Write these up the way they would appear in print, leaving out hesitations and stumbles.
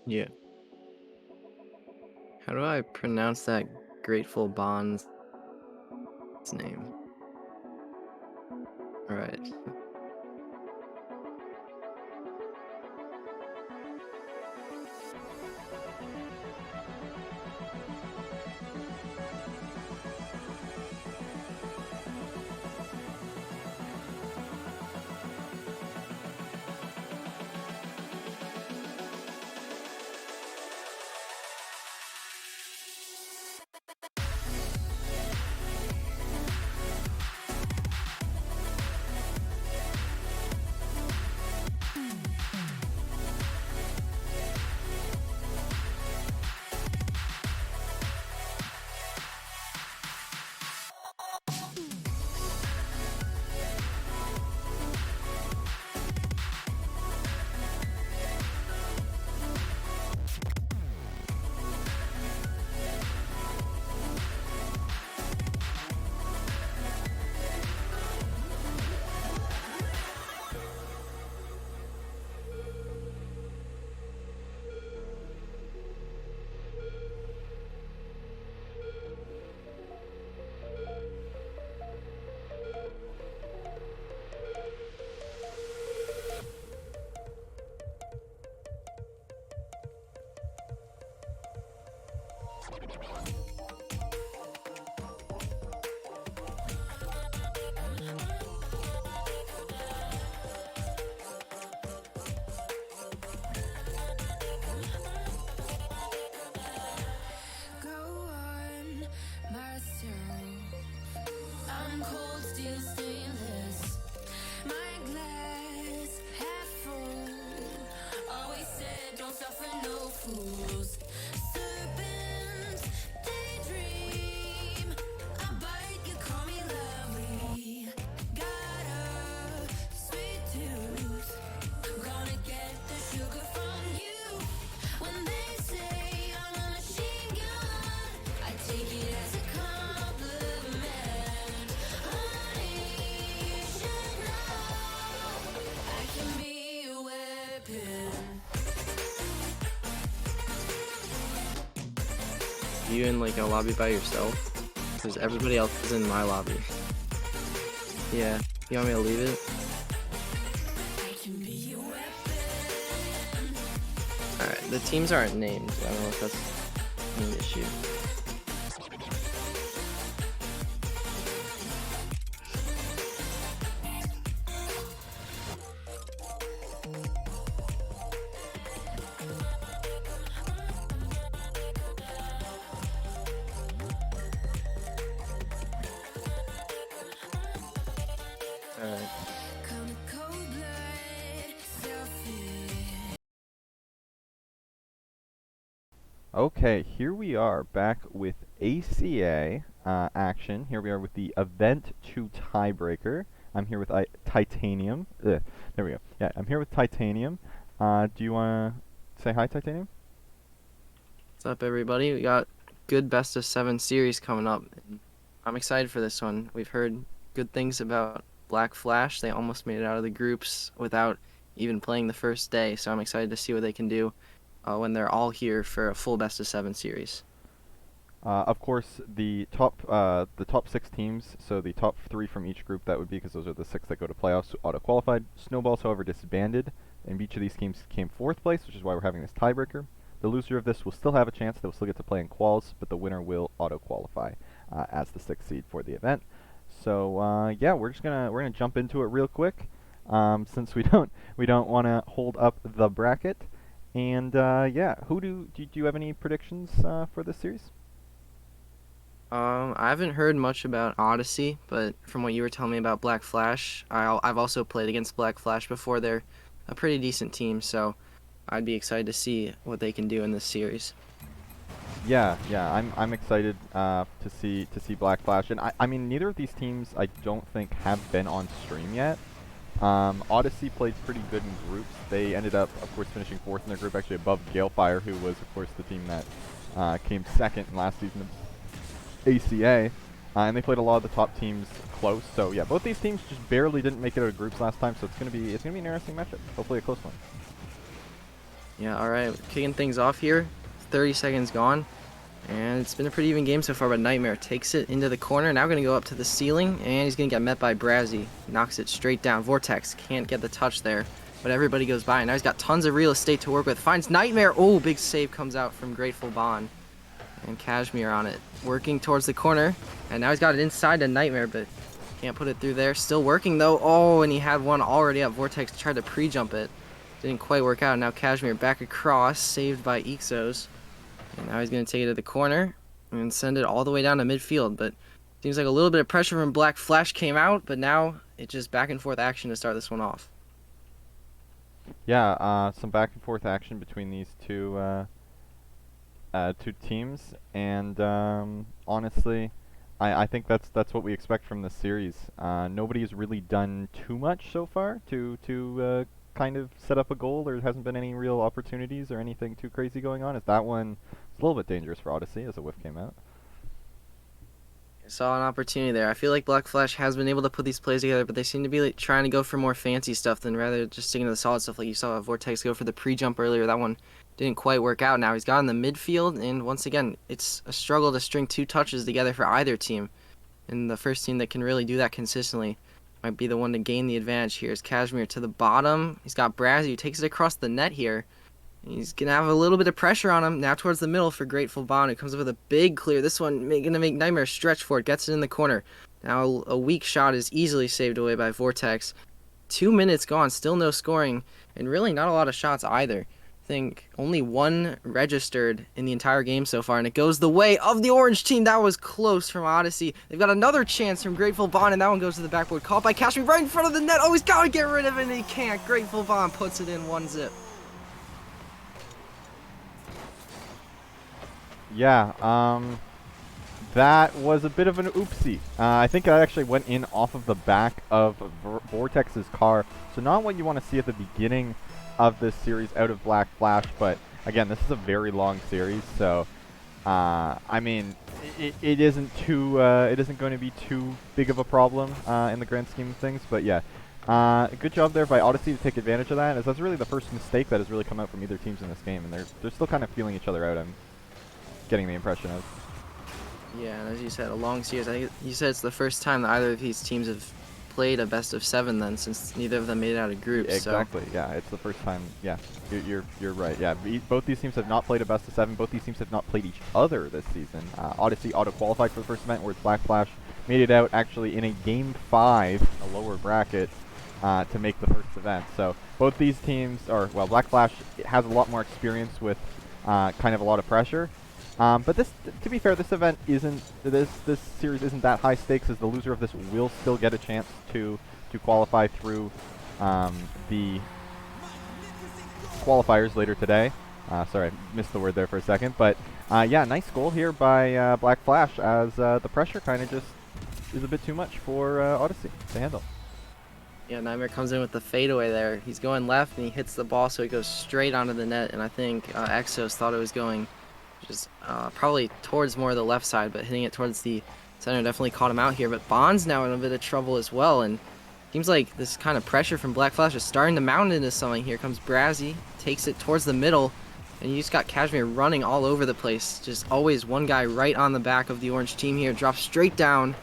Yeah. How do I pronounce that Grateful Bond's name? All right. Go on, myself. I'm cold, still stainless. My glass half full. Always said, don't suffer no fools. Serpent, daydream. I bite, you call me lovely. Got a sweet tooth. Gonna get the sugar from you. When they say I'm a machine gun, I take it as a compliment. Honey, you should know I can be a weapon. You in like a lobby by yourself? Because everybody else is in my lobby. Yeah. You want me to leave it? I can be a weapon. Alright. The teams aren't named. I don't know if that's an issue. Alright. Come cold-blood, selfish. Okay, here we are back with ACA action. Here we are with the Event 2 Tiebreaker. I'm here with Titanium. There we go. Yeah, I'm here with Titanium. Do you want to say hi, Titanium? What's up, everybody? We got good best of 7 series coming up. I'm excited for this one. We've heard good things about Black Flash. They almost made it out of the groups without even playing the first day, so I'm excited to see what they can do when they're all here for a full best of 7 series. Of course, the top 6 teams, so the top 3 from each group, that would be because those are the 6 that go to playoffs, auto-qualified. Snowballs, however, disbanded, and each of these teams came 4th place, which is why we're having this tiebreaker. The loser of this will still have a chance. They'll still get to play in quals, but the winner will auto-qualify as the 6th seed for the event. So yeah, we're gonna jump into it real quick, since we don't want to hold up the bracket. And yeah, do you have any predictions for this series? I haven't heard much about Odyssey, but from what you were telling me about Black Flash, I've also played against Black Flash before. They're a pretty decent team, so I'd be excited to see what they can do in this series. Yeah, I'm excited to see Black Flash, and I mean neither of these teams I don't think have been on stream yet. Odyssey played pretty good in groups. They ended up, of course, finishing 4th in their group, actually above Galefire, who was, of course, the team that came 2nd in last season of ACA. And they played a lot of the top teams close. So yeah, both these teams just barely didn't make it out of groups last time. So it's gonna be an interesting matchup. Hopefully a close one. Yeah, all right, kicking things off here. 30 seconds gone. And it's been a pretty even game so far, but Nightmare takes it into the corner. Now going to go up to the ceiling, and he's going to get met by Brazzy. Knocks it straight down. Vortex can't get the touch there, but everybody goes by. Now he's got tons of real estate to work with. Finds Nightmare. Oh, big save comes out from Grateful Bond. And Cashmere on it, working towards the corner. And now he's got it inside to Nightmare, but can't put it through there. Still working, though. Oh, and he had one already up. Vortex tried to pre-jump it. Didn't quite work out. Now Cashmere back across, saved by Exos. And now he's going to take it to the corner and send it all the way down to midfield. But seems like a little bit of pressure from Black Flash came out, but now it's just back and forth action to start this one off. Yeah, some back and forth action between these two teams, and honestly, I think that's what we expect from this series. Nobody's really done too much so far to kind of set up a goal. There hasn't been any real opportunities or anything too crazy going on. As that one is a little bit dangerous for Odyssey as a whiff came out. I saw an opportunity there. I feel like Black Flash has been able to put these plays together, but they seem to be like trying to go for more fancy stuff than rather just sticking to the solid stuff. Like you saw Vortex go for the pre-jump earlier. That one didn't quite work out. Now he's got in the midfield, and once again, it's a struggle to string two touches together for either team. And the first team that can really do that consistently might be the one to gain the advantage here. Is Cashmere to the bottom. He's got Brazzy who takes it across the net here. He's going to have a little bit of pressure on him. Now towards the middle for Grateful Bond, who comes up with a big clear. This one going to make Nightmare stretch for it. Gets it in the corner. Now a weak shot is easily saved away by Vortex. 2 minutes gone, still no scoring, and really not a lot of shots either. I think only one registered in the entire game so far, and it goes the way of the orange team. That was close from Odyssey. They've got another chance from Grateful Bond, and that one goes to the backboard. Caught by Cashmere right in front of the net. Oh, he's got to get rid of it, and he can't. Grateful Bond puts it in 1-0. Yeah, that was a bit of an oopsie. I think that actually went in off of the back of Vortex's car. So not what you want to see at the beginning of this series out of Black Flash, but again, this is a very long series, so I mean, it isn't going to be too big of a problem in the grand scheme of things. But yeah, good job there by Odyssey to take advantage of that, as that's really the first mistake that has really come out from either teams in this game, and they're still kind of feeling each other out. I'm getting the impression of. Yeah, and as you said, a long series. I think you said it's the first time that either of these teams have played a best of 7 then, since neither of them made it out of groups. Exactly. So. Yeah, it's the first time. Yeah, you're right. Yeah, both these teams have not played a best of 7. Both these teams have not played each other this season. Odyssey auto-qualified for the first event, whereas Black Flash made it out actually in a Game 5, a lower bracket, to make the first event. So both these teams, Black Flash has a lot more experience with kind of a lot of pressure. But this, to be fair, this event isn't, this series isn't that high stakes, as the loser of this will still get a chance to qualify through the qualifiers later today. Sorry, I missed the word there for a second. But yeah, nice goal here by Black Flash, as the pressure kind of just is a bit too much for Odyssey to handle. Yeah, Nightmare comes in with the fadeaway there. He's going left and he hits the ball, so it goes straight onto the net. And I think Exos thought it was going just probably towards more of the left side, but hitting it towards the center definitely caught him out here. But Bond's now in a bit of trouble as well, and seems like this kind of pressure from Black Flash is starting to mount into something. Here comes Brazzy, takes it towards the middle, and you just got Cashmere running all over the place. Just always one guy right on the back of the orange team here. Drops straight down,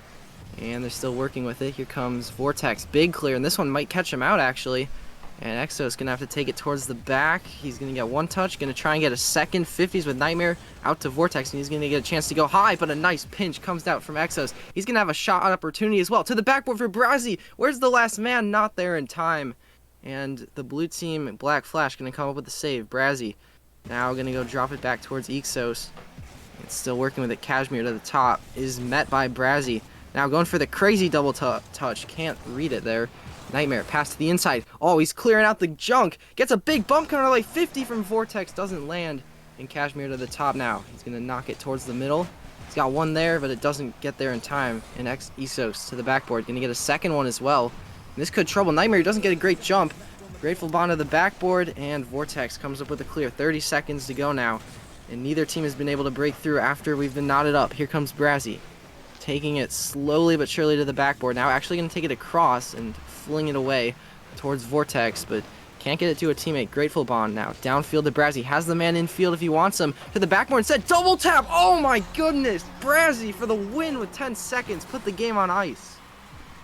and they're still working with it. Here comes Vortex, big clear, and this one might catch him out actually. And Exo's going to have to take it towards the back. He's going to get one touch, going to try and get a second. 50s with Nightmare out to Vortex, and he's going to get a chance to go high, but a nice pinch comes out from Exos. He's going to have a shot opportunity as well. To the backboard for Brazzy. Where's the last man? Not there in time. And the blue team, Black Flash, going to come up with the save. Brazzy now going to go drop it back towards Exos. It's still working with it. Cashmere to the top is met by Brazzy. Now going for the crazy double touch. Can't read it there. Nightmare pass to the inside. Oh, he's clearing out the junk. Gets a big bump counter like 50 from Vortex. Doesn't land. And Cashmere to the top now. He's going to knock it towards the middle. He's got one there, but it doesn't get there in time. And Exos to the backboard. Going to get a second one as well. And this could trouble Nightmare. He doesn't get a great jump. Grateful Bond to the backboard. And Vortex comes up with a clear. 30 seconds to go now. And neither team has been able to break through after we've been knotted up. Here comes Brazzy. Taking it slowly but surely to the backboard. Now actually going to take it across and fling it away towards Vortex, but Can't get it to a teammate. Grateful Bond now. Downfield to Brazzy. Has the man infield if he wants him. To the backboard instead. Double tap. Oh my goodness. Brazzy for the win with 10 seconds. Put the game on ice.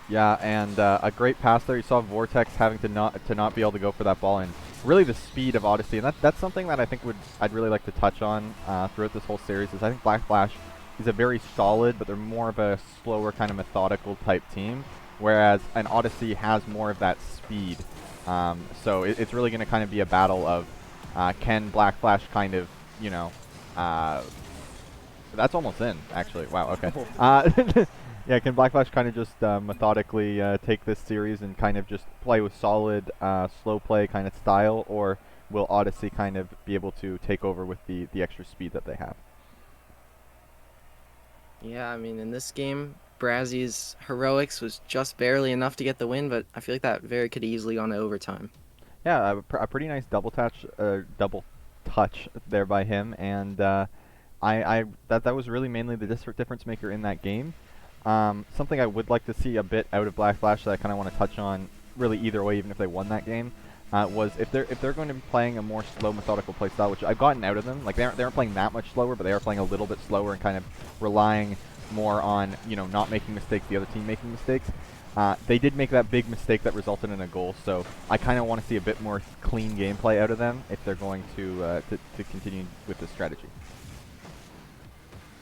Yeah, and a great pass there. You saw Vortex having to not be able to go for that ball, and really the speed of Odyssey. And that's something that I think I'd really like to touch on throughout this whole series. Is I think Black Flash is a very solid, but they're more of a slower kind of methodical type team, whereas an Odyssey has more of that speed. So it's really going to kind of be a battle of can Black Flash kind of, you know, that's almost in, actually. Wow, okay. Yeah, can Black Flash kind of just methodically take this series and kind of just play with solid, slow play kind of style, or will Odyssey kind of be able to take over with the extra speed that they have? Yeah, I mean, in this game, Brazzy's heroics was just barely enough to get the win, but I feel like that very could easily gone to overtime. Yeah, a pretty nice double touch there by him, and that was really mainly the difference maker in that game. Something I would like to see a bit out of Black Flash that I kind of want to touch on, really either way, even if they won that game, was if they're going to be playing a more slow, methodical play style, which I've gotten out of them. Like they aren't playing that much slower, but they are playing a little bit slower and kind of relying more on, you know, not making mistakes, the other team making mistakes. They did make that big mistake that resulted in a goal, so I kind of want to see a bit more clean gameplay out of them if they're going to continue with this strategy.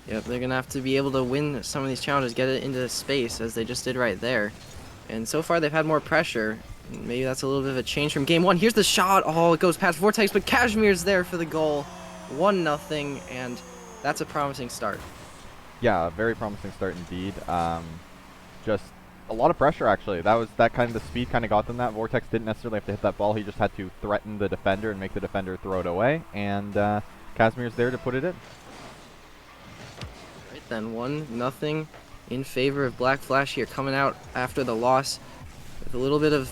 Yep, they're going to have to be able to win some of these challenges, get it into space, as they just did right there. And so far, they've had more pressure. Maybe that's a little bit of a change from game one. Here's the shot. Oh, it goes past Vortex, but Cashmere's there for the goal. 1-0, and that's a promising start. Yeah, a very promising start indeed. Just a lot of pressure, actually. That kind of the speed kind of got them that. Vortex didn't necessarily have to hit that ball. He just had to threaten the defender and make the defender throw it away. And Cashmere's there to put it in. Then 1-0 in favor of Black Flash here, coming out after the loss with a little bit of,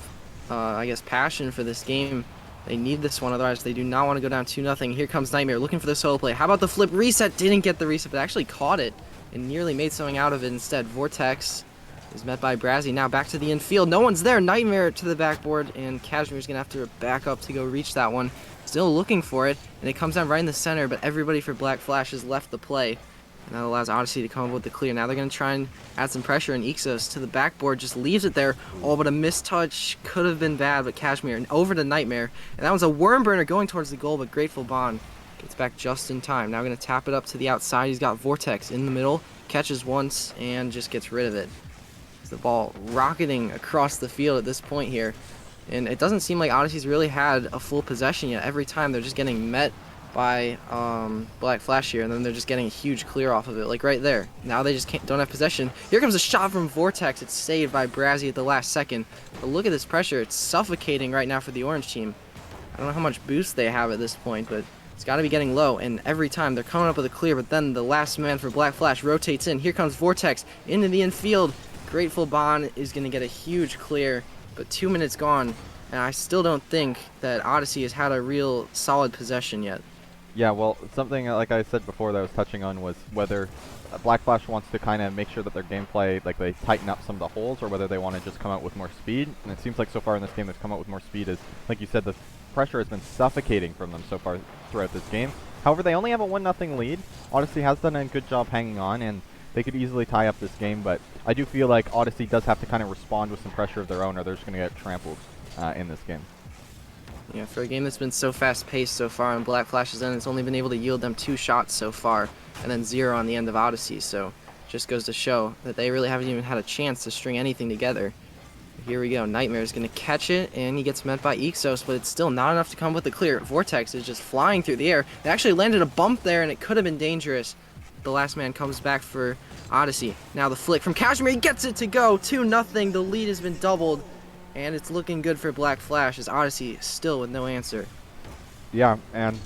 I guess, passion for this game. They need this one, otherwise they do not want to go down 2-0. Here comes Nightmare looking for the solo play. How about the flip reset? Didn't get the reset, but actually caught it and nearly made something out of it instead. Vortex is met by Brazzy. Now back to the infield. No one's there. Nightmare to the backboard, and Cashmere's going to have to back up to go reach that one. Still looking for it, and it comes down right in the center, but everybody for Black Flash has left the play. And that allows Odyssey to come up with the clear. Now they're going to try and add some pressure, and Ixos to the backboard just leaves it there. Oh, but a mistouch could have been bad, but Cashmere and over to Nightmare. And that was a worm burner going towards the goal, but Grateful Bond gets back just in time. Now going to tap it up to the outside. He's got Vortex in the middle, catches once, and just gets rid of it. It's the ball rocketing across the field at this point here. And it doesn't seem like Odyssey's really had a full possession yet. Every time they're just getting met by Black Flash here, and then they're just getting a huge clear off of it, like right there. Now they just don't have possession. Here comes a shot from Vortex. It's saved by Brazzy at the last second. But look at this pressure. It's suffocating right now for the orange team. I don't know how much boost they have at this point, but it's got to be getting low. And every time they're coming up with a clear, but then the last man for Black Flash rotates in. Here comes Vortex into the infield. Grateful Bond is going to get a huge clear, but 2 minutes gone, and I still don't think that Odyssey has had a real solid possession yet. Yeah, well, something like I said before that I was touching on was whether Black Flash wants to kind of make sure that their gameplay, like they tighten up some of the holes, or whether they want to just come out with more speed. And it seems like so far in this game they've come out with more speed, as, like you said, the pressure has been suffocating from them so far throughout this game. However, they only have a 1-0 lead. Odyssey has done a good job hanging on, and they could easily tie up this game, but I do feel like Odyssey does have to kind of respond with some pressure of their own, or they're just going to get trampled in this game. Yeah, for a game that's been so fast-paced so far on Black Flash's end, it's only been able to yield them 2 shots so far, and then 0 on the end of Odyssey, so just goes to show that they really haven't even had a chance to string anything together. Here we go. Nightmare's going to catch it, and he gets met by Ixos, but it's still not enough to come with the clear. Vortex is just flying through the air. They actually landed a bump there, and it could have been dangerous. The last man comes back for Odyssey. Now the flick from Cashmere, he gets it to go. 2-0. The lead has been doubled. And it's looking good for Black Flash, as Odyssey is still with no answer. Yeah, and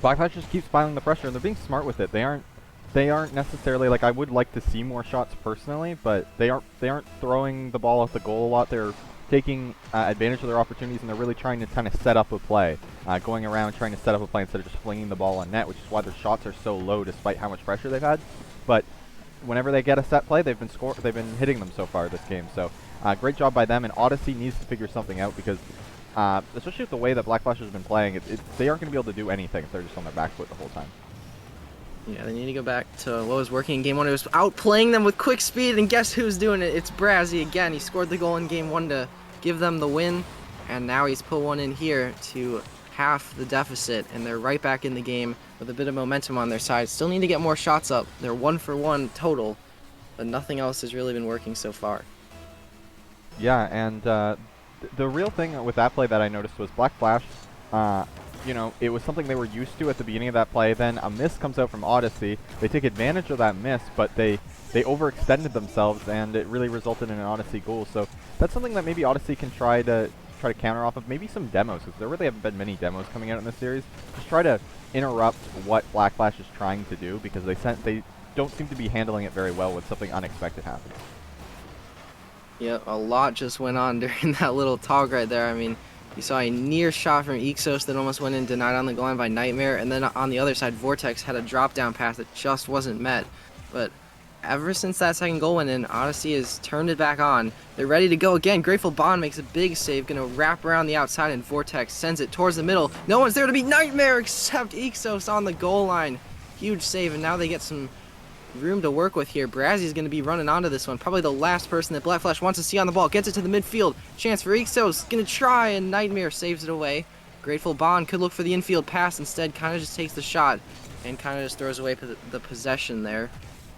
Black Flash just keeps piling the pressure, and they're being smart with it. They aren't necessarily, like, I would like to see more shots personally, but they aren't throwing the ball at the goal a lot. They're taking advantage of their opportunities, and they're really trying to kind of set up a play, going around trying to set up a play instead of just flinging the ball on net, which is why their shots are so low despite how much pressure they've had. But whenever they get a set play, they've been hitting them so far this game. So great job by them, and Odyssey needs to figure something out, because especially with the way that Black Flash has been playing, they aren't going to be able to do anything if they're just on their back foot the whole time. Yeah, they need to go back to what was working in Game 1. It was outplaying them with quick speed, and guess who's doing it? It's Brazzy again. He scored the goal in Game 1 to give them the win, and now he's put one in here to half the deficit, and they're right back in the game with a bit of momentum on their side. Still need to get more shots up. They're 1 for 1 total, but nothing else has really been working so far. Yeah, and the real thing with that play that I noticed was Black Flash, you know, it was something they were used to at the beginning of that play. Then a miss comes out from Odyssey. They take advantage of that miss, but they overextended themselves, and it really resulted in an Odyssey goal. So that's something that maybe Odyssey can try to counter off of. Maybe some demos, because there really haven't been many demos coming out in this series. Just try to interrupt what Black Flash is trying to do, because they don't seem to be handling it very well when something unexpected happens. Yep, a lot just went on during that little talk right there. I mean, you saw a near shot from Ixos that almost went in, denied on the goal line by Nightmare, and then on the other side, Vortex had a drop-down pass that just wasn't met. But ever since that second goal went in, Odyssey has turned it back on. They're ready to go again. Grateful Bond makes a big save, gonna wrap around the outside, and Vortex sends it towards the middle. No one's there to beat Nightmare except Ixos on the goal line. Huge save, and now they get some room to work with here. Brazzy's going to be running onto this one. Probably the last person that Black Flash wants to see on the ball. Gets it to the midfield. Chance for Ixos. Going to try, and Nightmare saves it away. Grateful Bond could look for the infield pass. Instead, kind of just takes the shot and kind of just throws away the possession there.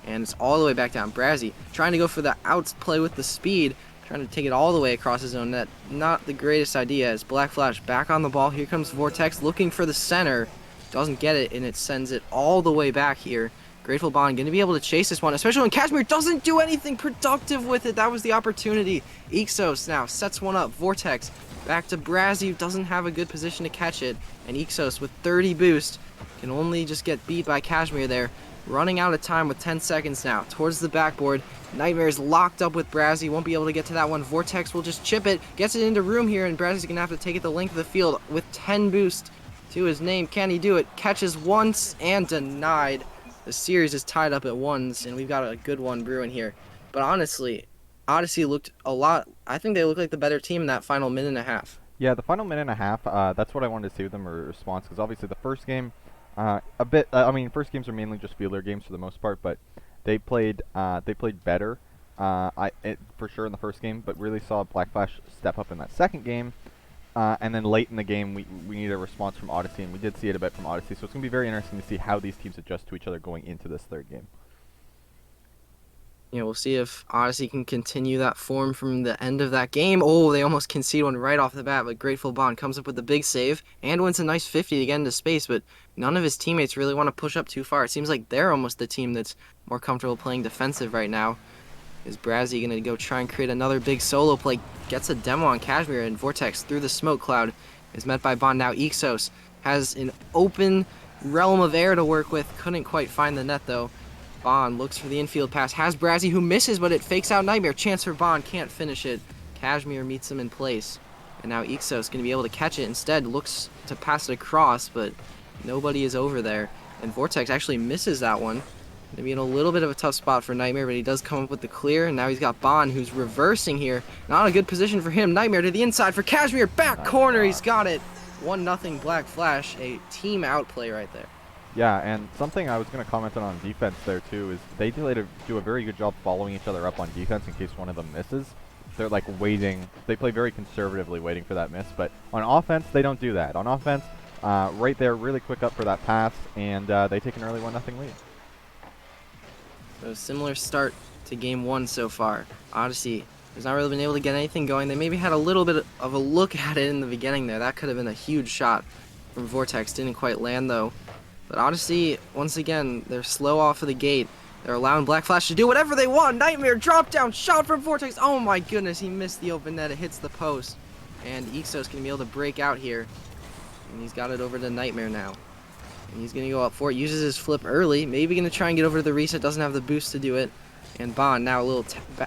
And it's all the way back down. Brazzy trying to go for the outplay with the speed. Trying to take it all the way across his own net. Not the greatest idea as Black Flash back on the ball. Here comes Vortex looking for the center. Doesn't get it, and it sends it all the way back here. Grateful Bond going to be able to chase this one, especially when Kashmir doesn't do anything productive with it. That was the opportunity. Ixos now sets one up. Vortex back to Brazzy, who doesn't have a good position to catch it. And Ixos with 30 boost can only just get beat by Kashmir there. Running out of time with 10 seconds now. Towards the backboard. Nightmare is locked up with Brazzy. Won't be able to get to that one. Vortex will just chip it. Gets it into room here, and Brazzy's going to have to take it the length of the field with 10 boost to his name. Can he do it? Catches once and denied. The series is tied up at ones, and we've got a good one brewing here. But honestly, Odyssey looked a lot. I think they looked like the better team in that final minute and a half. Yeah, the final minute and a half, that's what I wanted to see with them, a response, because obviously the first game, I mean, first games are mainly just fielder games for the most part, but they played better, for sure in the first game, but really saw Black Flash step up in that second game. And then late in the game, we need a response from Odyssey, and we did see it a bit from Odyssey. So it's going to be very interesting to see how these teams adjust to each other going into this third game. Yeah, we'll see if Odyssey can continue that form from the end of that game. Oh, they almost concede one right off the bat, but Grateful Bond comes up with a big save and wins a nice 50 to get into space, but none of his teammates really want to push up too far. It seems like they're almost the team that's more comfortable playing defensive right now. Is Brazzy going to go try and create another big solo play? Gets a demo on Kashmir, and Vortex through the smoke cloud is met by Bond. Now Ixos has an open realm of air to work with. Couldn't quite find the net though. Bond looks for the infield pass. Has Brazzy, who misses, but it fakes out Nightmare. Chance for Bond, can't finish it. Kashmir meets him in place. And now Ixos going to be able to catch it. Instead looks to pass it across, but nobody is over there. And Vortex actually misses that one. Going to be in a little bit of a tough spot for Nightmare, but he does come up with the clear, and now he's got Bond, who's reversing here. Not a good position for him. Nightmare to the inside for Kashmir. Back corner, he's got it. 1-0 Black Flash, a team outplay right there. Yeah, and something I was going to comment on defense there too is they do a very good job following each other up on defense in case one of them misses. They're like waiting. They play very conservatively waiting for that miss, but on offense, they don't do that. On offense, right there, really quick up for that pass, and they take an early 1-0 lead. So similar start to game one so far. Odyssey has not really been able to get anything going. They maybe had a little bit of a look at it in the beginning there. That could have been a huge shot from Vortex. Didn't quite land though. But Odyssey, once again, they're slow off of the gate. They're allowing Black Flash to do whatever they want. Nightmare drop down shot from Vortex. Oh my goodness, he missed the open net. It hits the post. And Ixos can be able to break out here. And he's got it over to Nightmare now. And he's going to go up for it. Uses his flip early. Maybe going to try and get over to the reset. Doesn't have the boost to do it. And Bond now a little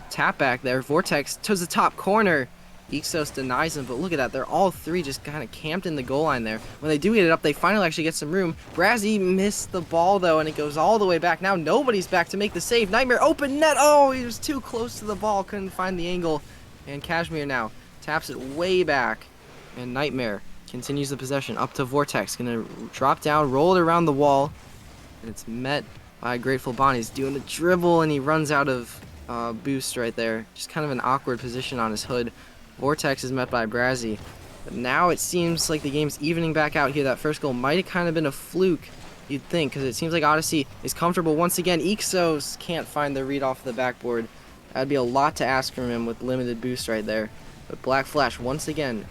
tap back there. Vortex towards the top corner. Ixos denies him. But look at that. They're all three just kind of camped in the goal line there. When they do get it up, they finally actually get some room. Brazzy missed the ball though. And it goes all the way back. Now nobody's back to make the save. Nightmare open net. Oh, he was too close to the ball. Couldn't find the angle. And Kashmir now taps it way back. And Nightmare continues the possession up to Vortex. Gonna drop down, roll it around the wall. And it's met by Grateful Bond. He's doing a dribble and he runs out of boost right there. Just kind of an awkward position on his hood. Vortex is met by Brazzy. But now it seems like the game's evening back out here. That first goal might have kind of been a fluke, you'd think, because it seems like Odyssey is comfortable once again. Ixos can't find the read off the backboard. That'd be a lot to ask from him with limited boost right there. But Black Flash, once again,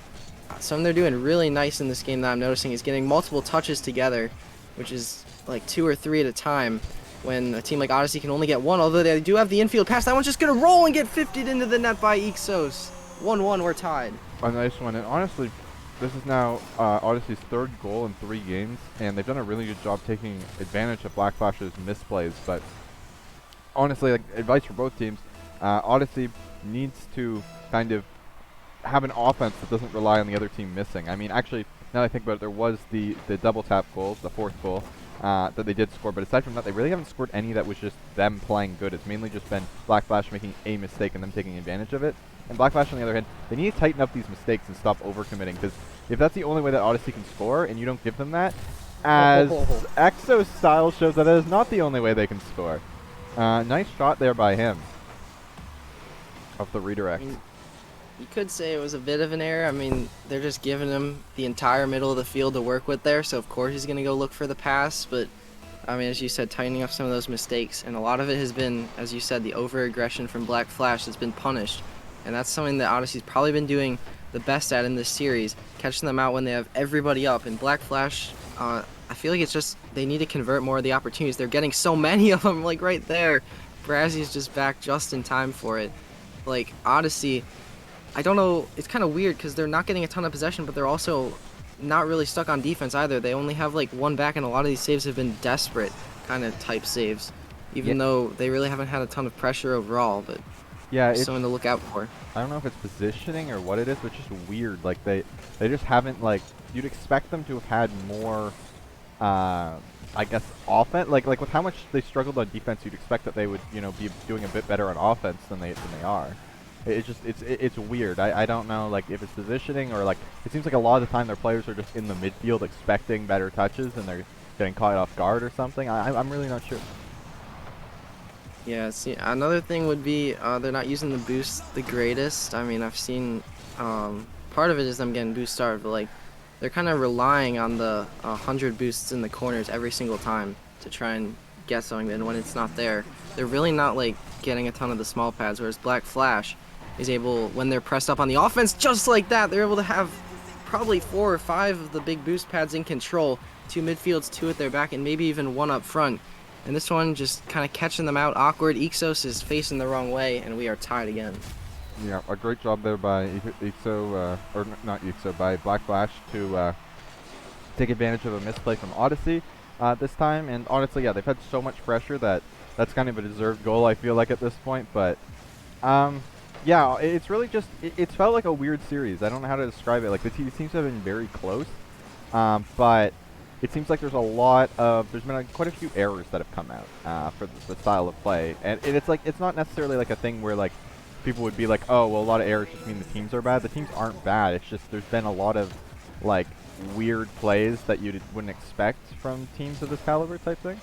something they're doing really nice in this game that I'm noticing is getting multiple touches together, which is like 2 or 3 at a time, when a team like Odyssey can only get 1, although they do have the infield pass. That one's just going to roll and get 50'd into the net by Ixos. 1-1, we're tied. A nice one, and honestly, this is now Odyssey's 3rd goal in 3 games, and they've done a really good job taking advantage of Black Flash's misplays. But honestly, like, advice for both teams, Odyssey needs to kind of have an offense that doesn't rely on the other team missing. I mean, actually, now that I think about it, there was the double tap goal, the 4th goal, that they did score. But aside from that, they really haven't scored any that was just them playing good. It's mainly just been Black Flash making a mistake and them taking advantage of it. And Black Flash, on the other hand, they need to tighten up these mistakes and stop overcommitting, because if that's the only way that Odyssey can score and you don't give them that, as Exo's style shows that is not the only way they can score. Nice shot there by him of the redirect. You could say it was a bit of an error. I mean, they're just giving him the entire middle of the field to work with there, so of course he's going to go look for the pass. But, I mean, as you said, tightening up some of those mistakes. And a lot of it has been, as you said, the over-aggression from Black Flash that's been punished. And that's something that Odyssey's probably been doing the best at in this series, catching them out when they have everybody up. And Black Flash, I feel like it's just they need to convert more of the opportunities. They're getting so many of them, like right there. Brazzy's just back just in time for it. Like, Odyssey, I don't know, it's kind of weird because they're not getting a ton of possession, but they're also not really stuck on defense either. They only have like 1 back, and a lot of these saves have been desperate kind of type saves, even though they really haven't had a ton of pressure overall. But yeah, it's something to look out for. I don't know if it's positioning or what it is, but it's just weird. Like they just haven't, like, you'd expect them to have had more, I guess, offense. Like with how much they struggled on defense, you'd expect that they would, you know, be doing a bit better on offense than they are. It's weird. I don't know, like, if it's positioning or, like, it seems like a lot of the time their players are just in the midfield expecting better touches and they're getting caught off guard or something. I'm really not sure. Yeah, see, another thing would be they're not using the boost the greatest. I mean, I've seen part of it is them getting boost started, but like they're kind of relying on the 100 boosts in the corners every single time to try and get something. And when it's not there, they're really not like getting a ton of the small pads. Whereas Black Flash is able, when they're pressed up on the offense, just like that, they're able to have probably 4 or 5 of the big boost pads in control. 2 midfields, 2 at their back, and maybe even 1 up front. And this one just kind of catching them out awkward. Ixos is facing the wrong way, and we are tied again. Yeah, a great job there by Ixo, or not Ixo, by Black Flash to take advantage of a misplay from Odyssey this time. And honestly, yeah, they've had so much pressure that that's kind of a deserved goal, I feel like, at this point. But yeah, it's really just, it's felt like a weird series. I don't know how to describe it. Like, the teams have been very close, but it seems like there's been quite a few errors that have come out for the style of play. And it's like, it's not necessarily like a thing where, like, people would be like, oh, well, a lot of errors just mean the teams are bad. The teams aren't bad. It's just there's been a lot of, like, weird plays that you wouldn't expect from teams of this caliber type thing.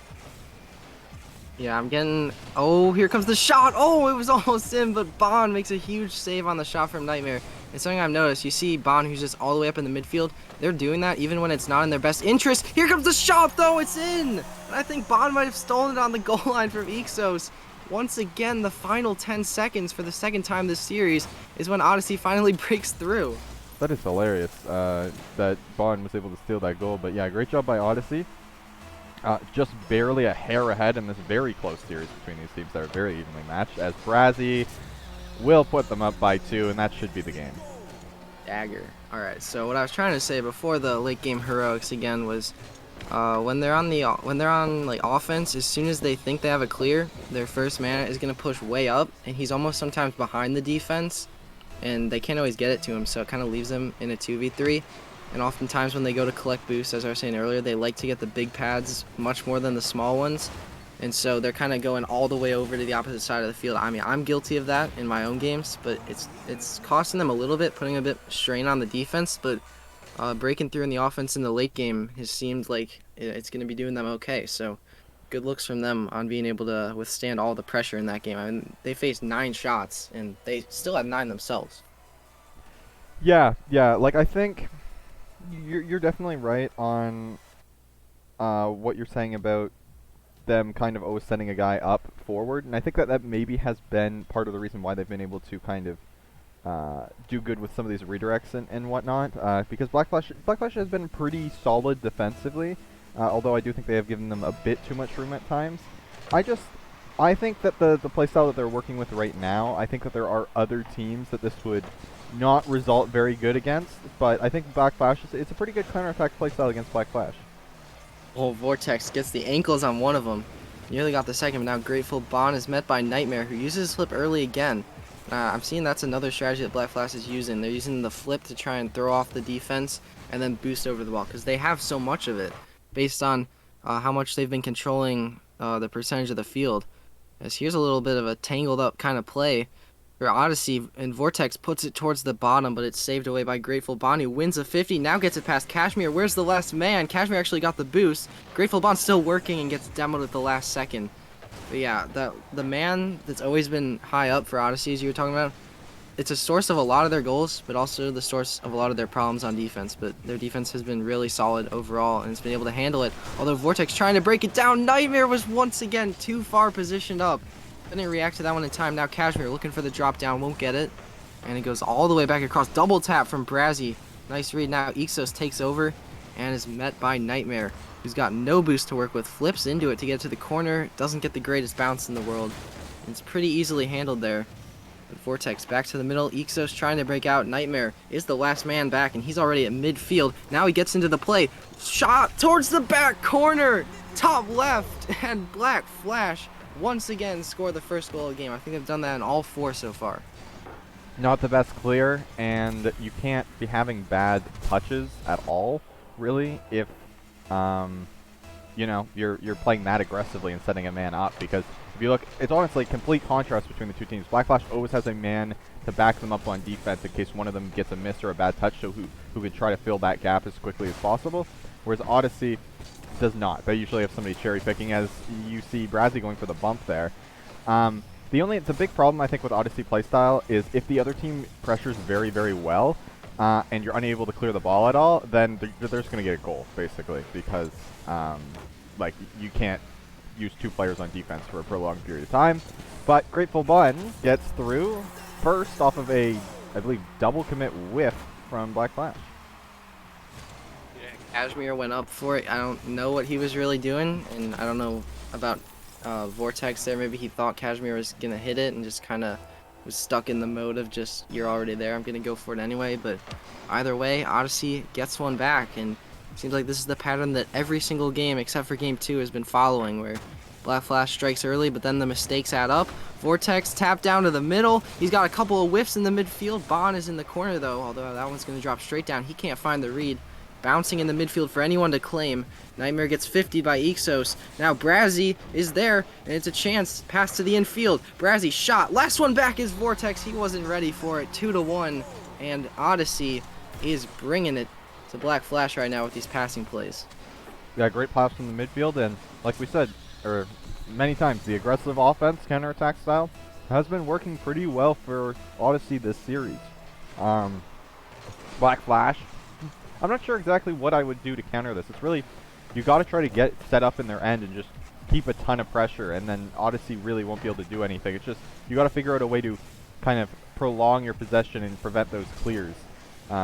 Yeah, I'm getting... Oh, here comes the shot! Oh, it was almost in, but Bond makes a huge save on the shot from Nightmare. It's something I've noticed. You see Bond, who's just all the way up in the midfield. They're doing that even when it's not in their best interest. Here comes the shot, though! It's in! And I think Bond might have stolen it on the goal line from Ixos. Once again, the final 10 seconds for the second time this series is when Odyssey finally breaks through. That is hilarious that Bond was able to steal that goal. But yeah, great job by Odyssey. Just barely a hair ahead in this very close series between these teams that are very evenly matched, as Brazzy will put them up by 2, and that should be the game. Dagger. Alright, so what I was trying to say before the late game heroics again was when they're on like offense, as soon as they think they have a clear, their first man is going to push way up, and he's almost sometimes behind the defense, and they can't always get it to him, so it kind of leaves them in a 2v3. And oftentimes when they go to collect boosts, as I was saying earlier, they like to get the big pads much more than the small ones. And so they're kind of going all the way over to the opposite side of the field. I mean, I'm guilty of that in my own games, but it's costing them a little bit, putting a bit strain on the defense. But breaking through in the offense in the late game has seemed like it's going to be doing them okay. So good looks from them on being able to withstand all the pressure in that game. I mean, they faced 9 shots and they still had 9 themselves. Yeah, yeah. Like I think you're definitely right on what you're saying about them kind of always sending a guy up forward, and I think that maybe has been part of the reason why they've been able to kind of do good with some of these redirects and whatnot. Because Black Flash has been pretty solid defensively, although I do think they have given them a bit too much room at times. I think that the playstyle that they're working with right now, I think that there are other teams that this would not result very good against, but I think Black Flash it's a pretty good counterattack playstyle against Black Flash. Oh, Vortex gets the ankles on one of them. Nearly got the second, but now Grateful Bond is met by Nightmare, who uses his flip early again. I'm seeing that's another strategy that Black Flash is using. They're using the flip to try and throw off the defense and then boost over the ball, because they have so much of it based on how much they've been controlling the percentage of the field. As here's a little bit of a tangled up kind of play for Odyssey, and Vortex puts it towards the bottom, but it's saved away by Grateful Bond, who wins a 50, now gets it past Kashmir. Where's the last man? Kashmir actually got the boost. Grateful Bond still working and gets demoed at the last second. But yeah, the man that's always been high up for Odyssey, as you were talking about, it's a source of a lot of their goals, but also the source of a lot of their problems on defense. But their defense has been really solid overall, and it's been able to handle it. Although Vortex trying to break it down, Nightmare was once again too far positioned up. Didn't react to that one in time. Now Kashmir looking for the drop down, won't get it. And it goes all the way back across. Double tap from Brazzy. Nice read. Now Ixos takes over and is met by Nightmare, who's got no boost to work with. Flips into it to get to the corner. Doesn't get the greatest bounce in the world. It's pretty easily handled there. But Vortex back to the middle. Ixos trying to break out. Nightmare is the last man back, and he's already at midfield. Now he gets into the play. Shot towards the back corner. Top left. And Black Flash once again score the first goal of the game. I think they've done that in all 4 so far. Not the best clear, and you can't be having bad touches at all, really, if you know, you're playing that aggressively and setting a man up. Because if you look, it's honestly complete contrast between the two teams. Black Flash always has a man to back them up on defense in case one of them gets a miss or a bad touch, so who could try to fill that gap as quickly as possible. Whereas Odyssey does not. They usually have somebody cherry picking, as you see Brazzy going for the bump there. The big problem I think with Odyssey playstyle is if the other team pressures very, very well, and you're unable to clear the ball at all, then they're just going to get a goal, basically, because like you can't use 2 players on defense for a prolonged period of time. But Grateful Bun gets through first off of a, I believe, double commit whiff from Black Flash. Kashmir went up for it. I don't know what he was really doing, and I don't know about Vortex there. Maybe he thought Kashmir was going to hit it and just kind of was stuck in the mode of just, you're already there, I'm going to go for it anyway. But either way, Odyssey gets one back, and it seems like this is the pattern that every single game except for Game 2 has been following, where Black Flash strikes early, but then the mistakes add up. Vortex tap down to the middle. He's got a couple of whiffs in the midfield. Bond is in the corner, though, although that one's going to drop straight down. He can't find the read. Bouncing in the midfield for anyone to claim. Nightmare gets 50'd by Ixos. Now Brazzy is there, and it's a chance. Pass to the infield. Brazzy shot. Last one back is Vortex. He wasn't ready for it. 2-1, and Odyssey is bringing it to Black Flash right now with these passing plays. Yeah, great pass from the midfield, and like we said, many times, the aggressive offense, counterattack style, has been working pretty well for Odyssey this series. Black Flash, I'm not sure exactly what I would do to counter this. It's really, you got to try to get set up in their end and just keep a ton of pressure, and then Odyssey really won't be able to do anything. It's just, you got to figure out a way to kind of prolong your possession and prevent those clears,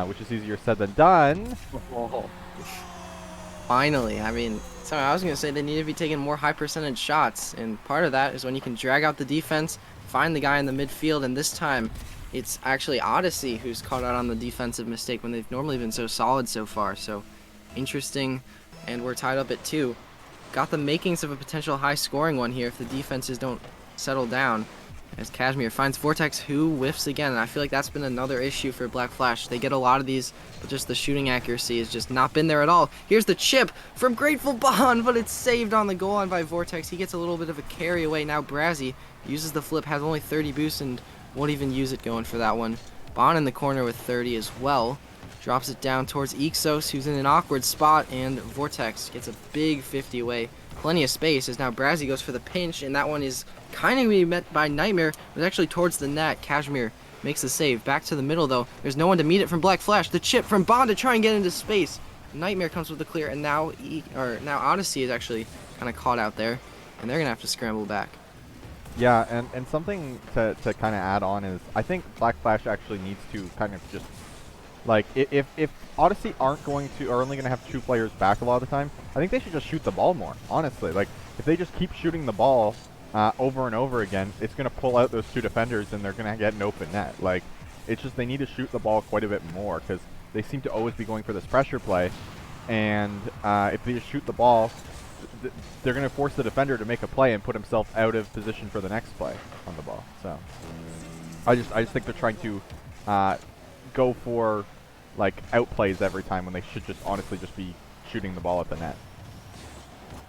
which is easier said than done. Oh. Finally, I mean, sorry, I was going to say they need to be taking more high percentage shots, and part of that is when you can drag out the defense, find the guy in the midfield, and this time it's actually Odyssey who's caught out on the defensive mistake when they've normally been so solid so far. So interesting, and we're tied up at 2. Got the makings of a potential high scoring one here if the defenses don't settle down. As Cashmere finds Vortex, who whiffs again. And I feel like that's been another issue for Black Flash. They get a lot of these, but just the shooting accuracy has just not been there at all. Here's the chip from Grateful Bond, but it's saved on the goal line by Vortex. He gets a little bit of a carry away. Now Brazzy uses the flip, has only 30 boost, and won't even use it going for that one. Bond in the corner with 30 as well. Drops it down towards Ixos, who's in an awkward spot, and Vortex gets a big 50 away. Plenty of space as now Brazzy goes for the pinch, and that one is kind of being met by Nightmare. It was actually towards the net. Cashmere makes the save. Back to the middle, though. There's no one to meet it from Black Flash. The chip from Bond to try and get into space. Nightmare comes with the clear, and now Odyssey is actually kind of caught out there, and they're going to have to scramble back. Yeah, and something to kind of add on is I think Black Flash actually needs to kind of just, like, if Odyssey are only going to have 2 players back a lot of the time, I think they should just shoot the ball more, honestly. Like, if they just keep shooting the ball over and over again, it's going to pull out those 2 defenders and they're going to get an open net. Like, it's just they need to shoot the ball quite a bit more because they seem to always be going for this pressure play. And if they just shoot the ball, they're going to force the defender to make a play and put himself out of position for the next play on the ball. So I just think they're trying to go for like outplays every time when they should just honestly just be shooting the ball at the net.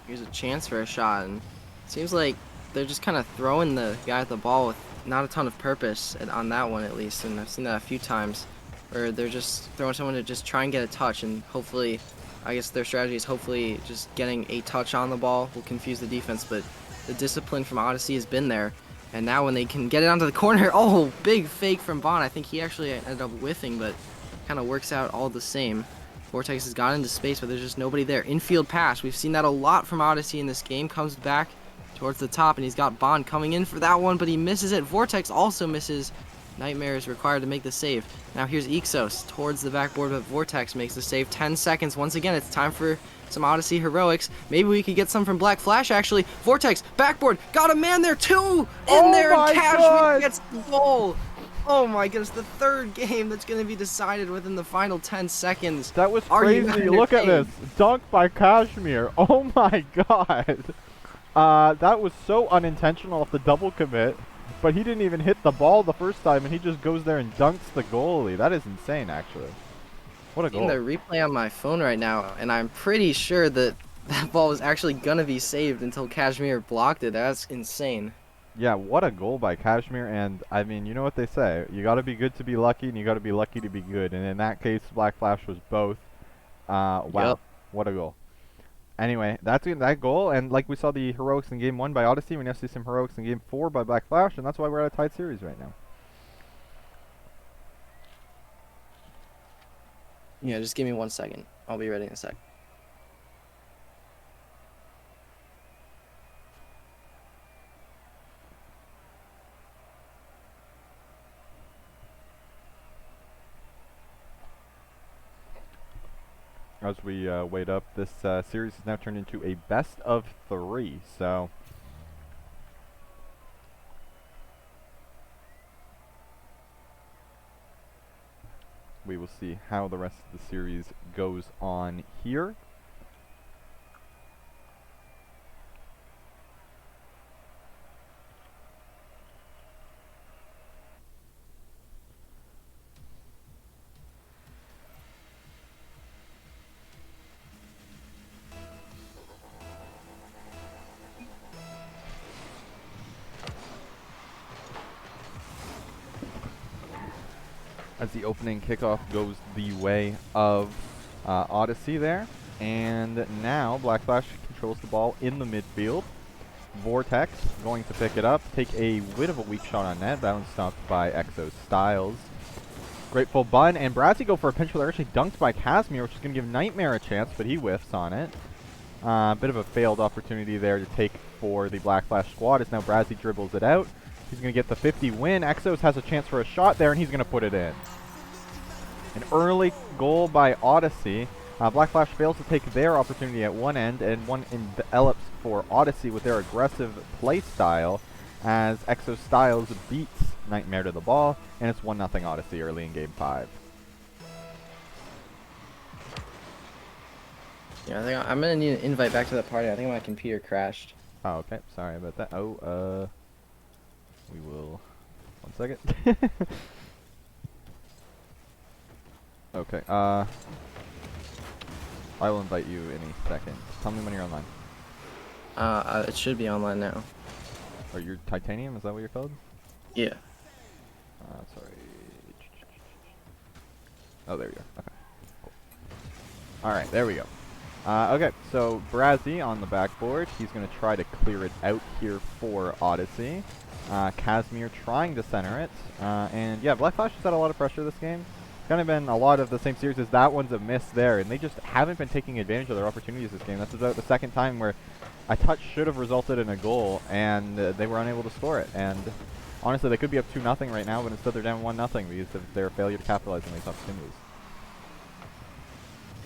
Here's a chance for a shot, and it seems like they're just kind of throwing the guy at the ball with not a ton of purpose on that one at least, and I've seen that a few times where they're just throwing someone to just try and get a touch, and hopefully, I guess their strategy is hopefully just getting a touch on the ball will confuse the defense, but the discipline from Odyssey has been there, and now when they can get it onto the corner, oh, big fake from Bond. I think he actually ended up whiffing, but kind of works out all the same. Vortex has got into space, but there's just nobody there. Infield pass. We've seen that a lot from Odyssey in this game. Comes back towards the top, and he's got Bond coming in for that one, but he misses it. Vortex also misses. Nightmare is required to make the save. Now here's Ixos towards the backboard, but Vortex makes the save. 10 seconds. Once again, it's time for some Odyssey heroics. Maybe we could get some from Black Flash, actually. Vortex, backboard, got a man there, 2 in there, and Cashmere gets the goal. Oh my goodness, the 3rd game that's going to be decided within the final 10 seconds. That was crazy. Look at this. Dunk by Cashmere. Oh my god. That was so unintentional off the double commit, but he didn't even hit the ball the first time, and he just goes there and dunks the goalie. That is insane, actually. What a goal. I'm seeing the replay on my phone right now, and I'm pretty sure that that ball was actually going to be saved until Cashmere blocked it. That's insane. Yeah, what a goal by Cashmere, and I mean, you know what they say, you gotta be good to be lucky, and you gotta be lucky to be good, and in that case, Black Flash was both. Wow, Yep. What a goal. Anyway, that's that goal, and like we saw the heroics in Game 1 by Odyssey, we now see some heroics in Game 4 by Black Flash, and that's why we're at a tied series right now. Yeah, just give me 1 second. I'll be ready in a sec. As we wait up, this series has now turned into a best of 3, so we will see how the rest of the series goes on here. As the opening kickoff goes the way of Odyssey there. And now Black Flash controls the ball in the midfield. Vortex going to pick it up, take a bit of a weak shot on net. That one's stopped by Exo Styles. Grateful Bun and Brazzy go for a pinch, but they're actually dunked by Casimir, which is going to give Nightmare a chance, but he whiffs on it. Bit of a failed opportunity there to take for the Black Flash squad as now Brazzy dribbles it out. He's going to get the 50 win. Exos has a chance for a shot there, and he's going to put it in. An early goal by Odyssey. Black Flash fails to take their opportunity at one end, and one envelops for Odyssey with their aggressive play style as Exo Styles beats Nightmare to the ball, and it's 1-0 Odyssey early in Game 5. Yeah, I think I'm gonna need an invite back to the party. I think my computer crashed. Oh, okay. Sorry about that. Oh, We will. 1 second. Okay. I will invite you in a second. Tell me when you're online. It should be online now. Or you're Titanium? Is that what you're called? Yeah. Sorry. Oh, there we go. Okay. Cool. Alright, there we go. Okay, so Brazzy on the backboard. He's going to try to clear it out here for Odyssey. Casimir trying to center it. And yeah, Black Flash has had a lot of pressure this game. It's kind of been a lot of the same series as that one's a miss there, and they just haven't been taking advantage of their opportunities this game. That's about the second time where a touch should have resulted in a goal, and they were unable to score it. And honestly, they could be up 2-0 right now, but instead they're down 1-0 because of their failure to capitalize on these opportunities.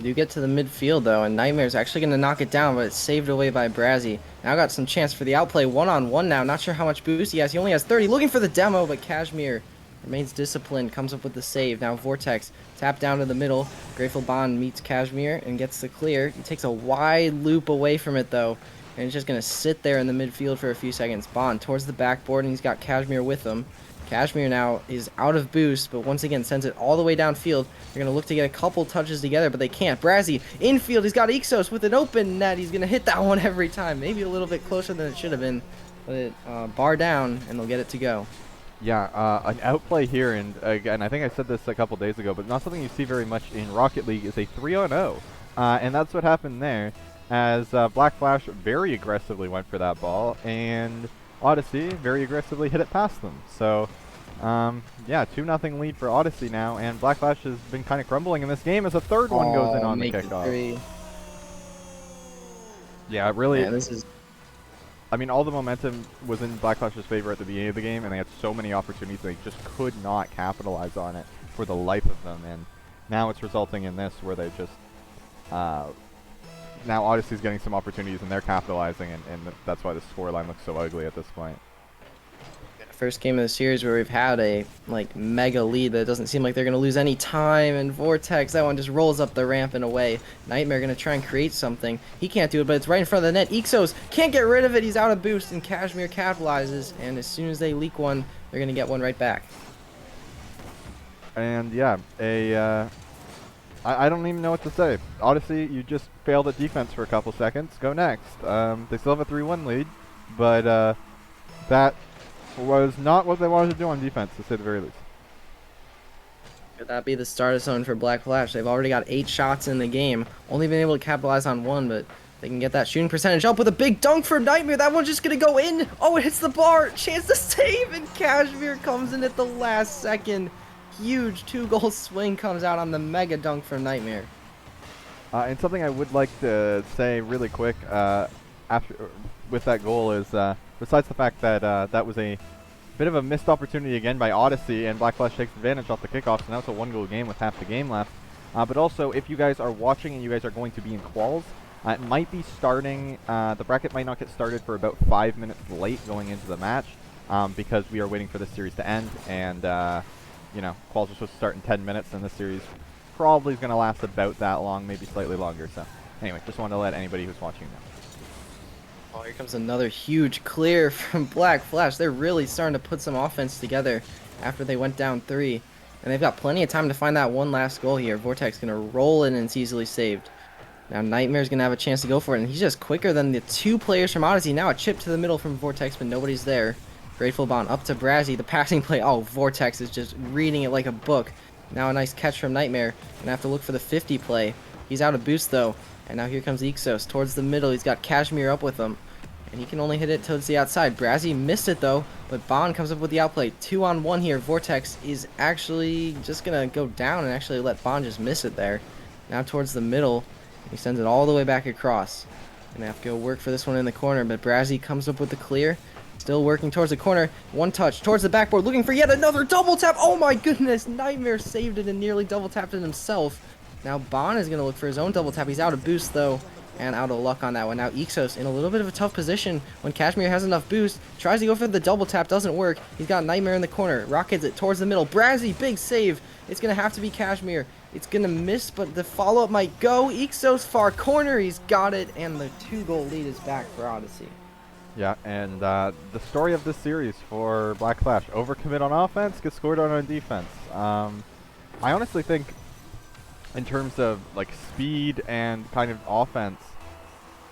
You get to the midfield though, and Nightmare's actually going to knock it down, but it's saved away by Brazzy. Now got some chance for the outplay, one-on-one now. Not sure how much boost he has. He only has 30. Looking for the demo, but Kashmir remains disciplined, comes up with the save. Now Vortex tap down to the middle. Grateful Bond meets Kashmir and gets the clear. He takes a wide loop away from it though, and he's just going to sit there in the midfield for a few seconds. Bond towards the backboard, and he's got Kashmir with him. Kashmir now is out of boost, but once again sends it all the way downfield. They're going to look to get a couple touches together, but they can't. Brazzy, infield, he's got Ixos with an open net. He's going to hit that one every time. Maybe a little bit closer than it should have been, but it bar down, and they'll get it to go. Yeah, an outplay here, and again, I think I said this a couple days ago, but not something you see very much in Rocket League, is a 3-on-0. And that's what happened there, as Black Flash very aggressively went for that ball, and Odyssey very aggressively hit it past them. So, yeah, 2-0 lead for Odyssey now, and Black Flash has been kind of crumbling in this game as a third one goes in on the kickoff. Yeah, it really. Yeah, this is. I mean, all the momentum was in Black Flash's favor at the beginning of the game, and they had so many opportunities they just could not capitalize on it for the life of them. And now it's resulting in this, where they just now Odyssey's getting some opportunities and they're capitalizing, and that's why the scoreline looks so ugly at this point. First game of the series where we've had a mega lead that doesn't seem like they're going to lose any time, and Vortex, that one just rolls up the ramp and away. Nightmare going to try and create something. He can't do it, but it's right in front of the net. Ixos can't get rid of it. He's out of boost, and Kashmir capitalizes, and as soon as they leak one, they're going to get one right back. And yeah, I don't even know what to say. Odyssey, you just failed at defense for a couple seconds. Go next. They still have a 3-1 lead, but that was not what they wanted to do on defense, to say the very least. Could that be the starter zone for Black Flash? They've already got 8 shots in the game. Only been able to capitalize on 1, but they can get that shooting percentage up with a big dunk for Nightmare. That one's just going to go in. Oh, it hits the bar. Chance to save, and Kashmir comes in at the last second. Huge 2-goal swing comes out on the mega dunk from Nightmare. And something I would like to say really quick with that goal is, besides the fact that that was a bit of a missed opportunity again by Odyssey, and Black Flash takes advantage off the kickoff, so now it's a 1-goal game with half the game left. But also, if you guys are watching and you guys are going to be in quals, it might be starting, the bracket might not get started for about 5 minutes late going into the match, because we are waiting for this series to end, and you know, quals are supposed to start in 10 minutes, and this series probably is going to last about that long, maybe slightly longer. So anyway, just wanted to let anybody who's watching know. Oh, here comes another huge clear from Black Flash. They're really starting to put some offense together after they went down 3. And they've got plenty of time to find that one last goal here. Vortex going to roll in and it's easily saved. Now Nightmare's going to have a chance to go for it, and he's just quicker than the 2 players from Odyssey. Now a chip to the middle from Vortex, but nobody's there. Grateful Bond up to Brazzy. The passing play. Oh, Vortex is just reading it like a book. Now a nice catch from Nightmare. Gonna have to look for the 50 play. He's out of boost though. And now here comes Ixos towards the middle. He's got Kashmir up with him, and he can only hit it towards the outside. Brazzy missed it though, but Bond comes up with the outplay. 2-on-1 here. Vortex is actually just gonna go down and actually let Bond just miss it there. Now towards the middle. He sends it all the way back across. Gonna have to go work for this one in the corner, but Brazzy comes up with the clear. Still working towards the corner. One touch towards the backboard, looking for yet another double tap. Oh my goodness, Nightmare saved it and nearly double tapped it himself. Now Bond is going to look for his own double tap. He's out of boost though, and out of luck on that one. Now Ixos in a little bit of a tough position when Kashmir has enough boost. Tries to go for the double tap, doesn't work. He's got Nightmare in the corner. Rockets it towards the middle. Brazzy, big save. It's going to have to be Kashmir. It's going to miss, but the follow-up might go. Ixos far corner, he's got it, and the 2-goal lead is back for Odyssey. Yeah, and the story of this series for Black Flash: overcommit on offense, get scored on defense. I honestly think, in terms of like speed and kind of offense,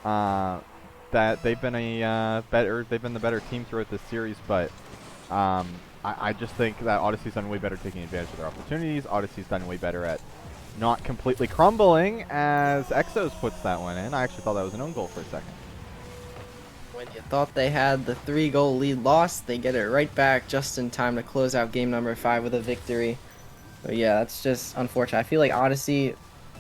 that they've been they've been the better team throughout this series. But I just think that Odyssey's done way better taking advantage of their opportunities. Odyssey's done way better at not completely crumbling, as Exos puts that one in. I actually thought that was an own goal for a second. When you thought they had the 3-goal lead lost, they get it right back just in time to close out game number 5 with a victory. But yeah, that's just unfortunate. I feel like Odyssey,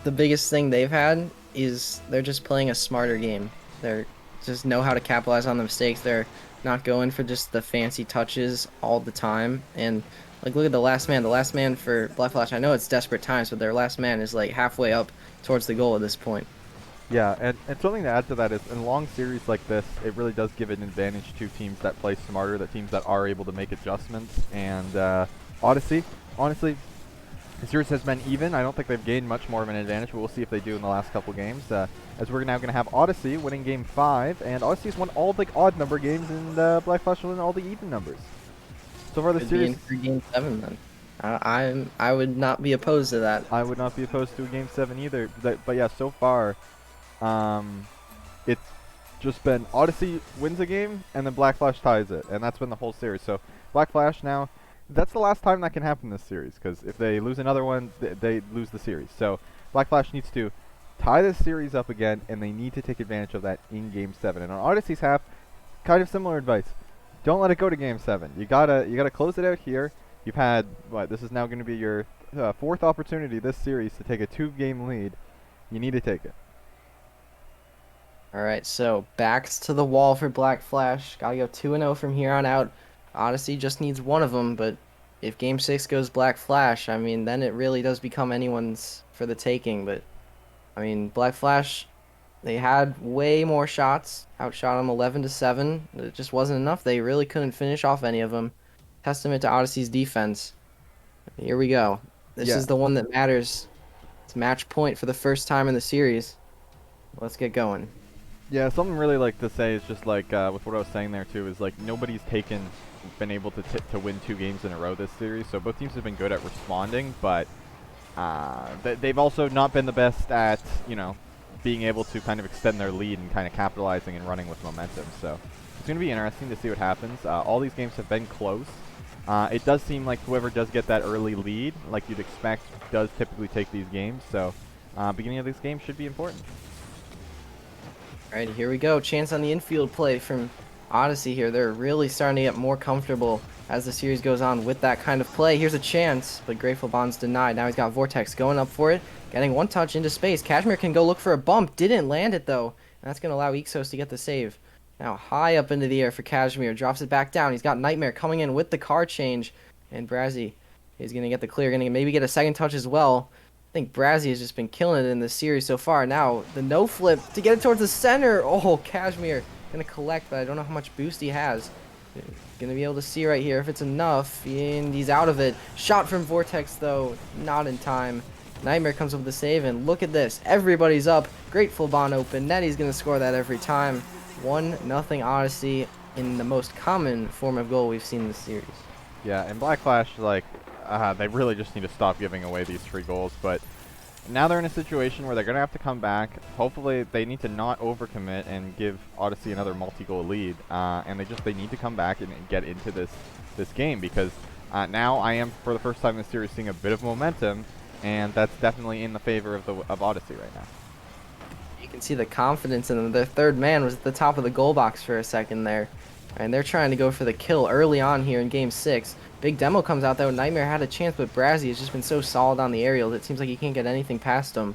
the biggest thing they've had is they're just playing a smarter game. They're just know how to capitalize on the mistakes. They're not going for just the fancy touches all the time. And like, look at the last man. The last man for Black Flash, I know it's desperate times, but their last man is like halfway up towards the goal at this point. Yeah, and something to add to that is, in long series like this, it really does give an advantage to teams that play smarter, the teams that are able to make adjustments. And Odyssey, honestly, the series has been even. I don't think they've gained much more of an advantage, but we'll see if they do in the last couple games. As we're now going to have Odyssey winning Game 5, and Odyssey's won all the odd number games, and Black Flash will win all the even numbers. So far, the Could be series. in for Game 7 then. I would not be opposed to that. I would not be opposed to a Game 7 either. But yeah, so far, it's just been Odyssey wins a game, and then Black Flash ties it, and that's been the whole series. So Black Flash now, that's the last time that can happen this series, because if they lose another one, they lose the series. So Black Flash needs to tie this series up again, and they need to take advantage of that in Game 7. And on Odyssey's half, kind of similar advice. Don't let it go to Game 7. You gotta close it out here. You've had, this is now going to be your 4th opportunity this series to take a 2-game lead. You need to take it. Alright, so backs to the wall for Black Flash. Gotta go 2-0 from here on out. Odyssey just needs one of them, but if Game 6 goes Black Flash, I mean, then it really does become anyone's for the taking. But, I mean, Black Flash, they had way more shots. Outshot them 11-7. It just wasn't enough. They really couldn't finish off any of them. Testament to Odyssey's defense. Here we go. This is the one that matters. It's match point for the first time in the series. Let's get going. Yeah, something really like to say is just like with what I was saying there too, is like nobody's been able to win 2 games in a row this series. So both teams have been good at responding, but they've also not been the best at, being able to kind of extend their lead and kind of capitalizing and running with momentum. So it's going to be interesting to see what happens. All these games have been close. It does seem like whoever does get that early lead, like you'd expect, does typically take these games. So beginning of this game should be important. Alright, here we go. Chance on the infield play from Odyssey here. They're really starting to get more comfortable as the series goes on with that kind of play. Here's a chance, but Grateful Bond's denied. Now he's got Vortex going up for it, getting one touch into space. Kashmir can go look for a bump. Didn't land it, though. And that's going to allow Ixos to get the save. Now high up into the air for Kashmir. Drops it back down. He's got Nightmare coming in with the car change. And Brazzy is going to get the clear. Going to maybe get a second touch as well. I think Brazzy has just been killing it in this series so far. Now, the no flip to get it towards the center. Oh, Kashmir going to collect, but I don't know how much boost he has. Going to be able to see right here if it's enough. And he's out of it. Shot from Vortex, though. Not in time. Nightmare comes up with the save, and look at this. Everybody's up. Grateful Bond open. Netty's going to score that every time. 1-0 Odyssey in the most common form of goal we've seen this series. Yeah, and Black Flash, they really just need to stop giving away these 3 goals, but now they're in a situation where they're going to have to come back. Hopefully they need to not overcommit and give Odyssey another multi-goal lead, and they need to come back and get into this game, because now I am, for the first time in the series, seeing a bit of momentum, and that's definitely in the favor of Odyssey right now. You can see the confidence in them. Their third man was at the top of the goal box for a second there. And they're trying to go for the kill early on here in Game 6. Big demo comes out, though. Nightmare had a chance, but Brazzy has just been so solid on the aerials. It seems like he can't get anything past him.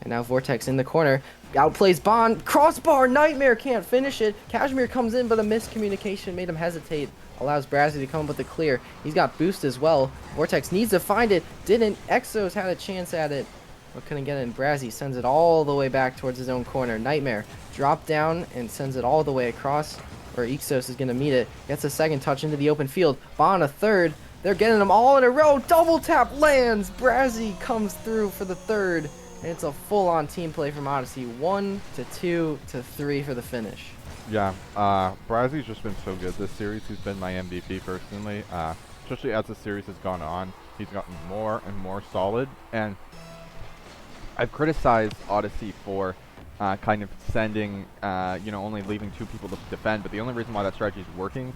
And now Vortex in the corner. Outplays Bond. Crossbar. Nightmare can't finish it. Kashmir comes in, but a miscommunication made him hesitate. Allows Brazzy to come up with the clear. He's got boost as well. Vortex needs to find it. Didn't. Exos had a chance at it, but couldn't get it. And Brazzy sends it all the way back towards his own corner. Nightmare drop down and sends it all the way across, where Ixos is going to meet it. Gets a second touch into the open field. Bond a third. They're getting them all in a row. Double tap lands. Brazzy comes through for the third. And it's a full-on team play from Odyssey. 1-2-3 for the finish. Yeah, Brazzy's just been so good this series. He's been my MVP personally. Especially as the series has gone on, he's gotten more and more solid. And I've criticized Odyssey for kind of sending, only leaving two people to defend. But the only reason why that strategy is working,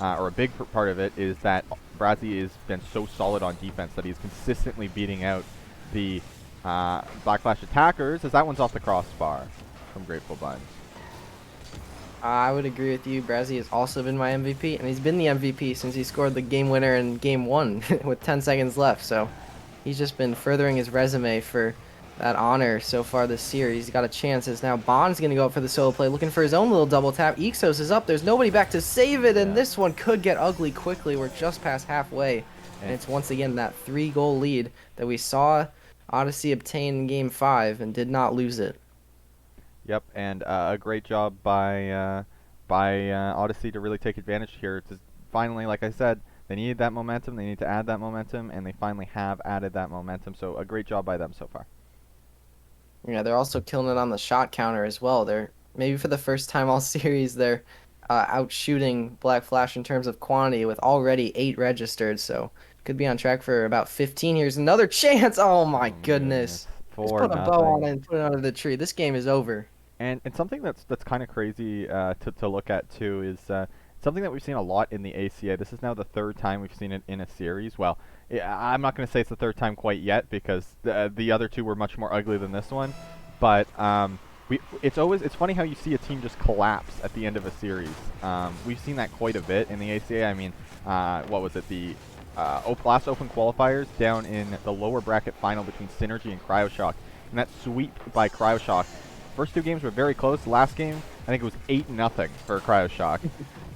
or a big part of it, is that Brazzy has been so solid on defense that he's consistently beating out the Black Flash attackers. As that one's off the crossbar from Grateful Bun. I would agree with you. Brazzy has also been my MVP, and he's been the MVP since he scored the game winner in game one with 10 seconds left. So he's just been furthering his resume for that honor so far this series. He's got a chance as now Bond's going to go up for the solo play, looking for his own little double tap. Ixos is up. There's nobody back to save it, and Yeah. this one could get ugly quickly. We're just past halfway, and it's once again that 3-goal lead that we saw Odyssey obtain in game 5 and did not lose it. Yep, and a great job by Odyssey to really take advantage here. To finally, like I said, they needed that momentum. They need to add that momentum, and they finally have added that momentum. So a great job by them so far. Yeah, they're also killing it on the shot counter as well. They're maybe for the first time all series they're out shooting Black Flash in terms of quantity with already 8 registered. So could be on track for about 15. Here's another chance. Oh my Oh my goodness! Just for put a bow on nothing. it and put it under the tree. This game is over. And something that's kind of crazy to look at too is something that we've seen a lot in the ACA. This is now the third time we've seen it in a series. Well, I'm not going to say it's the third time quite yet because the other two were much more ugly than this one. But it's funny how you see a team just collapse at the end of a series. We've seen that quite a bit in the ACA. I mean, what was it? The last Open Qualifiers down in the lower bracket final between Synergy and Cryoshock. And that sweep by Cryoshock. First two games were very close. Last game, I think it was 8-0 for Cryoshock.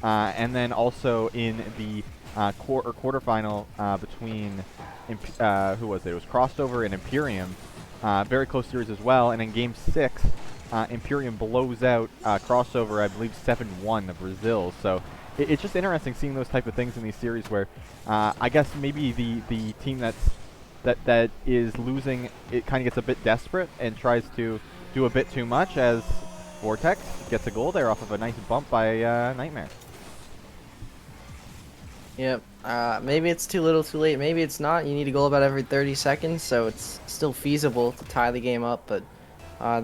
And then also in the quarterfinal between, who was it? It was Crossover and Imperium. Very close series as well. And in game 6, Imperium blows out Crossover, I believe 7-1 of Brazil. So it's just interesting seeing those type of things in these series where I guess maybe the team that is losing, it kind of gets a bit desperate and tries to do a bit too much, as Vortex gets a goal there off of a nice bump by Nightmare. Yep. Maybe it's too little, too late. Maybe it's not. You need a goal about every 30 seconds, so it's still feasible to tie the game up. But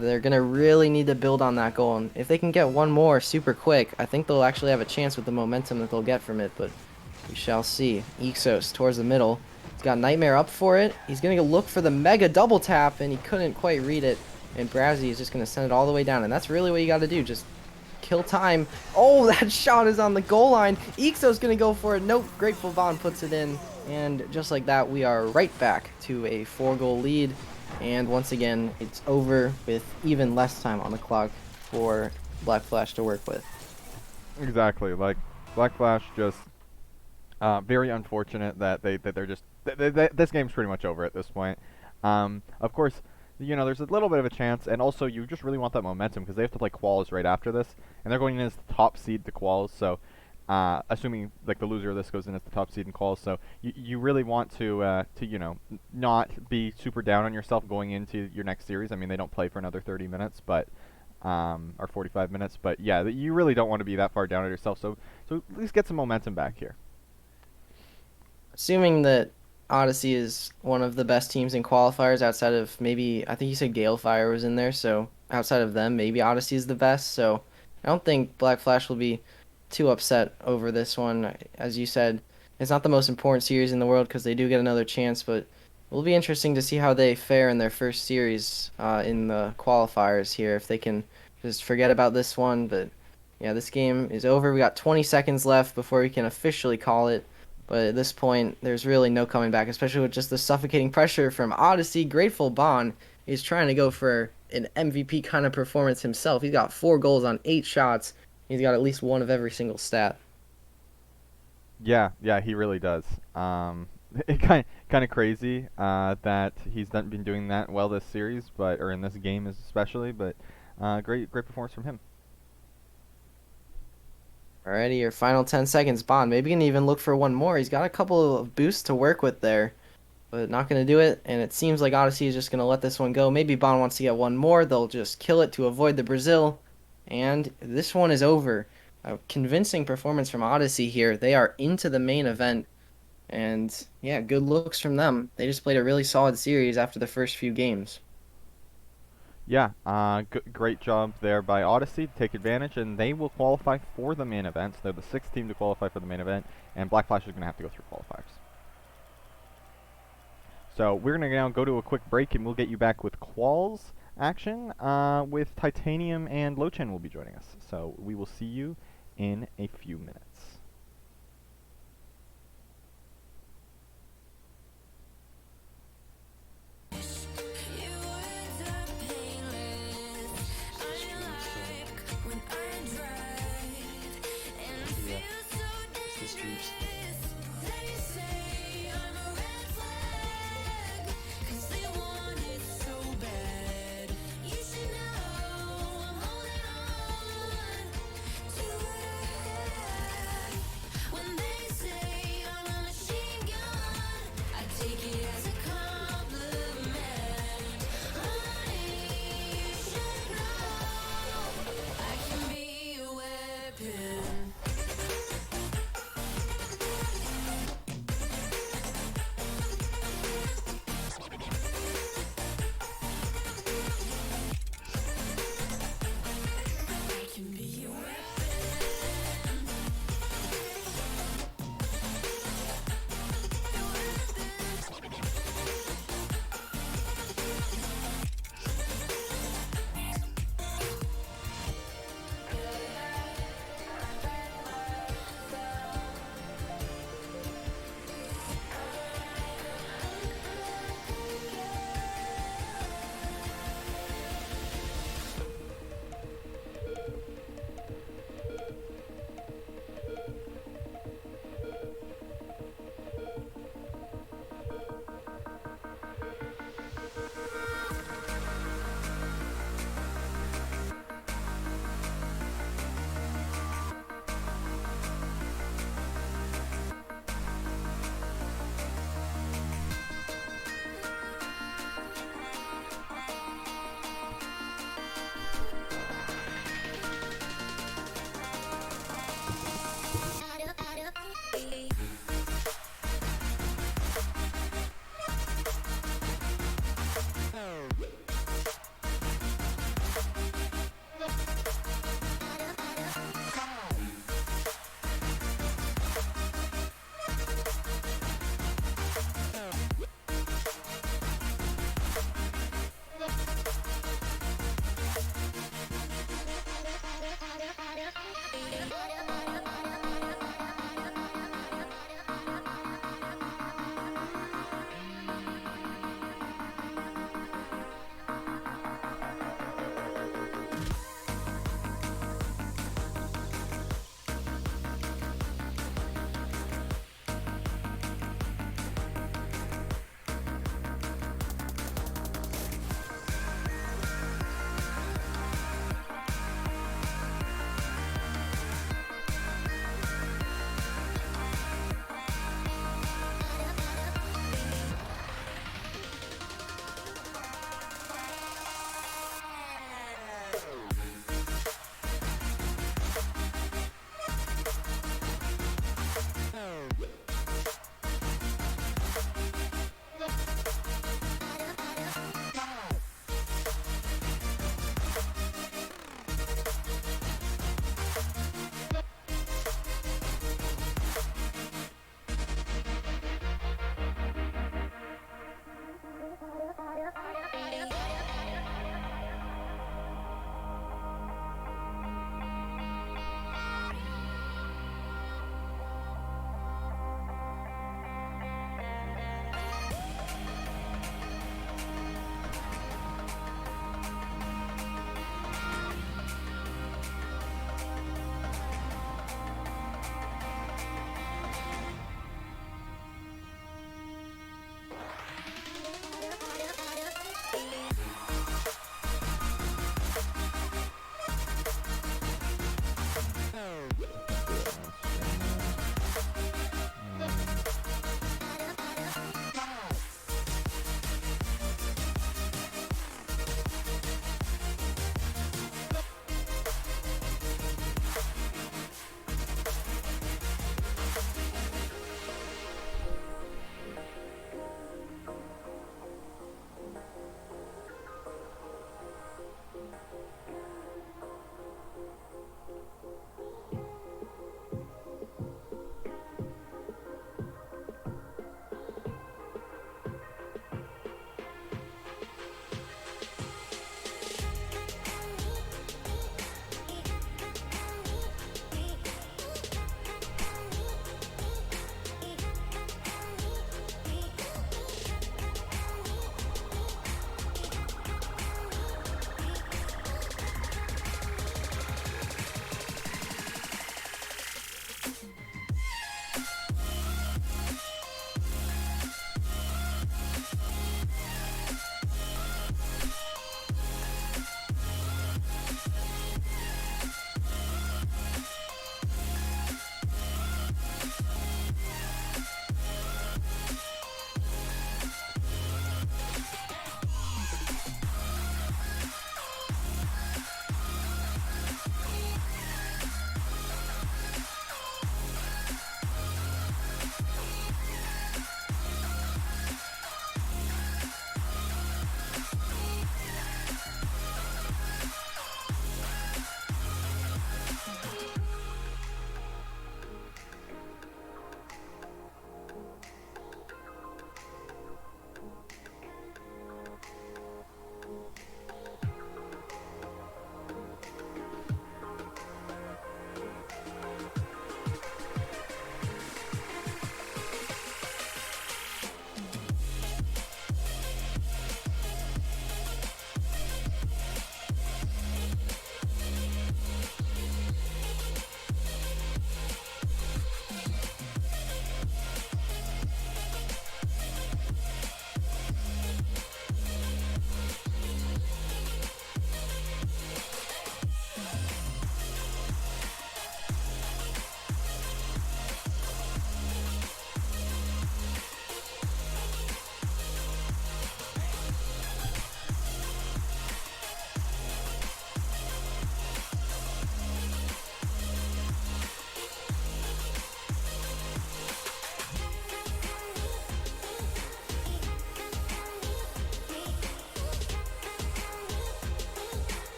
they're gonna really need to build on that goal, and if they can get one more super quick, I think they'll actually have a chance with the momentum that they'll get from it. But we shall see. Ixos towards the middle. He's got Nightmare up for it. He's gonna go look for the mega double tap, and he couldn't quite read it. And Brazzy is just gonna send it all the way down, and that's really what you got to do. Just kill time. Oh, that shot is on the goal line. Ixo's gonna go for it. Nope, Grateful Bond puts it in. And just like that, we are right back to a 4-goal lead. And once again, it's over with even less time on the clock for Black Flash to work with. Exactly. Like, Black Flash just very unfortunate that they're just this game's pretty much over at this point. Of course, there's a little bit of a chance, and also you just really want that momentum because they have to play quals right after this, and they're going in as the top seed to quals. So, assuming like the loser of this goes in as the top seed in quals, so you really want to not be super down on yourself going into your next series. I mean, they don't play for another 30 minutes, but or 45 minutes, but yeah, you really don't want to be that far down on yourself. So at least get some momentum back here. Assuming that Odyssey is one of the best teams in qualifiers outside of maybe, I think you said Galefire was in there, so outside of them, maybe Odyssey is the best. So I don't think Black Flash will be too upset over this one. As you said, it's not the most important series in the world because they do get another chance, but it will be interesting to see how they fare in their first series in the qualifiers here, if they can just forget about this one. But yeah, this game is over. We got 20 seconds left before we can officially call it. But at this point, there's really no coming back, especially with just the suffocating pressure from Odyssey. Grateful Bond is trying to go for an MVP kind of performance himself. He's got 4 goals on 8 shots. He's got at least one of every single stat. Yeah, he really does. It kind of crazy that he's not been doing that well this series, or in this game especially. But great performance from him. Alrighty, your final 10 seconds, Bond. Maybe you can even look for one more. He's got a couple of boosts to work with there, but not going to do it. And it seems like Odyssey is just going to let this one go. Maybe Bond wants to get one more. They'll just kill it to avoid the Brazil. And this one is over. A convincing performance from Odyssey here. They are into the main event. And yeah, good looks from them. They just played a really solid series after the first few games. Yeah, great job there by Odyssey to take advantage, and they will qualify for the main event. So they're the sixth team to qualify for the main event, and Black Flash is going to have to go through qualifiers. So we're going to now go to a quick break, and we'll get you back with Quals action with Titanium and Lochen will be joining us. So we will see you in a few minutes. You words are painless. I like when I drive and feel so dangerous. They say I'm a red flag 'cause they want it so bad. You should know I'm holding on to what I have.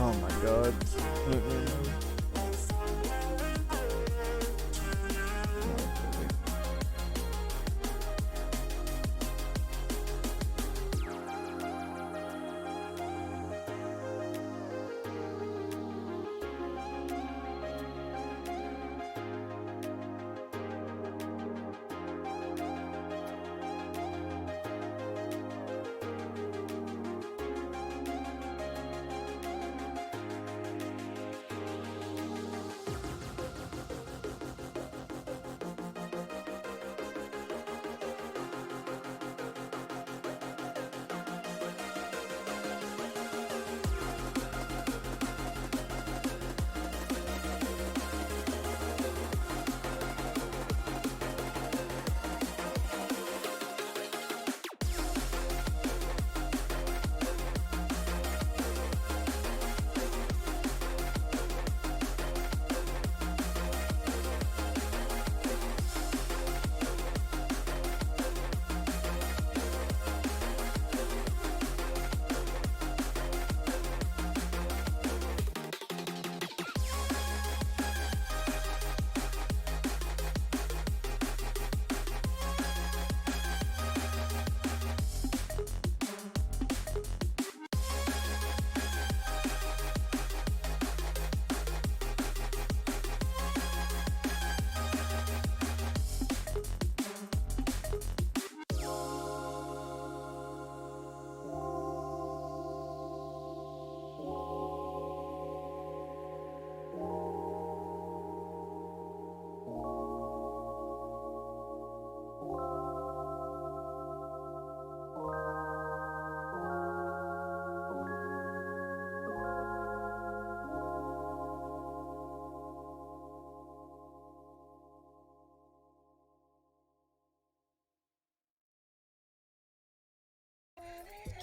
Oh my god.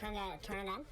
Turn it on.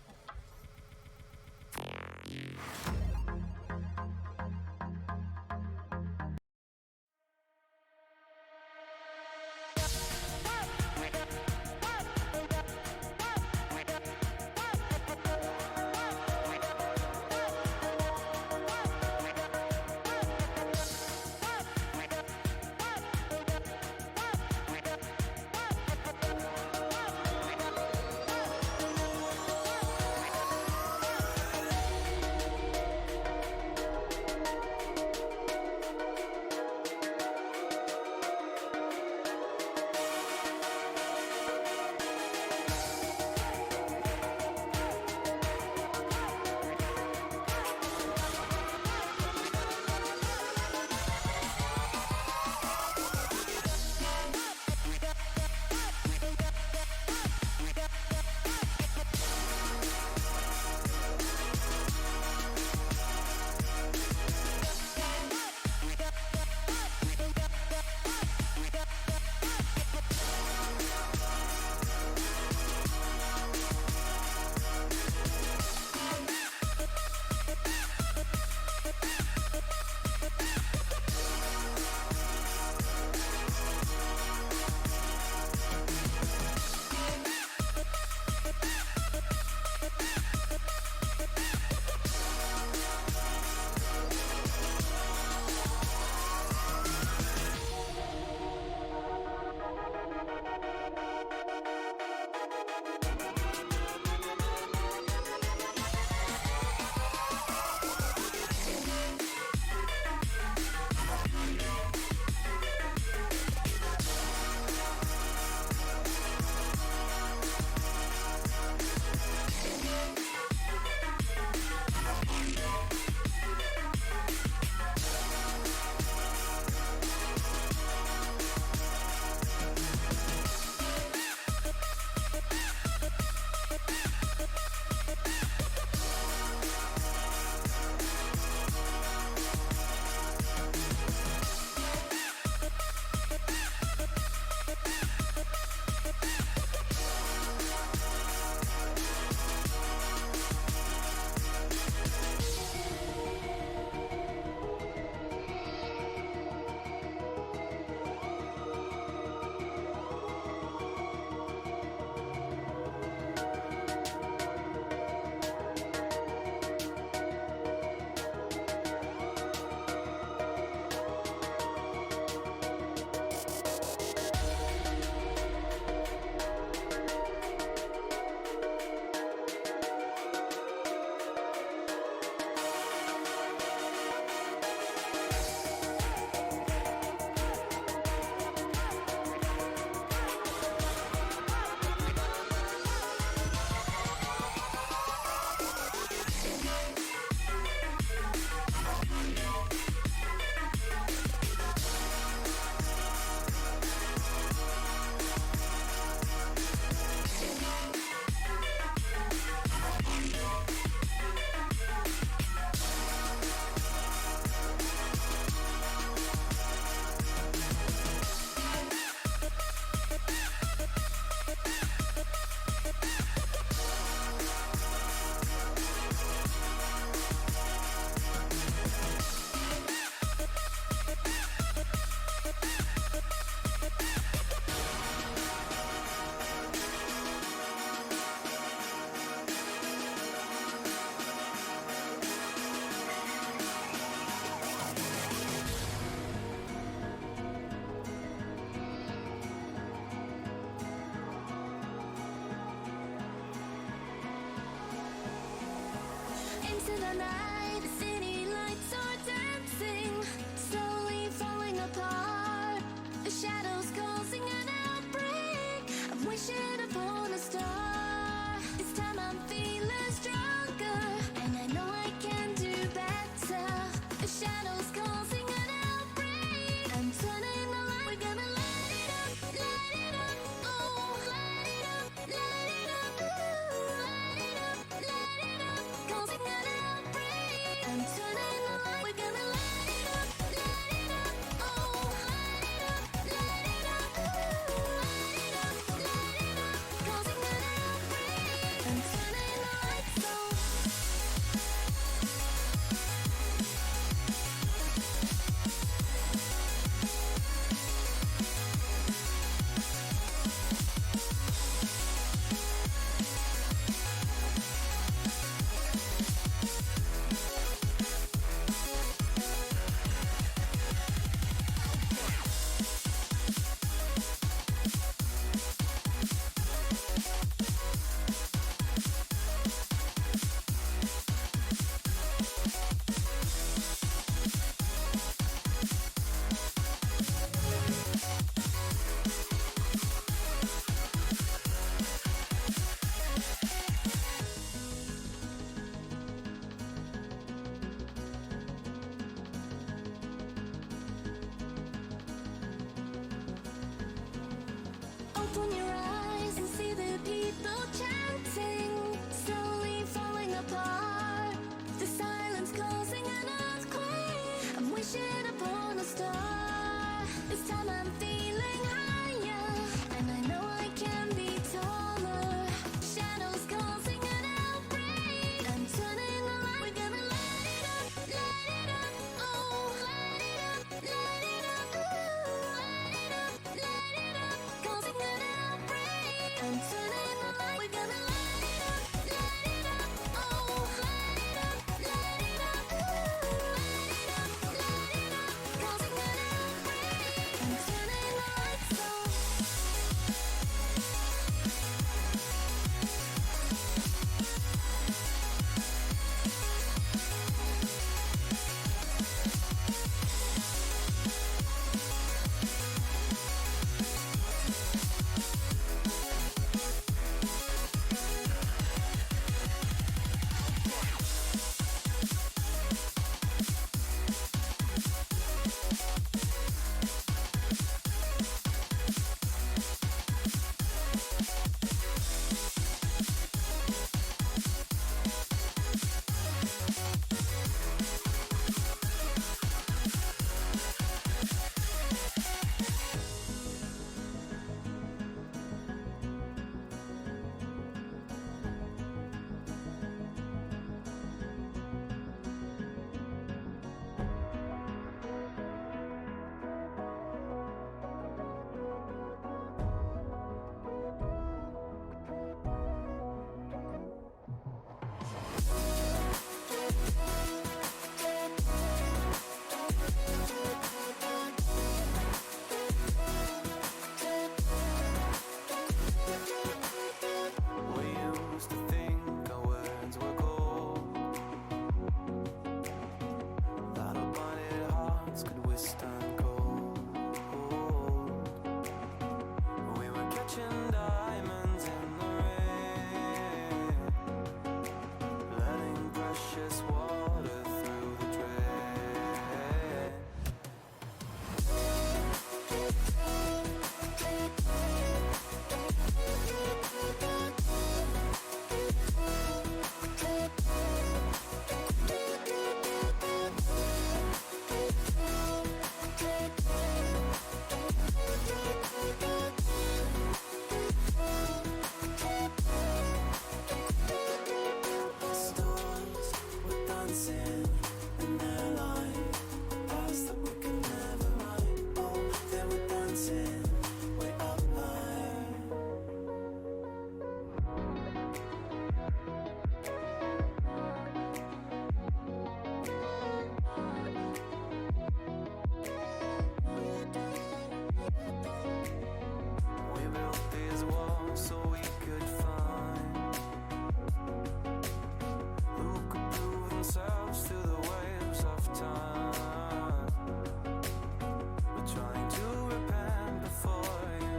into the night. The city lights are dancing, slowly falling apart. The shadows causing an outbreak. I'm wishing upon a star. This time I'm feeling stronger, and I know I can do better. The shadows causing an outbreak. I'm turning the light. We're gonna light it up, oh, light it up, ooh, light it up, causing an outbreak. I'm turning the light. We're gonna light it up, oh, light it up, ooh, light it up, causing an outbreak. I'm turning the lights on. Open your eyes and see the people chanting, slowly falling apart. The silence causing an earthquake. I'm wishing upon a star. This time I'm feeling higher, and I know I can be taller. Shadows causing an outbreak. I'm turning the light. We're gonna light it up, oh, light it up, ooh, light it up, causing an outbreak. I'm turning the light. We're gonna light it up, oh, light it up, ooh, light it up, causing an outbreak. I'm turning the lights on.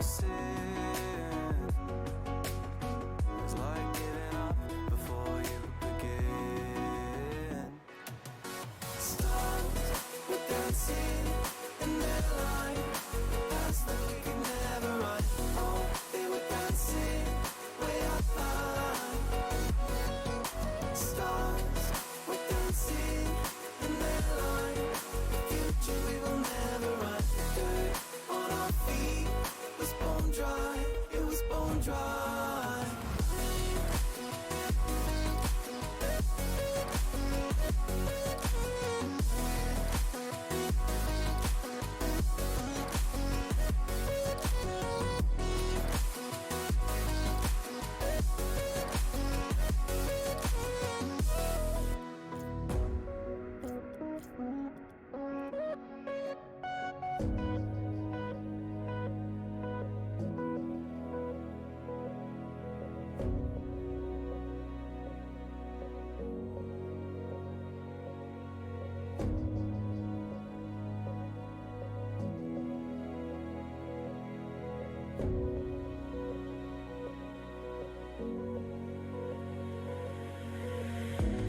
sin. It's like giving up before you begin. Stars were dancing in their line, past that we could never run. Oh, they were dancing way up high. Stars were dancing in their line, the future we will never run. Dirt on our feet was bone dry, it was bone dry.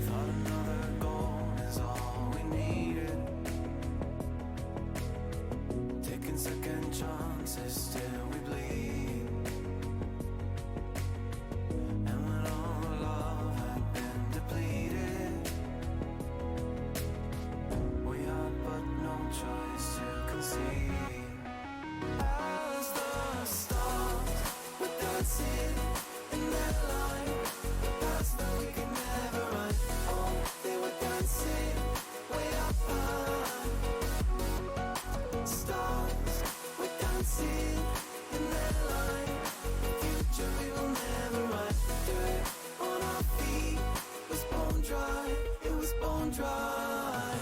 Thought another goal is all we needed. Taking second chances till we bleed. And when all love had been depleted, we had but no choice to concede. As the stars were dancing in their line, past that we could never run. Oh, they were dancing way up high. Stars were dancing in their line, the future we will never run. Dirt on our feet was bone dry, it was bone dry.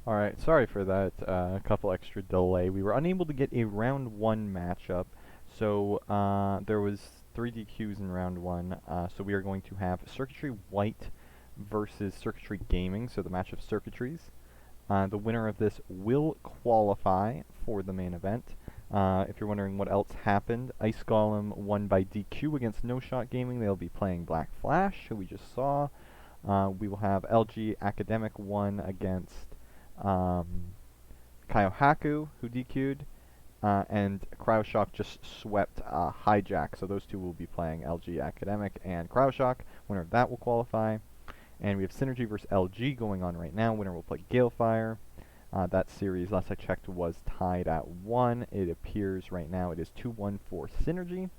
Alright, sorry for that couple extra delay. We were unable to get a round 1 matchup, so there was 3 DQs in round 1, so we are going to have Circuitry White versus Circuitry Gaming, so the match of circuitries. The winner of this will qualify for the main event. If you're wondering what else happened, Ice Golem won by DQ against No Shot Gaming. They'll be playing Black Flash, who we just saw. We will have LG Academic won against Kaiohaku, who DQ'd, and Cryoshock just swept Hijack. So those two will be playing LG Academic and Cryoshock. Winner of that will qualify. And we have Synergy versus LG going on right now. Winner will play Galefire. That series, last I checked, was tied at 1. It appears right now it is 2-1 for Synergy.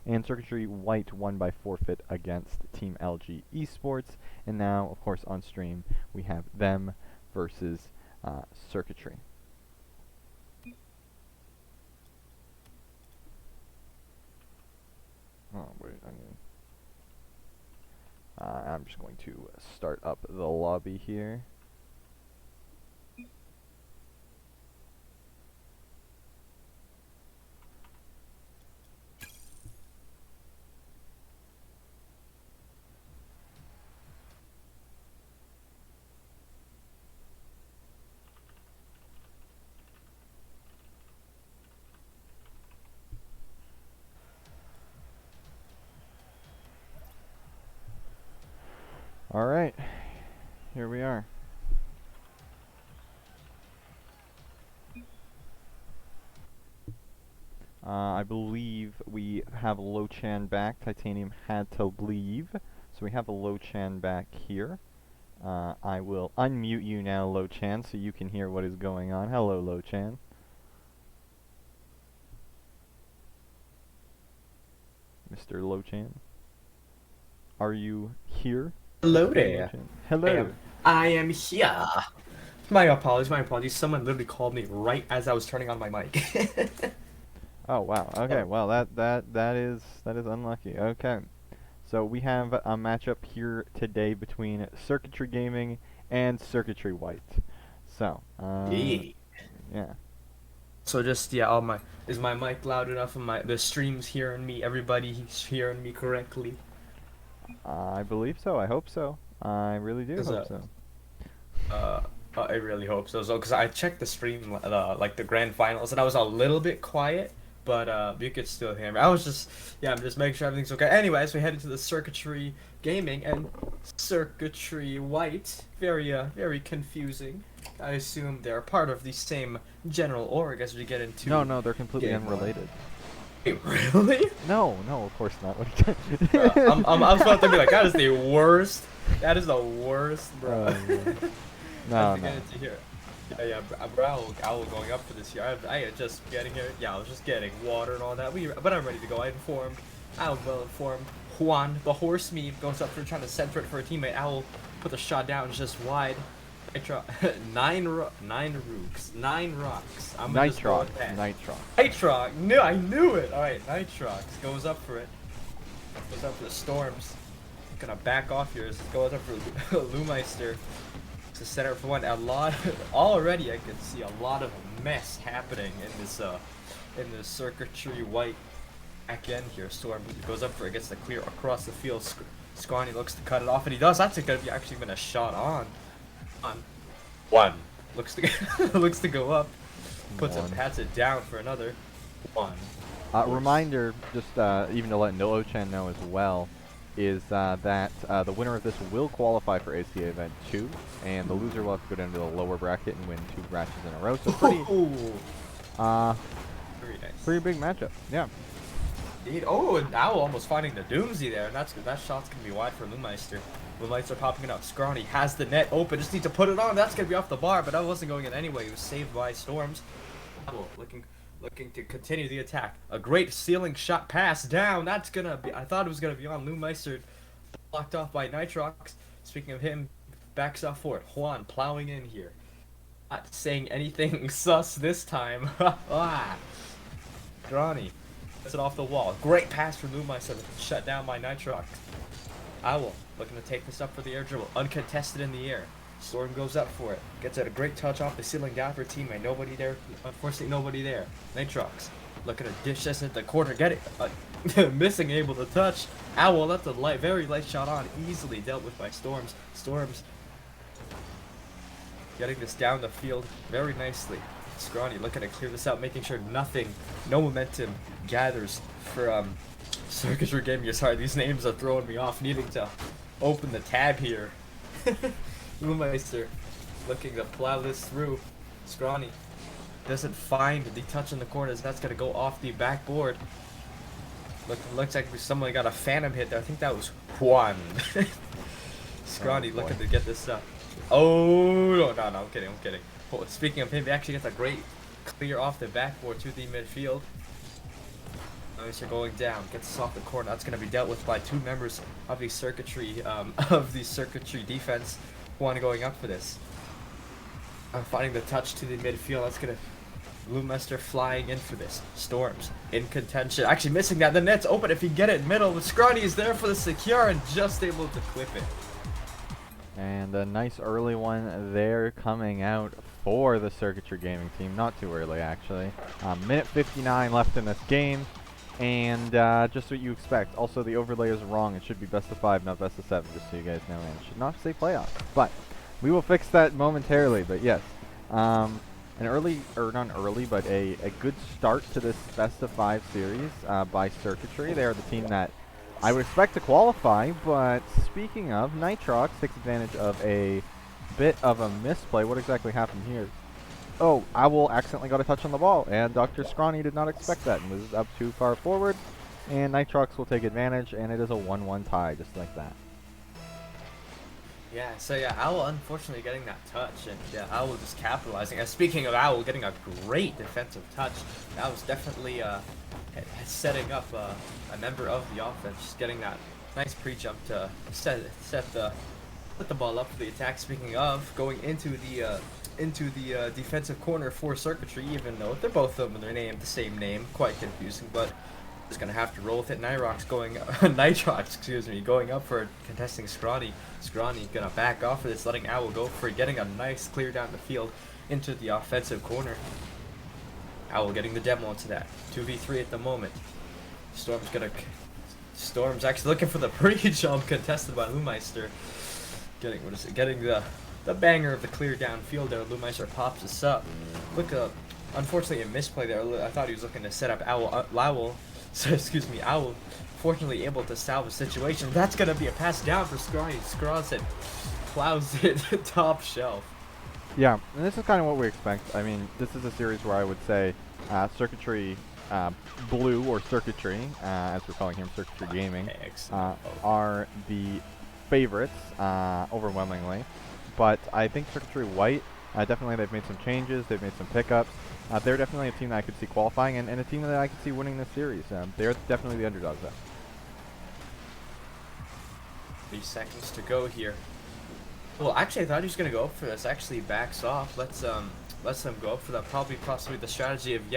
And Circuitry White won by forfeit against Team LG Esports. And now, of course, on stream, we have them versus Circuitry. Oh, wait, I'm just going to start up the lobby here. Alright, here we are. I believe we have Lo-Chan back. Titanium had to leave, so we have a Lo-Chan back here. I will unmute you now, Lo-Chan, so you can hear what is going on. Hello, Lo-Chan. Mr. Lo-Chan. Are you here? Hello there. Hello. I am here. My apologies. Someone literally called me right as I was turning on my mic. Oh wow. Okay. Oh. Well, that is unlucky. Okay. So we have a matchup here today between Circuitry Gaming and Circuitry White. So, yeah. So just is my mic loud enough and the stream's hearing me? Everybody's hearing me correctly? I believe so. I hope so. I really do hope so. I really hope so. Because I checked the stream, like the grand finals, and I was a little bit quiet, but you could still hear me. I'm just making sure everything's okay. Anyways, we headed to the Circuitry Gaming and Circuitry White. Very confusing. I assume they're part of the same general org as we get into. No, they're completely Game unrelated. Wait, really? No, of course not. What are you I'm about to be like, that is the worst. That is the worst, bro. No. Get into here. Yeah, bro. Owl going up for this year. I just getting here. Yeah, I was just getting water and all that. But I'm ready to go. I'm well informed. Juan, the horse meme, goes up for trying to center it for a teammate. Owl put the shot down just wide. Nine rocks. I'm gonna just go with that. Nitrox. No, I knew it. All right, Nitrox goes up for it. Goes up for the Storms. Gonna back off yours. Goes up for Lumeister. To center for one. Already I can see a lot of mess happening in this Circuitry White back end here. Storm goes up for it, gets the clear across the field. Scrawny looks to cut it off, and he does. That's gonna be actually been a shot on one. Looks to go up. Pats it down for another one. Reminder, just even to let Lo-Chan know as well, is that the winner of this will qualify for ACA Event 2, and the loser will have to go down to the lower bracket and win 2 matches in a row. So Very nice. pretty big matchup. Yeah. Indeed. Oh, and Owl almost finding the Doomsday there, and that's good. That shot's gonna be wide for Lumeister. When lights are popping it up, Scrawny has the net open, just need to put it on. That's gonna be off the bar, but that wasn't going in anyway. He was saved by Storms. Owl looking to continue the attack. A great ceiling shot pass down. That's gonna be. I thought it was gonna be on Lumeister, blocked off by Nitrox. Speaking of him, backs off for it. Juan plowing in here, not saying anything sus this time. Scrawny gets it off the wall. Great pass from Lumeister, shut down by Nitrox. Owl looking to take this up for the air dribble, uncontested in the air. Storm goes up for it, gets it a great touch off the ceiling down for teammate. Nobody there, unfortunately nobody there. Nitrox looking to dish this into the corner, get it, missing, able to touch. Owl left a very light shot on, easily dealt with by Storms. Storms getting this down the field very nicely. Scrawny looking to clear this out, making sure no momentum gathers for Circuitry Gaming. Sorry, these names are throwing me off, needing to open the tab here. Lumeister looking to plow this through. Scrawny doesn't find the touch in the corners. That's gonna go off the backboard. Looks like someone got a phantom hit there. I think that was Juan. Scrawny looking to get this up. Oh no, I'm kidding. Well, speaking of him, he actually gets a great clear off the backboard to the midfield. Nice, going down, gets us off the corner. That's gonna be dealt with by two members of the circuitry defense. One going up for this. I'm finding the touch to the midfield. That's gonna Lumester flying in for this. Storms in contention. Actually missing that. The net's open if you get it middle. But Scrawny is there for the secure and just able to clip it. And a nice early one there coming out for the Circuitry Gaming team. Not too early, actually. Minute 59 left in this game. And just what you expect. Also, the overlay is wrong. It should be best of 5, not best of 7, just so you guys know. And it should not say playoffs. But we will fix that momentarily. But yes, an early, or not early, but a good start to this best of 5 series by Circuitry. They are the team that I would expect to qualify. But speaking of, Nitrox takes advantage of a bit of a misplay. What exactly happened here? Oh, Owl accidentally got a touch on the ball, and Dr. Scrawny did not expect that and was up too far forward. And Nitrox will take advantage, and it is a 1-1 tie, just like that. Yeah, so yeah, Owl unfortunately getting that touch, and yeah, Owl just capitalizing. And speaking of Owl getting a great defensive touch, that was definitely setting up a member of the offense, just getting that nice pre-jump to put the ball up for the attack. Speaking of, going into the defensive corner for Circuitry, even though they're both of them, they're named the same name, quite confusing, but just gonna have to roll with it. Nitrox going up for contesting Scrawny. Scrawny gonna back off of this, letting Owl go for it, getting a nice clear down the field into the offensive corner. Owl getting the demo into that. 2v3 at the moment. Storm's actually looking for the pre-jump, contested by Lumeister. Getting the banger of the clear downfield there. Lumeister pops this up. Unfortunately a misplay there. I thought he was looking to set up Owl. Owl fortunately able to salvage the situation. That's gonna be a pass down for Scrawny. Scraws it, plows it top shelf. Yeah, and this is kind of what we expect. I mean, this is a series where I would say Circuitry Blue, or Circuitry, as we're calling him, Circuitry Gaming, are the favorites, overwhelmingly. But I think Circuitry White, definitely they've made some changes, they've made some pickups. They're definitely a team that I could see qualifying, and a team that I could see winning this series. They're definitely the underdogs, though. 3 seconds to go here. Well, actually, I thought he was gonna go up for this. Actually, backs off. Lets them go up for that. Possibly the strategy of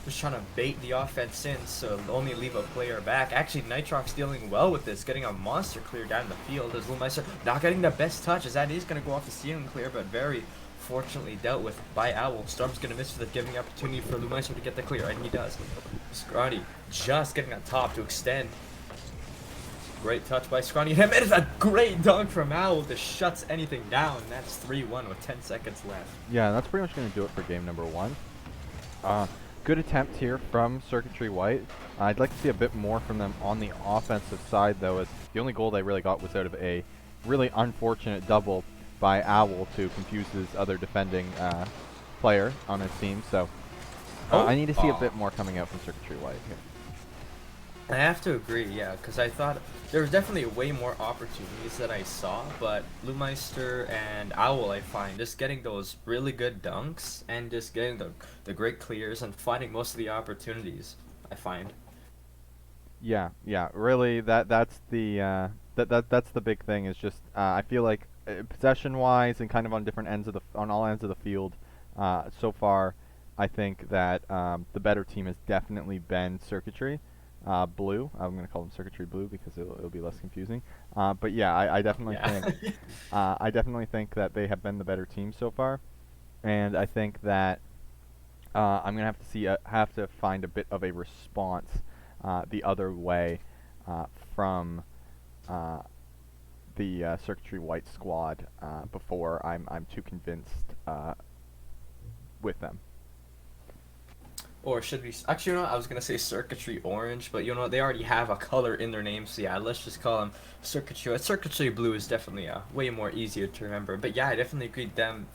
just trying to bait the offense in, so only leave a player back. Actually, Nitrox dealing well with this, getting a monster clear down the field. As Lumeister not getting the best touch, as that is gonna go off the ceiling clear, but very fortunately dealt with by Owl. Storm's gonna miss for the giving opportunity for Lumeister to get the clear, and he does. Scrawny just getting on top to extend. Great touch by Scrawny. It is a great dunk from Owl that shuts anything down. That's 3-1 with 10 seconds left. Yeah, that's pretty much going to do it for game number 1. Good attempt here from Circuitry White. I'd like to see a bit more from them on the offensive side, though, as the only goal they really got was out of a really unfortunate double by Owl to confuse his other defending player on his team. So I need to see a bit more coming out from Circuitry White here. I have to agree, yeah, because I thought there was definitely way more opportunities that I saw, but Lumeister and Owl, I find, just getting those really good dunks and just getting the great clears and finding most of the opportunities, I find. Yeah, really, that's the big thing. Is just I feel like possession-wise and kind of on all ends of the field, so far, I think that the better team has definitely been Circuitry. Blue. I'm going to call them Circuitry Blue because it'll be less confusing. But yeah, I definitely think I definitely think that they have been the better team so far, and I think that I'm going to have to find a bit of a response the other way from the Circuitry White squad before I'm too convinced with them. Or should we... Actually, you know what? I was going to say Circuitry Orange, but you know what? They already have a color in their name, so yeah, let's just call them Circuitry. Circuitry Blue is definitely way more easier to remember. But yeah, I definitely agree them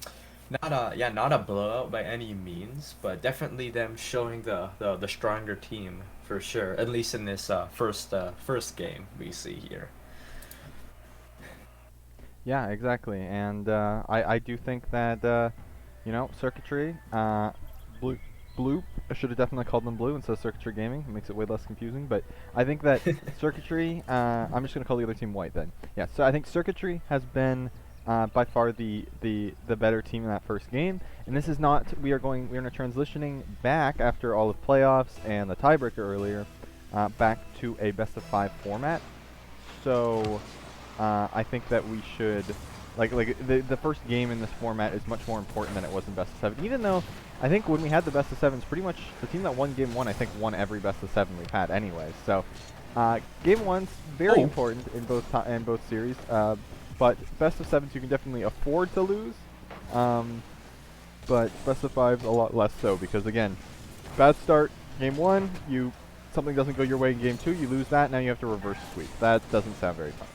not a blowout by any means, but definitely them showing the stronger team for sure. At least in this first game we see here. Yeah, exactly. And I do think that circuitry, blue, blue. I should have definitely called them blue instead of circuitry gaming. It makes it way less confusing. But I think that circuitry. I'm just gonna call the other team white then. Yeah. So I think circuitry has been by far the better team in that first game. And this is not. We're now transitioning back after all of playoffs and the tiebreaker earlier, back to a best of 5 format. So I think that we should, the first game in this format is much more important than it was in best of 7. Even though I think when we had the best of 7s, pretty much the team that won game 1, I think won every best of 7 we've had anyway. So game 1's very important in both series. But best of 7s you can definitely afford to lose. But best of 5's a lot less so because again, bad start game 1, something doesn't go your way in game 2, you lose that, now you have to reverse sweep. That doesn't sound very fun.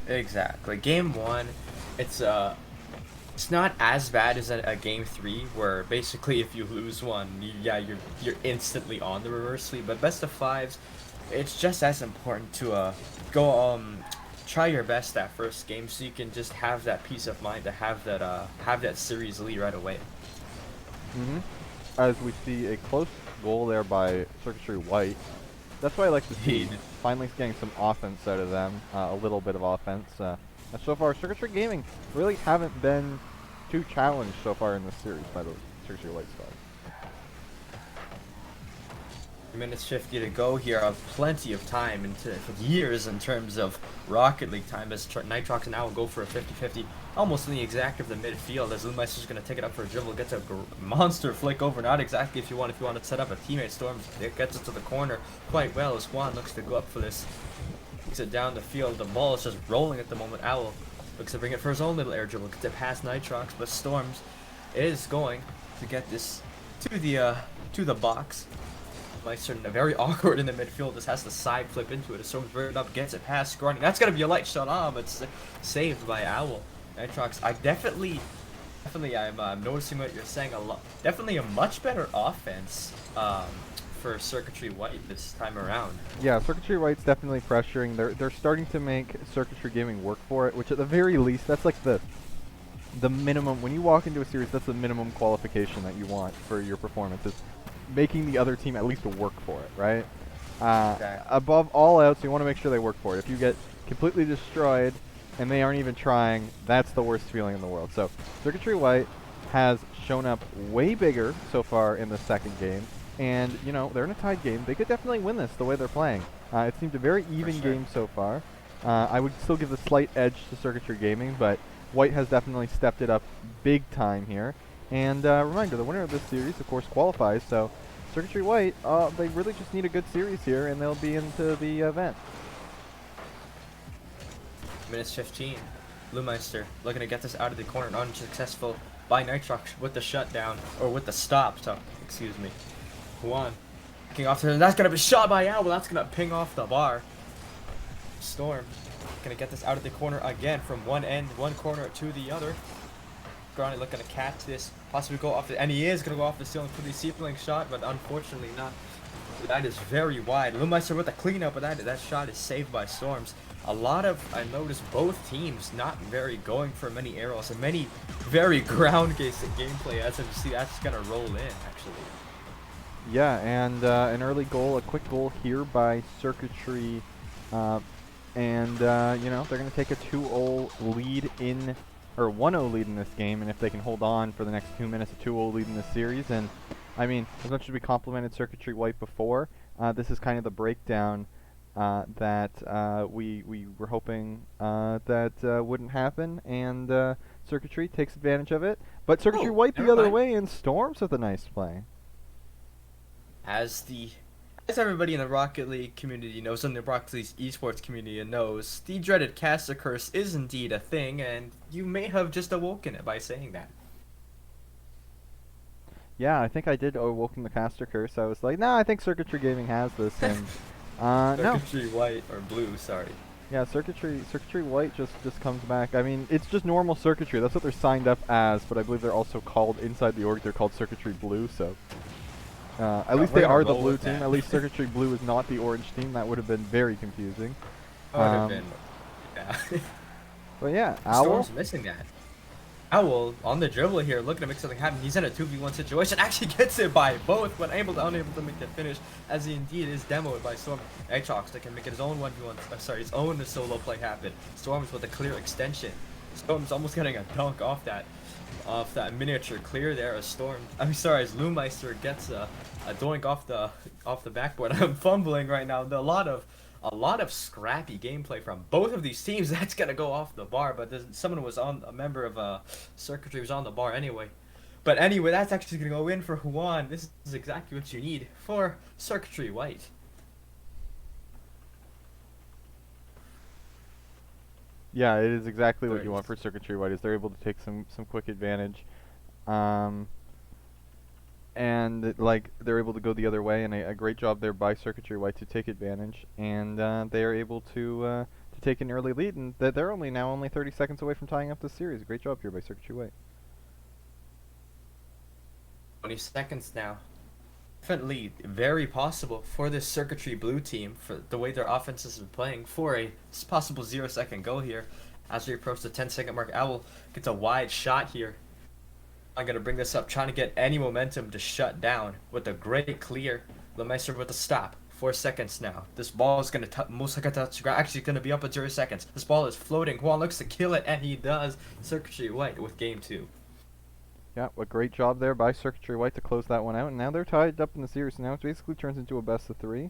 Exactly. Game 1, it's not as bad as a game 3 where basically if you lose one, you're instantly on the reverse sweep. But best of 5s, it's just as important to go try your best that first game so you can just have that peace of mind to have that series lead right away. As we see a close goal there by Circuitry White. That's why I like to see finally getting some offense out of them, a little bit of offense. And so far, Circuitry Gaming really haven't been too challenged so far in this series by the Circuitry White squad. Minutes 50 to go here of plenty of time into years in terms of Rocket League time as Nitrox now will go for a 50-50 almost in the exact of the midfield as Lumeister's going to take it up for a dribble, gets a monster flick over, not exactly if you want to set up a teammate. Storm gets it to the corner quite well as Juan looks to go up for this, takes it down the field, the ball is just rolling at the moment. Owl looks to bring it for his own little air dribble, gets it past Nitrox, but Storms is going to get this to the box. Meister very awkward in the midfield, just has to side flip into it. As Storms brings it up, gets it past Scrawny. That's gonna be a light shot on, but it's saved by Owl. Nitrox, I'm noticing what you're saying a lot. Definitely a much better offense for Circuitry White this time around. Yeah, Circuitry White's definitely pressuring. They're starting to make Circuitry Gaming work for it, which at the very least, that's like the minimum. When you walk into a series, that's the minimum qualification that you want for your performance. Is making the other team at least work for it, right? Okay. Above all else, you want to make sure they work for it. If you get completely destroyed and they aren't even trying, that's the worst feeling in the world. So Circuitry White has shown up way bigger so far in the second game, and they're in a tied game. They could definitely win this the way they're playing. It seemed a very even game so far. I would still give the slight edge to Circuitry Gaming, but White has definitely stepped it up big time here. And reminder, the winner of this series, of course, qualifies. So Circuitry White, they really just need a good series here, and they'll be into the event. Minutes 15. Lumeister looking to get this out of the corner, unsuccessful by Nitrox with the shutdown, or with the stop, so, excuse me. Juan kicking off to, that's gonna be shot by Owl, that's gonna ping off the bar. Storm gonna get this out of the corner again from one corner to the other. Grani looking to catch this, possibly go off the, and he is gonna go off the ceiling for the ceiling shot, but unfortunately not. That is very wide. Lumeister with the cleanup, but that shot is saved by Storms. I noticed both teams not very going for many arrows and many very ground-based gameplay. As you see, that's gonna roll in actually. Yeah, and an early goal, a quick goal here by Circuitry, and they're gonna take a 2-0 lead in. Or 1-0 lead in this game, and if they can hold on for the next 2 minutes, a 2-0 lead in this series. And I mean, as much as we complimented Circuitry White before, this is kind of the breakdown that we were hoping that wouldn't happen, and Circuitry takes advantage of it. But Circuitry White the other way, and Storms with a nice play. As everybody in the Rocket League community knows, and the Rocket League esports community knows, the dreaded caster curse is indeed a thing, and you may have just awoken it by saying that. Yeah, I think I did awoken the caster curse. I was like, nah, I think Circuitry Gaming has this, and no. Circuitry White, or Blue, sorry. Yeah, circuitry white just comes back. I mean, it's just normal circuitry. That's what they're signed up as, but I believe they're also called inside the org. They're called circuitry blue. So at least we're they gonna are the roll blue with team. that. At least circuitry blue is not the orange team. That would have been very confusing. Would have Um, been. Yeah. But yeah, Owl. Storm's missing that. Owl on the dribble here, looking to make something happen. He's in a 2v1 situation. Actually gets it by both, but unable to make the finish, as he indeed is demoed by Storm. Aatrox that can make his own 1v1, his own solo play happen. Storm's with a clear extension. Storm's almost getting a dunk off that miniature clear there. As Loomeister gets a doink off the backboard. I'm fumbling right now. A lot of scrappy gameplay from both of these teams. That's gonna go off the bar, but a member of circuitry was on the bar anyway. But anyway, that's actually gonna go in for Juan. This is exactly what you need for circuitry white. Yeah, it is exactly what There you it want is. for circuitry white. Is they're able to take some quick advantage, and like they're able to go the other way, and a great job there by circuitry white to take advantage, and they are able to take an early lead, and they're only 30 seconds away from tying up the series. Great job here by circuitry white. 20 seconds now. Definitely very possible for this circuitry blue team, for the way their offenses have been playing, for a possible 0-second goal here. As we approach the 10-second mark, Owl gets a wide shot here. I'm going to bring this up, trying to get any momentum to shut down with a great clear. Lemeister with a stop. 4 seconds now. This ball is going to most likely touch the ground. Actually, going to be up at 0 seconds. This ball is floating. Juan looks to kill it, and he does. Circuitry white with game 2. Yeah, a great job there by circuitry white to close that one out, and now they're tied up in the series. So now it basically turns into a best of 3.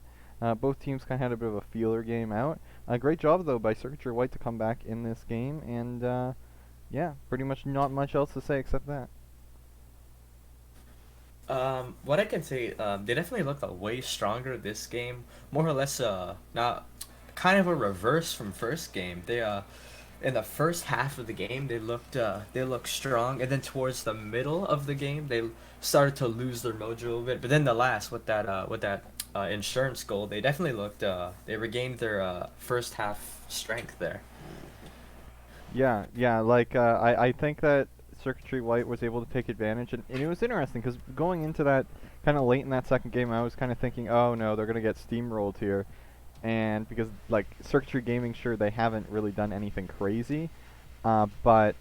Both teams kind of had a bit of a feeler game out. Great job though by circuitry white to come back in this game, and yeah, pretty much not much else to say except that. What I can say, they definitely looked way stronger this game. More or less, not kind of a reverse from first game. They, in the first half of the game, they looked strong, and then towards the middle of the game, they started to lose their mojo a little bit. But then the last, with that insurance goal, they definitely they regained their first half strength there. Yeah, like I think that circuitry white was able to take advantage, and it was interesting because going into that kind of late in that second game, I was kind of thinking, oh no, they're gonna get steamrolled here, and because like circuitry gaming, sure they haven't really done anything crazy, but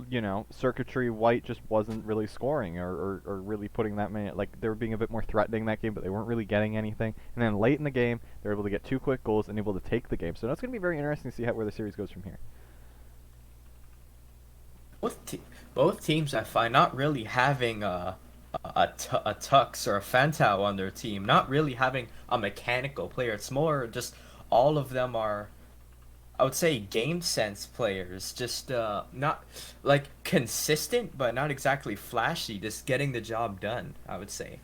you know, circuitry white just wasn't really scoring or really putting that many, like they were being a bit more threatening that game, but they weren't really getting anything. And then late in the game, they were able to get 2 quick goals and able to take the game. So that's going to be very interesting to see where the series goes from here. Both teams, I find, not really having a Tux or a Fantao on their team, not really having a mechanical player. It's more just all of them are, I would say, game sense players. Just not like consistent, but not exactly flashy. Just getting the job done, I would say.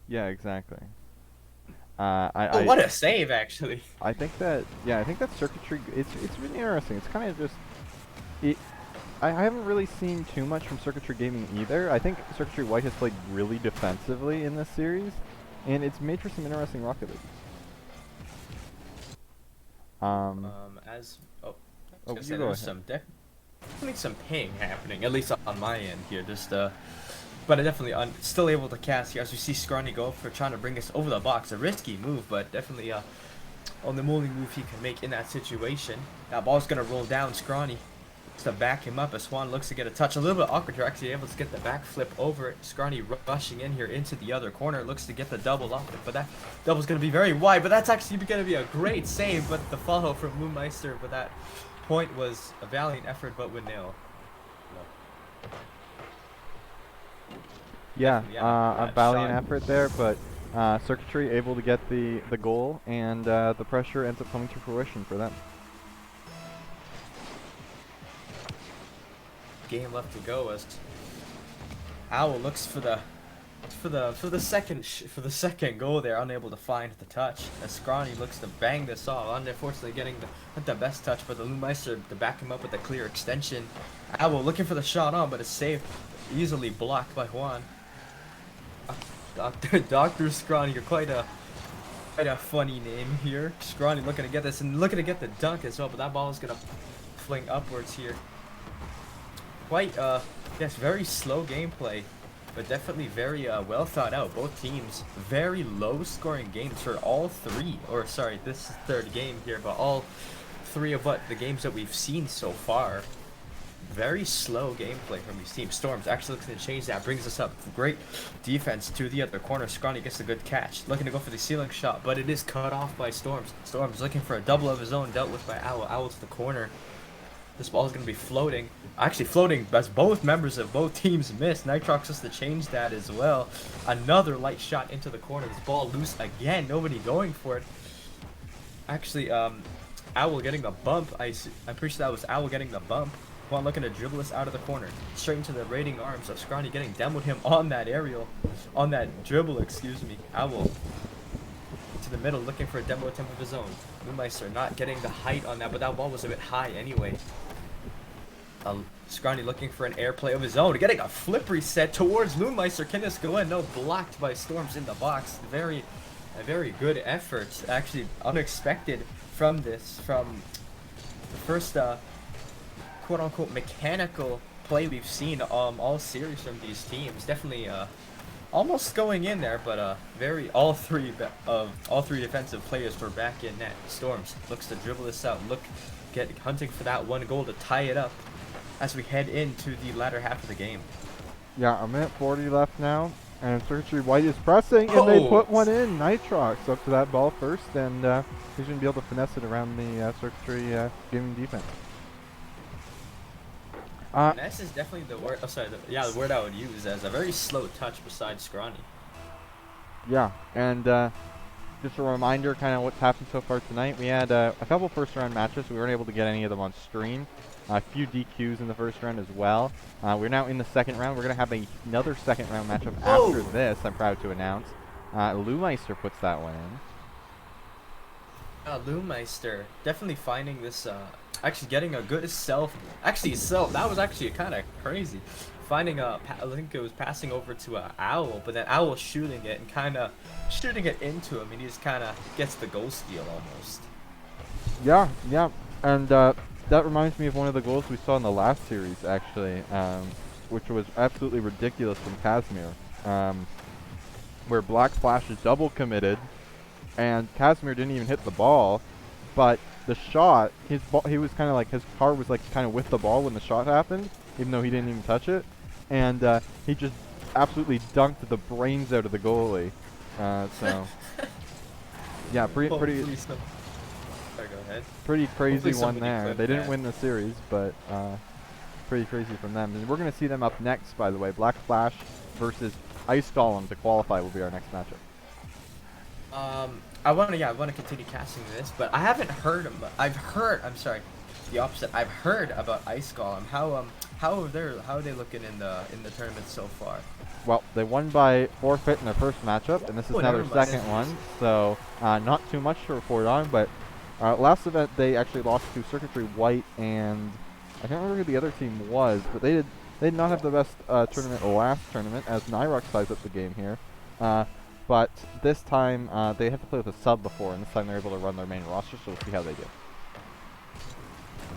Yeah, exactly. What a save, actually. I think that circuitry. It's really interesting. It's kind of just I haven't really seen too much from circuitry gaming either. I think circuitry white has played really defensively in this series, and it's made for some interesting rocket leagues. You go There's definitely some ping happening, at least on my end here. Just but I definitely still able to cast here, as we see Scrawny go for trying to bring us over the box. A risky move, but definitely on the only move he can make in that situation. That ball's gonna roll down. Scrawny to back him up as Swan looks to get a touch. A little bit awkward here, actually able to get the back flip over it. Scrawny rushing in here into the other corner, looks to get the double off it, but that double's going to be very wide, but that's actually going to be a great save, but the follow from Moonmeister, but that point was a valiant effort, but with nil. Yeah, a valiant shot. effort there, but circuitry able to get the goal, and the pressure ends up coming to fruition for them. Game left to go as Owl looks for the second goal there, unable to find the touch. As Scrawny looks to bang this off, unfortunately getting not the best touch, but the Loomeister to back him up with a clear extension. Owl looking for the shot on, but it's saved, easily blocked by Juan. Dr. Scrawny, you're quite Quite a funny name here. Scrawny looking to get this and looking to get the dunk as well, but that ball is gonna fling upwards here. Quite yes, very slow gameplay, but definitely very well thought out. Both teams very low scoring games for all three, or sorry, this is third game here, but all three of the games that we've seen so far. Very slow gameplay from these teams. Storms actually looking to change that. Brings us up. Great defense to the other corner. Scrawny gets a good catch. Looking to go for the ceiling shot, but it is cut off by Storms. Storms looking for a double of his own. Dealt with by Owl. Owl to the corner. This ball is going to be floating. Actually floating as both members of both teams miss. Nitrox has to change that as well. Another light shot into the corner. This ball loose again. Nobody going for it. Actually, Owl getting the bump. I'm pretty sure that was Owl getting the bump. Juan looking to dribble this out of the corner. Straight into the raiding arms of Scrawny, getting demoed him on that aerial. On that dribble, excuse me. Owl to the middle, looking for a demo attempt of his own. Moonmeister not getting the height on that, but that ball was a bit high anyway. Scrawny looking for an air play of his own. Getting a flip reset towards Moonmeister. Can this go in? No, blocked by Storms in the box. A very good effort. Actually, unexpected from this. From the first quote-unquote mechanical play we've seen all series from these teams. Definitely almost going in there, but all three defensive players were back in net. Storms looks to dribble this out, hunting for that one goal to tie it up as we head into the latter half of the game. Yeah, a minute 40 left now, and Circuitry White is pressing, and they put one in. Nitrox up to that ball first, and he's going to be able to finesse it around the Circuitry gaming defense. Finesse is definitely the word. Oh, sorry. The word I would use as a very slow touch besides Scrawny. Yeah, and just a reminder, kind of what's happened so far tonight. We had a couple first-round matches. We weren't able to get any of them on stream. A few DQs in the first round as well. We're now in the second round. We're going to have another second-round matchup after this, I'm proud to announce. Lumeister puts that one in. Lumeister definitely finding this. Actually getting a good self. That was actually kind of crazy. Finding I think it was passing over to Owl, but then Owl shooting it and kind of shooting it into him, and he just kind of gets the goal steal almost. Yeah, and that reminds me of one of the goals we saw in the last series, actually, which was absolutely ridiculous from Casimir, where Black Flash is double committed, and Casimir didn't even hit the ball, but the shot, he was kind of like, his car was like kind of with the ball when the shot happened, even though he didn't even touch it, and he just absolutely dunked the brains out of the goalie. So yeah, pretty Sorry, go ahead. Pretty crazy Hopefully one there. They didn't win the series, but pretty crazy from them. And we're going to see them up next, by the way. Black Flash versus Ice Golem to qualify will be our next matchup. I want to continue casting this, but I haven't heard of. I'm sorry, the opposite. I've heard about Ice Golem. How are they looking in the tournament so far? Well, they won by forfeit in their first matchup, and this is now their second one. So not too much to report on, but last event they actually lost to Circuitry White, and I can't remember who the other team was, but they did not have the best tournament last tournament, as Nyrox sized up the game here. But this time they had to play with a sub before, and this time they're able to run their main roster, so we'll see how they do.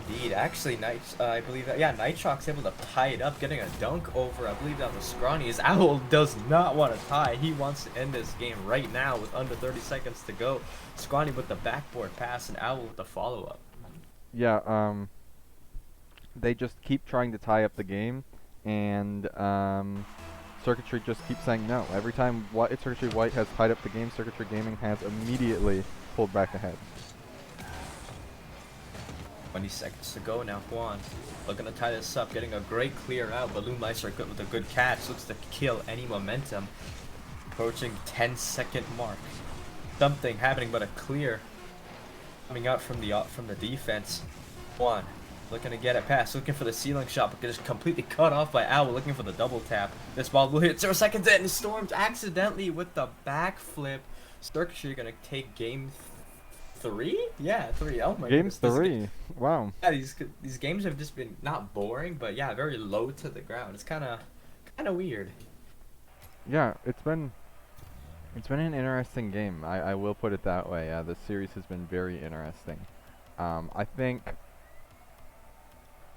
Indeed, actually, I believe that, yeah, Nitrox able to tie it up, getting a dunk over, I believe that was Scrawny. His Owl does not want to tie. He wants to end this game right now with under 30 seconds to go. Scrawny with the backboard pass and Owl with the follow-up. Yeah, they just keep trying to tie up the game, and Circuitry just keeps saying no. Every time Circuitry White has tied up the game, Circuitry Gaming has immediately pulled back ahead. 20 seconds to go now. Juan looking to tie this up, getting a great clear out. Balloon Meister good with a good catch. Looks to kill any momentum. Approaching 10-second mark. Something happening, but a clear coming out from the defense. Juan looking to get it past, looking for the ceiling shot, but just completely cut off by Owl, looking for the double tap. This ball will hit 0 seconds in, and Storms accidentally with the backflip. Circuitry gonna take game 3? Yeah, 3. Oh my Game goodness. 3. Wow. Yeah, these games have just been not boring, but yeah, very low to the ground. It's kind of weird. Yeah, it's been It's been an interesting game. I will put it that way. The series has been very interesting. I think.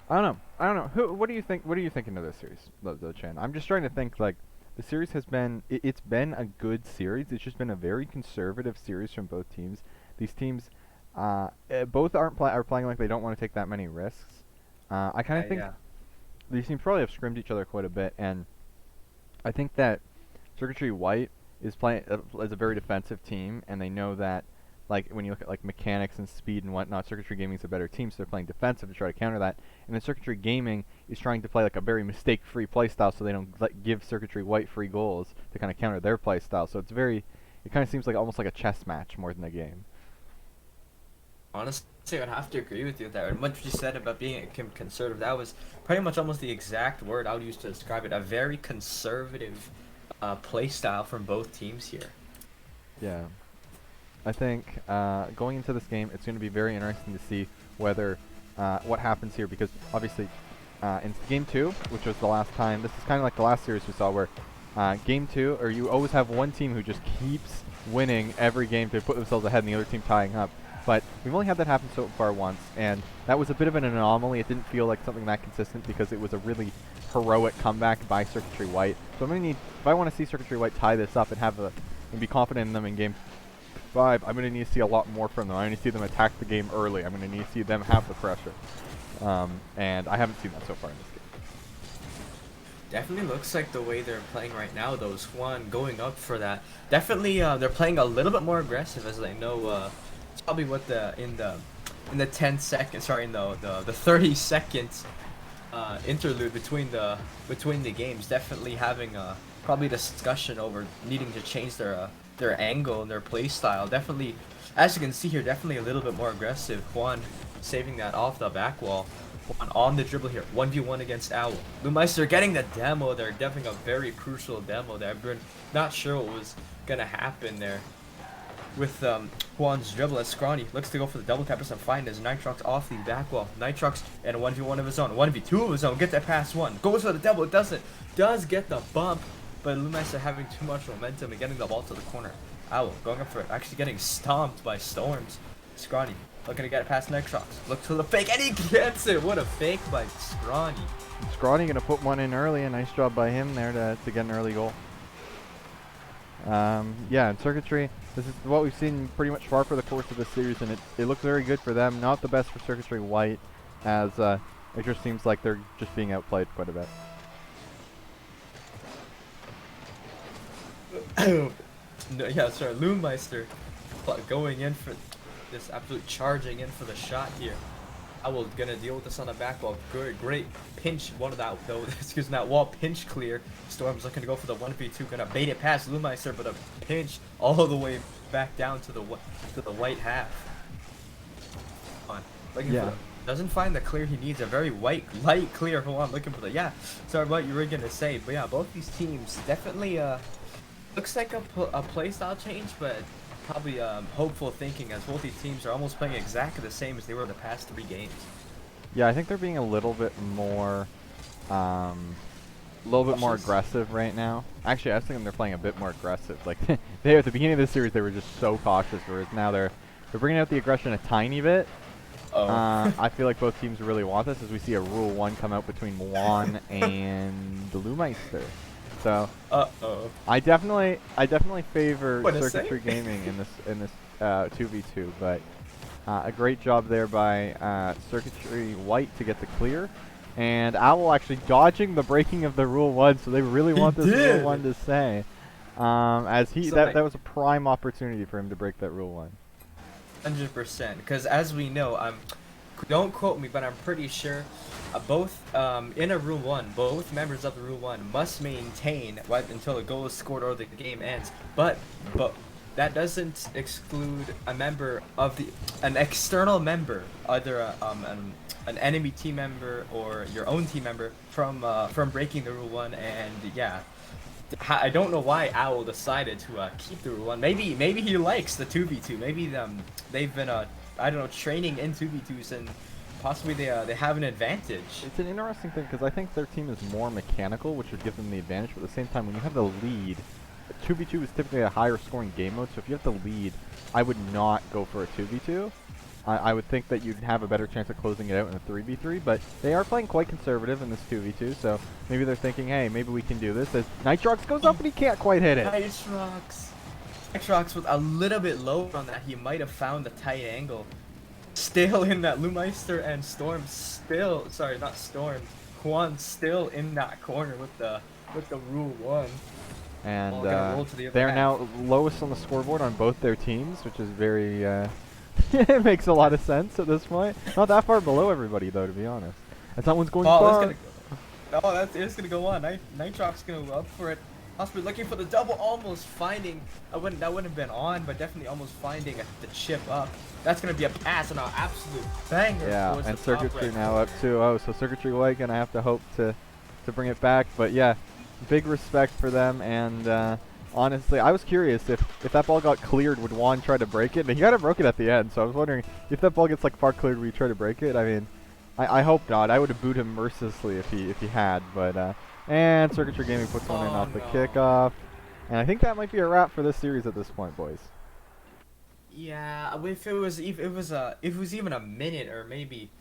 I don't know. I don't know. What do you think? What are you thinking of this series, the Chan? I'm just trying to think. Like, the series has been. It's been a good series. It's just been a very conservative series from both teams. These teams, both are playing like they don't want to take that many risks. I kind of think Yeah. these teams probably have scrimmed each other quite a bit, and I think that Circuitry White is playing as a very defensive team, and they know that, like, when you look at like mechanics and speed and whatnot, Circuitry Gaming is a better team, so they're playing defensive to try to counter that. And then Circuitry Gaming is trying to play like a very mistake-free playstyle, so they don't give Circuitry White free goals to kind of counter their playstyle. So it kind of seems like almost like a chess match more than a game. Honestly, I'd have to agree with you there. And what you said about being conservative, that was pretty much almost the exact word I would use to describe it. A very conservative play style from both teams here. Yeah. I think going into this game, it's going to be very interesting to see whether what happens here, because obviously in game 2, which was the last time, this is kind of like the last series we saw where game 2, or you always have one team who just keeps winning every game to put themselves ahead and the other team tying up. But we've only had that happen so far once, and that was a bit of an anomaly. It didn't feel like something that consistent because it was a really heroic comeback by Circuitry White. So I'm going to need, if I want to see Circuitry White tie this up and and be confident in them in game 5, I'm going to need to see a lot more from them. I'm going to see them attack the game early. I'm going to need to see them have the pressure. And I haven't seen that so far in this game. Definitely looks like the way they're playing right now, though, is Juan going up for that. Definitely, they're playing a little bit more aggressive, as they know. It's probably what in the 10 seconds, sorry, in the 30 seconds interlude between the games. Definitely having probably discussion over needing to change their angle and their play style. Definitely, as you can see here, definitely a little bit more aggressive. Juan saving that off the back wall. Juan on the dribble here. 1v1 against Owl. Lumeister getting the demo there. Definitely a very crucial demo there. I've not sure what was going to happen there with Juan's dribble as Scrawny looks to go for the double tap and find as Nitrox off the back wall. Nitrox and a 1v1 of his own. 1v2 of his own. Get that pass one. Goes for the double. It doesn't. Does get the bump. But Lumeister having too much momentum and getting the ball to the corner. Owl going up for it. Actually getting stomped by Storms. Scrawny looking to get it past Nitrox. Look to the fake and he gets it. What a fake by Scrawny. Scrawny going to put one in early. A nice job by him there to get an early goal. Yeah, and Circuitry, this is what we've seen pretty much far for the course of this series, and it looks very good for them. Not the best for Circuitry White, as it just seems like they're just being outplayed quite a bit. No, yeah, sorry, Lumeister going in for this, absolute charging in for the shot here. Owl gonna deal with this on the back wall. Great pinch. One of that though. Excuse me, that wall pinch clear. Storm's looking to go for the 1v2. Gonna bait it past Lumeister, but a pinch all the way back down to the white half. Come on, looking for doesn't find the clear he needs. A very light clear. Hold on, looking for the Sorry what you were gonna say, but yeah, both these teams definitely looks like a play style change, but probably hopeful thinking, as both these teams are almost playing exactly the same as they were the past 3 games. Yeah, I think they're being a little bit more, aggressive right now. Actually, I was thinking they're playing a bit more aggressive. Like they at the beginning of this series, they were just so cautious, whereas now they're bringing out the aggression a tiny bit. I feel like both teams really want this, as we see a Rule 1 come out between Juan and the Lumeister. So I definitely favor Circuitry Gaming in this 2v2, but a great job there by Circuitry White to get the clear, and Owl actually dodging the breaking of the Rule 1, so they really want this Rule 1 to stay, as that was a prime opportunity for him to break that Rule 1. 100%, because as we know, don't quote me, but I'm pretty sure both in a Rule 1, both members of the Rule 1 must maintain right until a goal is scored or the game ends. But that doesn't exclude a member of an external member, either an enemy team member or your own team member, from breaking the Rule 1. And yeah, I don't know why Owl decided to keep the Rule 1. Maybe he likes the 2v2. Maybe they've been I don't know, training in 2v2s, and possibly they have an advantage. It's an interesting thing, because I think their team is more mechanical, which would give them the advantage, but at the same time, when you have the lead, 2v2 is typically a higher scoring game mode, so if you have to lead, I would not go for a 2v2. I would think that you'd have a better chance of closing it out in a 3v3, but they are playing quite conservative in this 2v2, so maybe they're thinking, hey, maybe we can do this. As Nitrox goes up and he can't quite hit it. Nitrox with a little bit low on that. He might have found a tight angle. Still in that Lumeister and Storm still, sorry, not Storm, Juan still in that corner with the Rule 1. And they're now lowest on the scoreboard on both their teams, which is very, it makes a lot of sense at this point. Not that far below everybody, though, to be honest. And someone's going far. It's gonna go on. Nitrox gonna go up for it. Osprey looking for the double, almost finding. That wouldn't have been on, but definitely almost finding the chip up. That's gonna be a pass and an absolute banger. Yeah, and Circuitry now up 2-0. So Circuitry White gonna have to hope to bring it back. But yeah, big respect for them. And honestly, I was curious if that ball got cleared, would Juan try to break it? And he kind of broke it at the end. So I was wondering if that ball gets like far cleared, would he try to break it? I mean, I hope not. I would have booed him mercilessly if he had. But and Circuitry Gaming puts one in off the kickoff. And I think that might be a wrap for this series at this point, boys. Yeah, if it was even a minute or maybe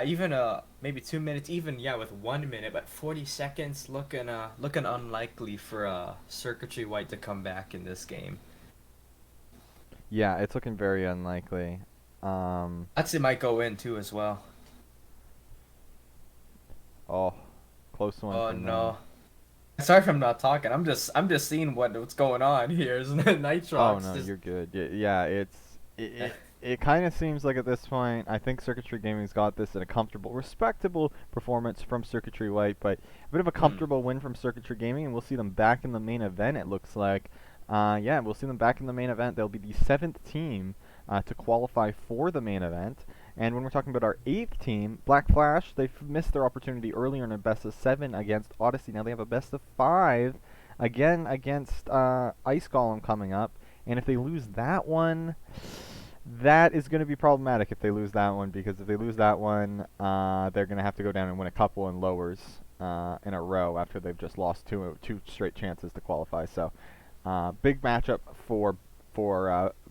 even maybe 2 minutes, even with 1 minute, but 40 seconds looking unlikely for Circuitry White to come back in this game. Yeah, it's looking very unlikely. I'd say might go in too as well. Oh, close one. Oh no. Sorry if I'm not talking. I'm just seeing what's going on here. Isn't it? Nitrox? Oh no, you're good. Yeah, it kind of seems like at this point, I think Circuitry Gaming's got this in a comfortable, respectable performance from Circuitry White, but a bit of a comfortable win from Circuitry Gaming, and we'll see them back in the main event. It looks like. Yeah, we'll see them back in the main event. They'll be the 7th team to qualify for the main event. And when we're talking about our 8th team, Black Flash, they've missed their opportunity earlier in a best of 7 against Odyssey. Now they have a best of 5 again against Ice Golem coming up. And if they lose that one, that is going to be problematic if they lose that one, because if they lose that one, they're going to have to go down and win a couple in lowers in a row after they've just lost two straight chances to qualify. So big matchup for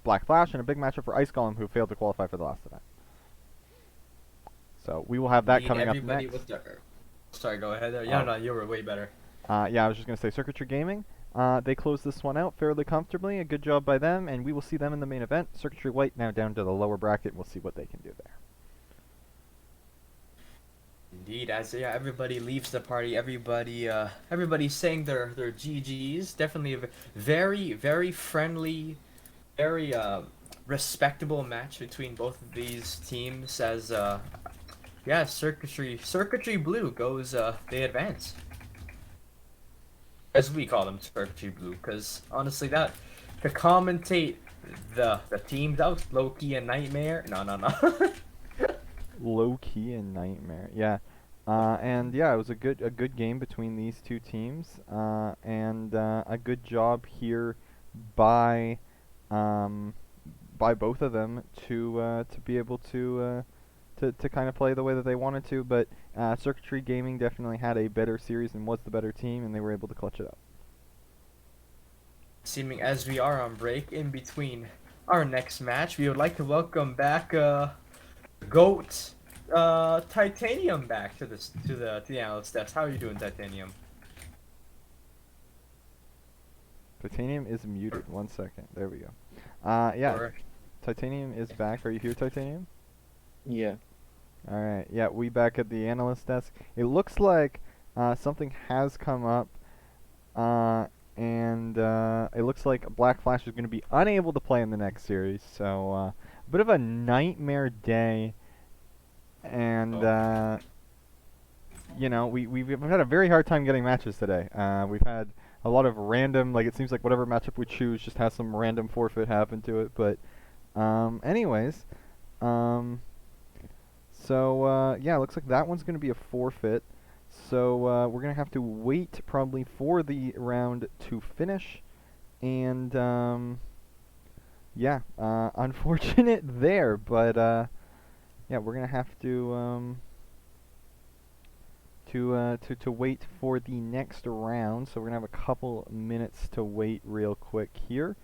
Black Flash, and a big matchup for Ice Golem, who failed to qualify for the last event. So we will have that coming up next. Sorry, go ahead there. Yeah, no, you were way better. Yeah, I was just going to say Circuitry Gaming. They closed this one out fairly comfortably. A good job by them, and we will see them in the main event. Circuitry White now down to the lower bracket, and we'll see what they can do there. Indeed, as everybody leaves the party, everybody's saying their GGs. Definitely a very, very friendly, very respectable match between both of these teams. As Circuitry Blue goes, they advance. As we call them, Circuitry Blue, because honestly, that to commentate the teams, that was low-key a nightmare. No. Low-key and nightmare, yeah. And yeah, it was a good game between these two teams, and a good job here by both of them to be able to kind of play the way that they wanted to. But Circuitry Gaming definitely had a better series and was the better team, and they were able to clutch it up. Seeming as we are on break in between our next match, we would like to welcome back GOAT Titanium back to the analyst desk. How are you doing, Titanium? Titanium is muted. 1 second. There we go. Yeah. Or Titanium is back. Are you here, Titanium? Yeah. Alright, yeah, we back at the analyst desk. It looks like something has come up, and it looks like Black Flash is going to be unable to play in the next series, so a bit of a nightmare day, and you know, we've had a very hard time getting matches today. We've had a lot of random, like it seems like whatever matchup we choose just has some random forfeit happen to it, but anyways, so, yeah, looks like that one's going to be a forfeit. So, we're going to have to wait probably for the round to finish. And, yeah, unfortunate there. But, yeah, we're going to have to to wait for the next round. So we're gonna have a couple minutes to wait real quick here,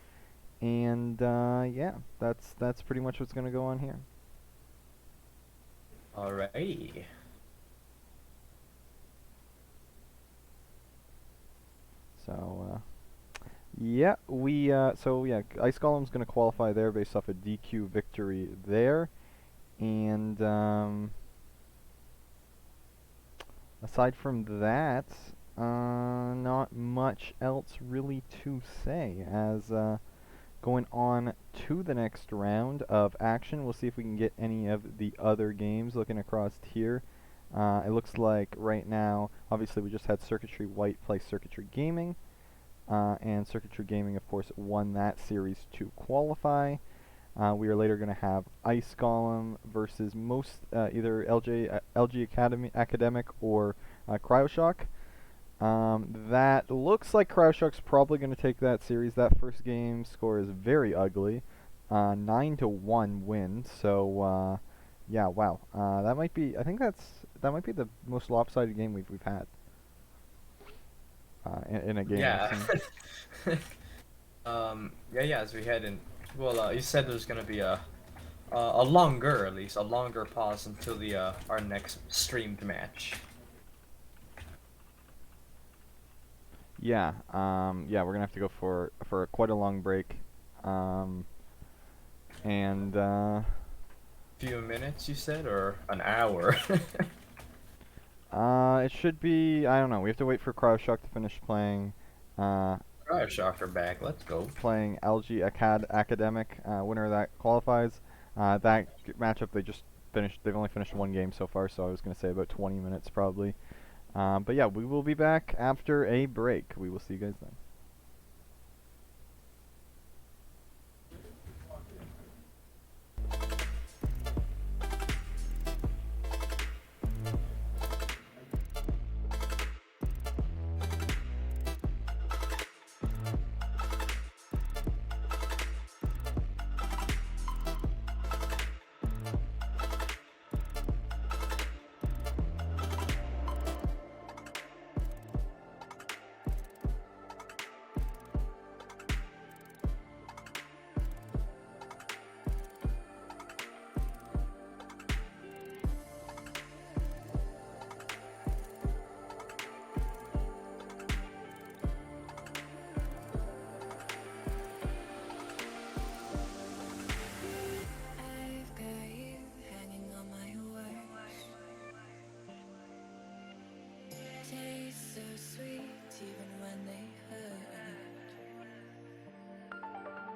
and yeah, that's pretty much what's gonna go on here. Alrighty. So yeah, so yeah, Ice Golem's gonna qualify there based off a DQ victory there, and aside from that, not much else really to say. As going on to the next round of action, we'll see if we can get any of the other games. Looking across here, it looks like right now, obviously we just had Circuitry White play Circuitry Gaming, and Circuitry Gaming, of course, won that series to qualify. We are later going to have Ice Golem versus either LG Academic or Cryoshock. That looks like Cryoshock's probably going to take that series. That first game score is very ugly, 9-1 win. So yeah, wow. That might be. I think that might be the most lopsided game we've had in a game. Yeah. Yeah. As we head in, well, you said there's gonna be a longer, at least a longer pause until the our next streamed match. Yeah, yeah, we're gonna have to go for quite a long break, and Few minutes, you said, or an hour? it should be, I don't know. We have to wait for Cryoshock to finish playing. Shocker back. Let's go. Playing LG Academic. Winner of that qualifies. That matchup they just finished. They've only finished one game so far, so I was gonna say about 20 minutes probably. But yeah, we will be back after a break. We will see you guys then. I've got you hanging on my words. Taste so sweet even when they hurt.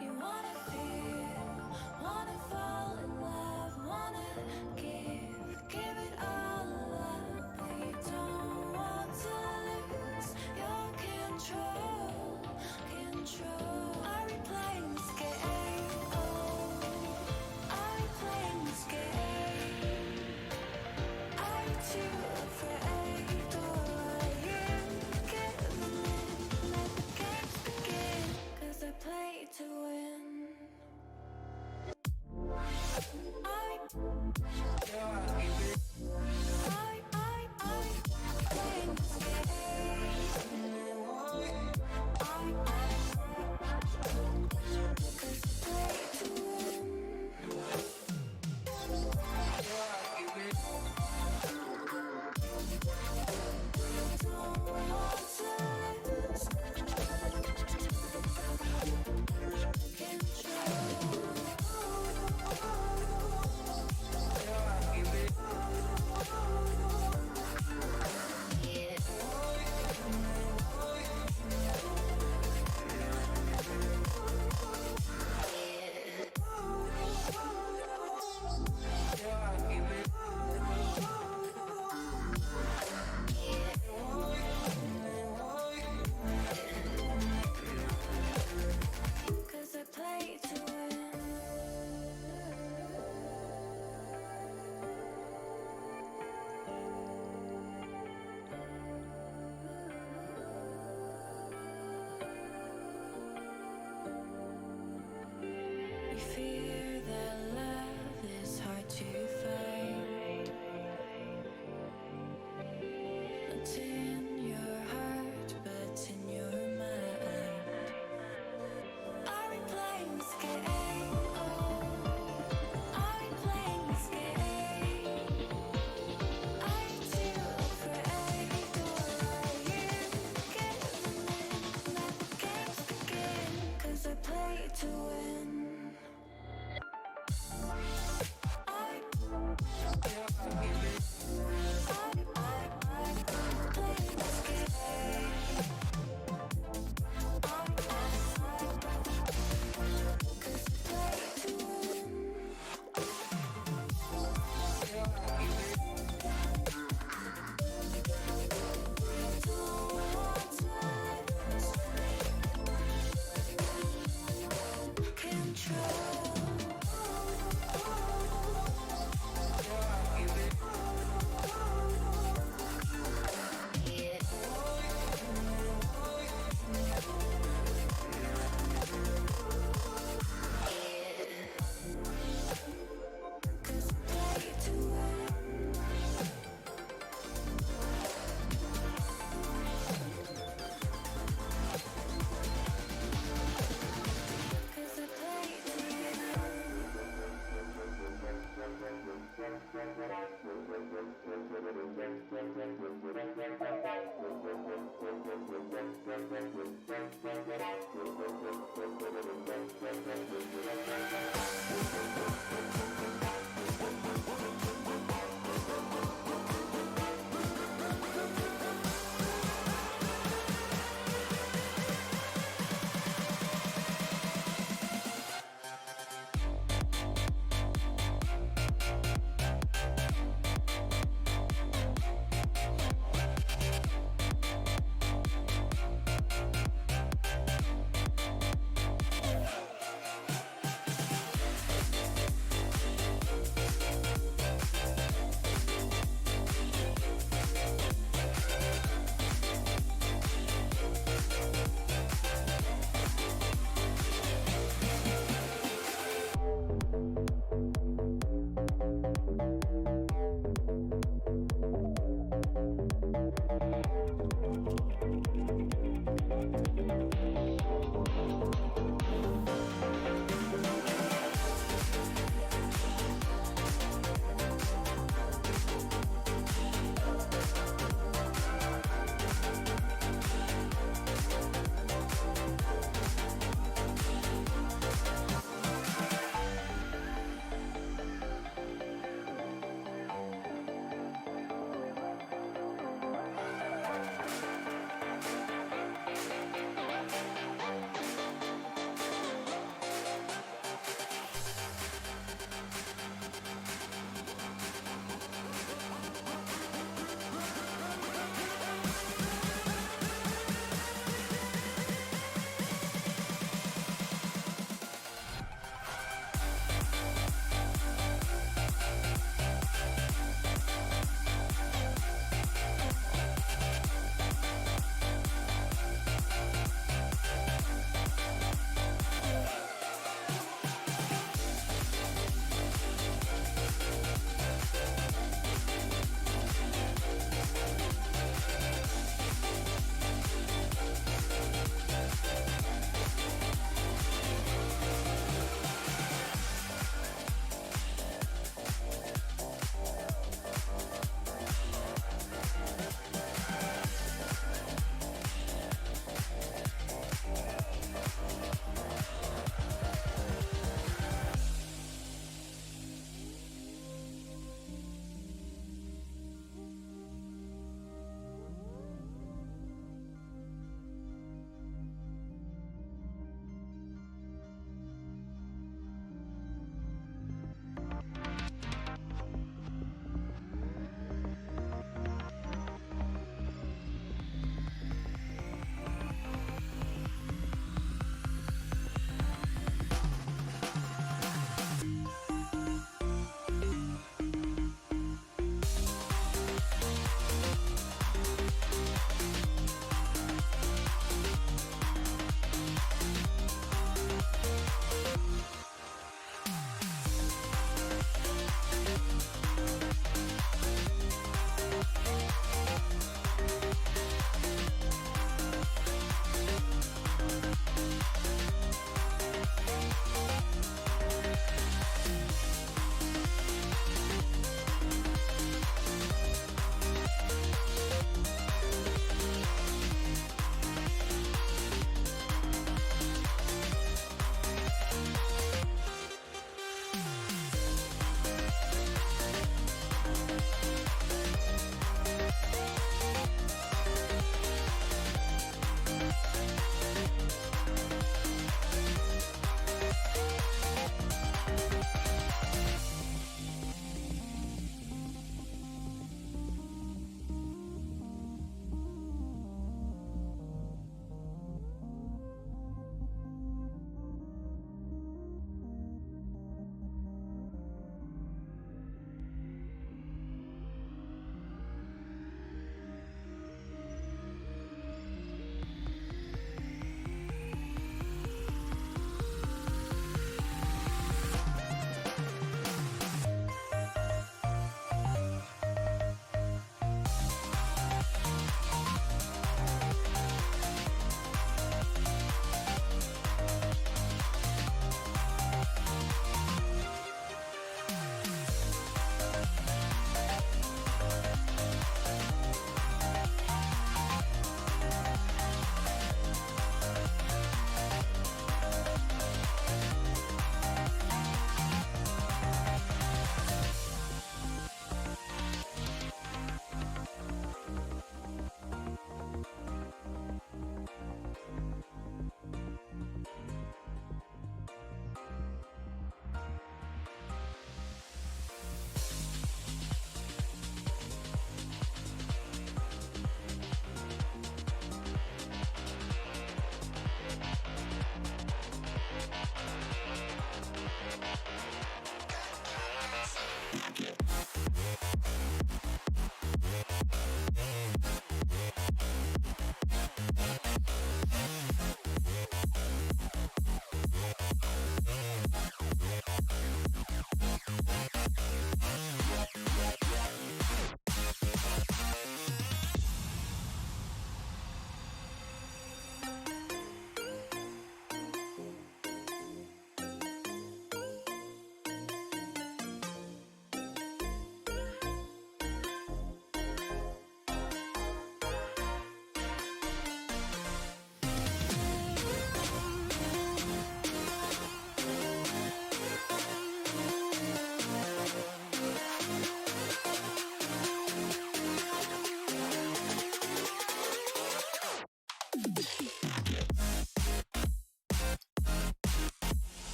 You wanna feel, wanna fall in love, wanna give it all up, but you don't want to lose your control. Are we playing this game? Are we playing this game? Are you too afraid, or are you giving in? Let the games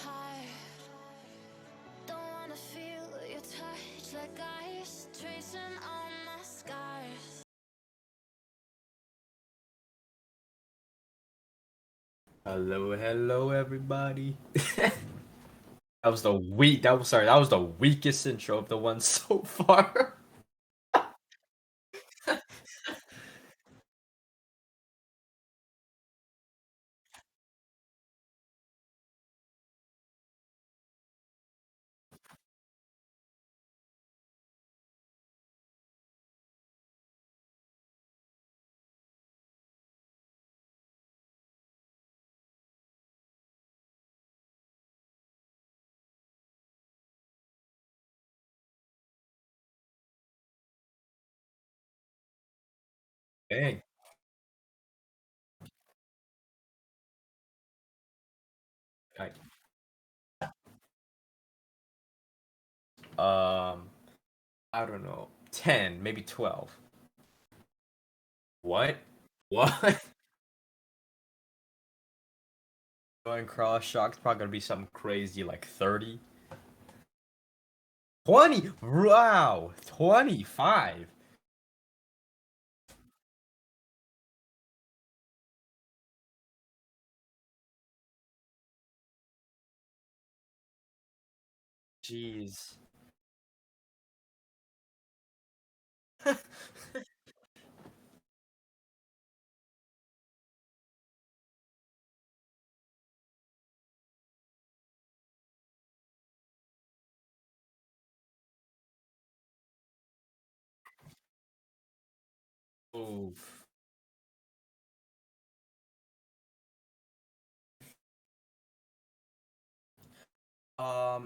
heart. Don't wanna feel your touch like ice, tracing all my scars. Hello, everybody. That was the weak. That was sorry. That was the weakest intro of the one so far. Dang. I, um, I don't know. 10, maybe 12. What? What? Going cross shock's probably gonna be something crazy like 30. 20. Wow. 25. Jeez. Oof.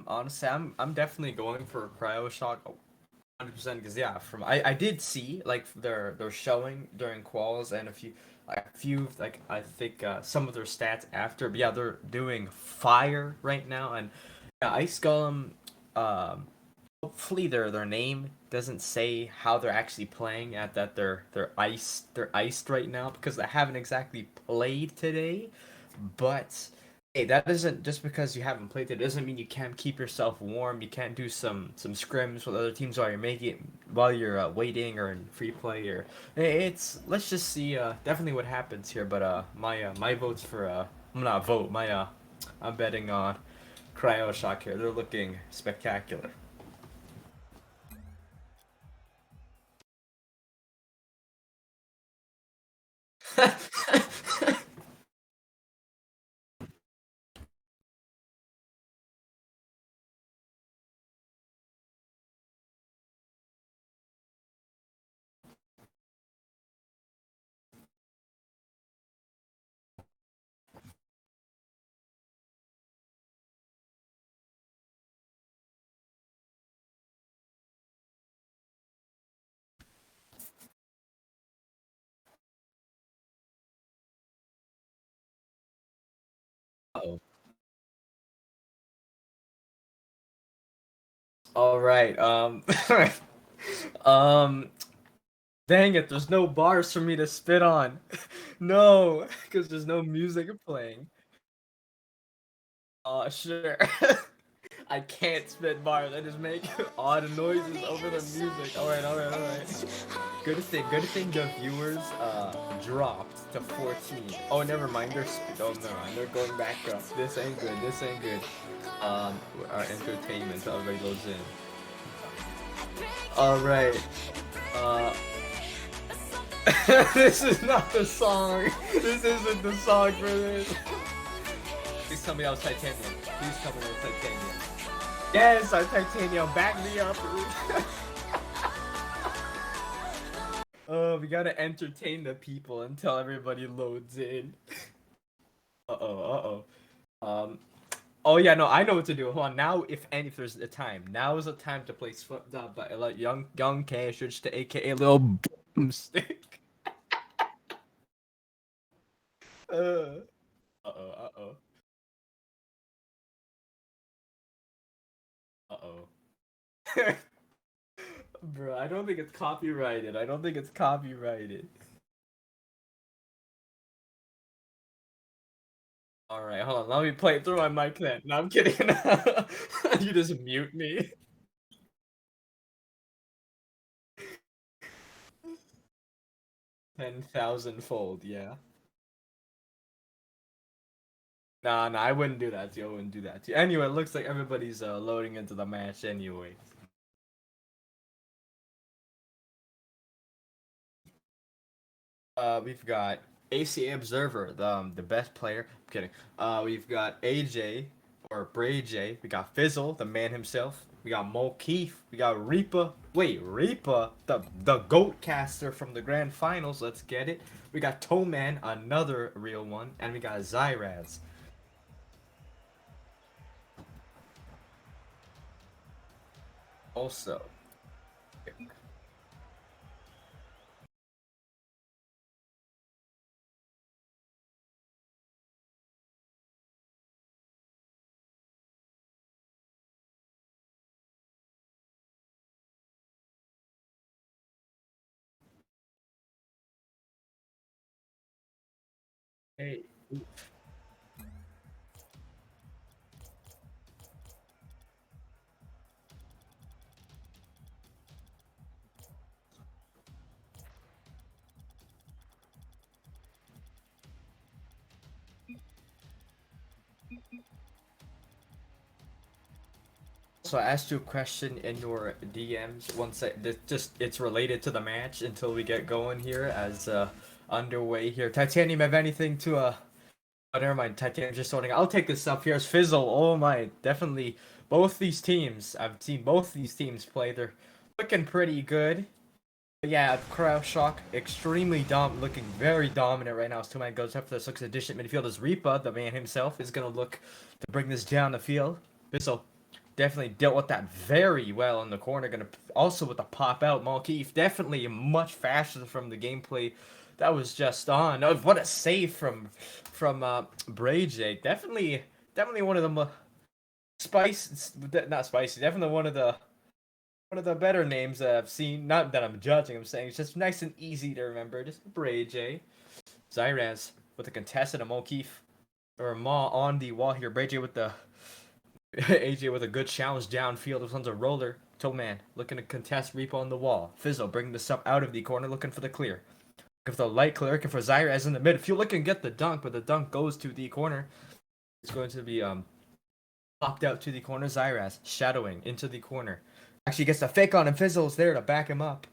Honestly, I'm definitely going for a cryo shock 100% because yeah, from I did see like they're showing during quals and a few like I think some of their stats after, but yeah, they're doing fire right now and yeah, Ice Golem um hopefully their name doesn't say how they're actually playing at that they're iced right now because they haven't exactly played today. But hey, that doesn't just because you haven't played it doesn't mean you can't keep yourself warm. You can't do some scrims with other teams while you're making while you're waiting or in free play or it's let's just see definitely what happens here. But my votes for I'm not vote my I'm betting on Cryo Shock here. They're looking spectacular. Oh. All right. Um. Dang it! There's no bars for me to spit on. No, because there's no music playing. Sure. I can't spit bars. I just make odd noises over the music. All right. Good thing the viewers dropped to 14. Oh, never mind. Oh, never mind. They're going back up. This ain't good. This ain't good. Our entertainment already goes in. All right. Uh, this is not the song. This isn't the song for this. Please tell me that was titanium. Please tell me that was titanium. Yes, our titanium. Back me up. Oh, we gotta entertain the people until everybody loads in. Um. Oh yeah, no, I know what to do. Hold on. Now, if there's a time, now is the time to play Swept Up by like young Cash, which to AKA Little Boomstick. Uh. Uh-oh. Uh-oh. Uh-oh. Bro, I don't think it's copyrighted. I don't think it's copyrighted. All right, hold on. Let me play it through my mic then. No, I'm kidding. You just mute me. 10,000 fold, yeah. Nah, I wouldn't do that to you. I wouldn't do that to you. Anyway, it looks like everybody's loading into the match anyway. We've got ACA Observer, the best player. I'm kidding. We've got AJ or Bray J. We got Fizzle, the man himself. We got Mo Keith. We got Reaper. Wait, Reaper, the goat caster from the grand finals. Let's get it. We got Toeman, another real one, and we got Zyraz. Also, hey. So I asked you a question in your DMs. Once just it's related to the match until we get going here as underway here. Titanium, have anything to Oh, never mind. Titanium just sorting. I'll take this up. Here's Fizzle. Oh my, definitely both these teams. I've seen both these teams play. They're looking pretty good. But yeah, Crowd Shock extremely looking very dominant right now. As two-man goes up for the 6th edition midfield as Reaper, the man himself, is gonna look to bring this down the field. Fizzle definitely dealt with that very well in the corner. Gonna also with the pop out. Malkeith definitely much faster from the gameplay. That was just on. Oh, what a save from Bray J. Definitely one of the not spicy. Definitely one of the better names that I've seen. Not that I'm judging. I'm saying it's just nice and easy to remember. Just Bray J. Zyraz with the contestant of O'Keefe or Ma on the wall here. Bray J with the AJ with a good challenge downfield. This one's a roller. Toeman looking to contest Reaper on the wall. Fizzle bringing this up out of the corner, looking for the clear. Looking for the light clear, looking for Zyraz in the midfield. Looking to get the dunk, but the dunk goes to the corner. It's going to be popped out to the corner. Zyraz shadowing into the corner. Actually gets the fake on him. Fizzle's there to back him up.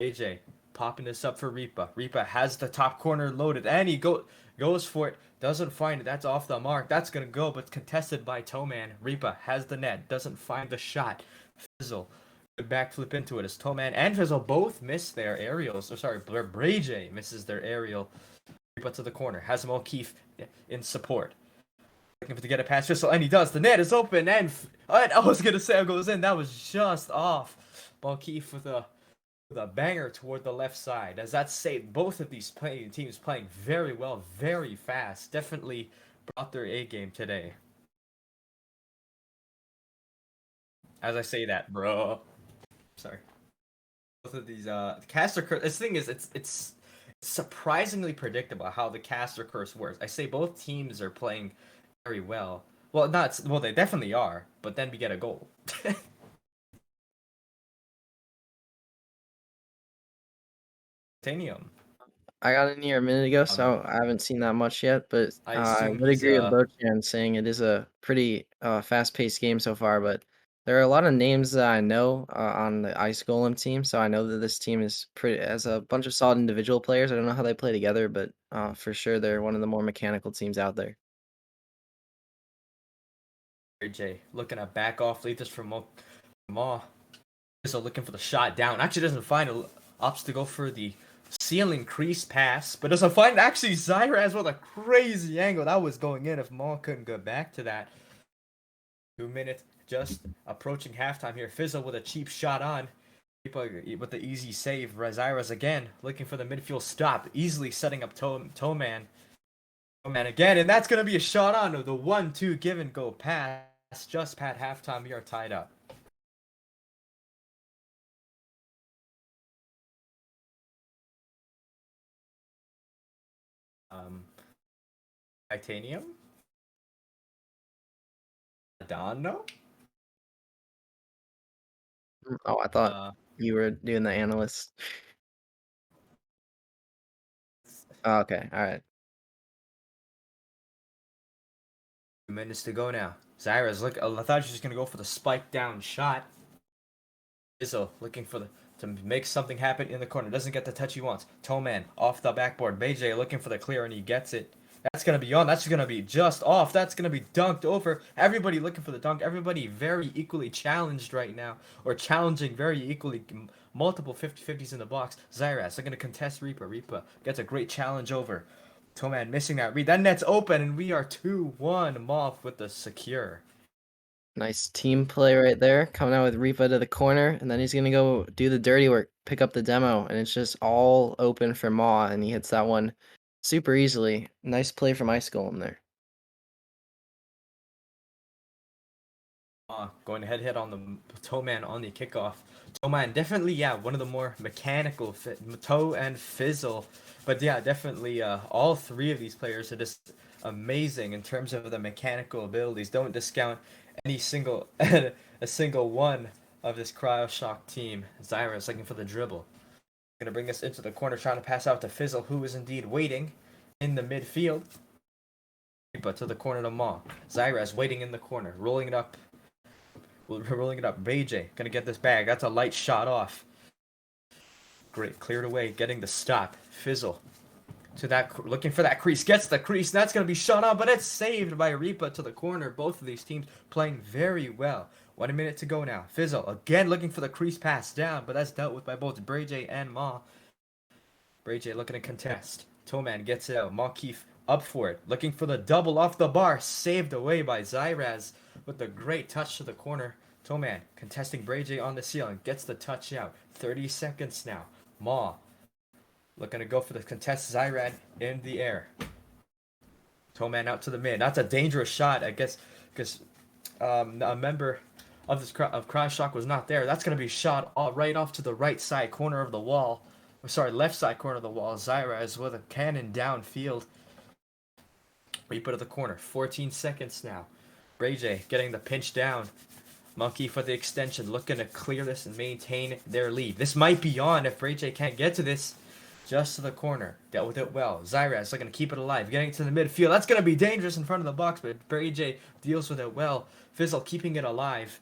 AJ popping this up for Reaper. Reaper has the top corner loaded, and he goes for it. Doesn't find it. That's off the mark. That's gonna go, but contested by Toeman. Reaper has the net. Doesn't find the shot. Fizzle. Good backflip into it as Toeman and Fizzle both miss their aerials. Or sorry, Bray J misses their aerial. Reaper to the corner. Has O'Keefe in support. Looking to get it past Fizzle, and he does. The net is open, and I was gonna say it goes in. That was just off. O'Keefe with a banger toward the left side. As that saved both of these teams playing very well, very fast. Definitely brought their A game today. As I say that, bro. Sorry. Both of these caster curse. This thing is, it's surprisingly predictable how the caster curse works. I say both teams are playing very well. Well, not well. They definitely are. But then we get a goal. Titanium. I got in here a minute ago, Um, so I haven't seen that much yet, but I I assume would he's agree with Bochan saying it is a pretty fast-paced game so far, but there are a lot of names that I know on the Ice Golem team, so I know that this team is pretty has a bunch of solid individual players. I don't know how they play together, but for sure they're one of the more mechanical teams out there. Jay looking to back off, lead this from Ma. So looking for the shot down. Actually doesn't find it. Opts to go for the ceiling crease pass, but doesn't find it. Actually Zyraz with a crazy angle. That was going in if Ma couldn't go back to that. 2 minutes just approaching halftime here. Fizzle with a cheap shot on. With the easy save. Zyraz again looking for the midfield stop. Easily setting up Toeman. Toeman again, and that's gonna be a shot on the 1-2 give and go pass. Just past halftime, we are tied up. Titanium? Don, no? Oh, I thought Uh, you were doing the analyst. Oh, okay, all right. 2 minutes to go now. Zyra's look. I thought she was gonna go for the spike down shot. Izzo looking for the to make something happen in the corner. Doesn't get the touch he wants. Toeman off the backboard. BJ looking for the clear and he gets it. That's gonna be on. That's gonna be just off. That's gonna be dunked over. Everybody looking for the dunk. Everybody very equally challenged right now, or challenging very equally. Multiple 50-50s in the box. Zyras looking to contest Reaper. Reaper gets a great challenge over. Toeman missing that read. That net's open and we are 2-1 Moth with the secure. Nice team play right there, coming out with Reaper to the corner, and then he's gonna go do the dirty work, pick up the demo, and it's just all open for Maw, and he hits that one super easily. Nice play from Ice Golem there. Going head to head on the Toeman on the kickoff. Toeman definitely, yeah, one of the more mechanical Toe and Fizzle, but yeah, definitely all three of these players are just amazing in terms of the mechanical abilities. Don't discount any single a single one of this Cryoshock team. Zyra is looking for the dribble. Gonna bring us into the corner, trying to pass out to Fizzle, who is indeed waiting in the midfield. But to the corner to Maw. Zyra is waiting in the corner, rolling it up. Rolling it up. BJ gonna get this bag. That's a light shot off. Great, cleared away, getting the stop. Fizzle to that, looking for that crease. Gets the crease. That's gonna be shot on, but it's saved by Reaper to the corner. Both of these teams playing very well. 1 minute to go now. Fizzle again looking for the crease pass down, but that's dealt with by both BJ and Maw. BJ looking to contest. Toeman gets it out. Monkeef up for it. Looking for the double off the bar. Saved away by Zyraz with the great touch to the corner. Toeman contesting BJ on the ceiling. Gets the touch out. 30 seconds now. Maw looking to go for the contest. Zyrad in the air. Toeman out to the mid. That's a dangerous shot, I guess, because a member of Cryoshock was not there. That's going to be shot right off to the right side corner of the wall. Sorry, left side corner of the wall. Zyra is with a cannon downfield. Reaper to the corner. 14 seconds now. BJ getting the pinch down. Monkey for the extension. Looking to clear this and maintain their lead. This might be on if BJ can't get to this. Just to the corner. Dealt with it well. Zyra is looking to keep it alive. Getting to the midfield. That's going to be dangerous in front of the box, but BJ deals with it well. Fizzle keeping it alive.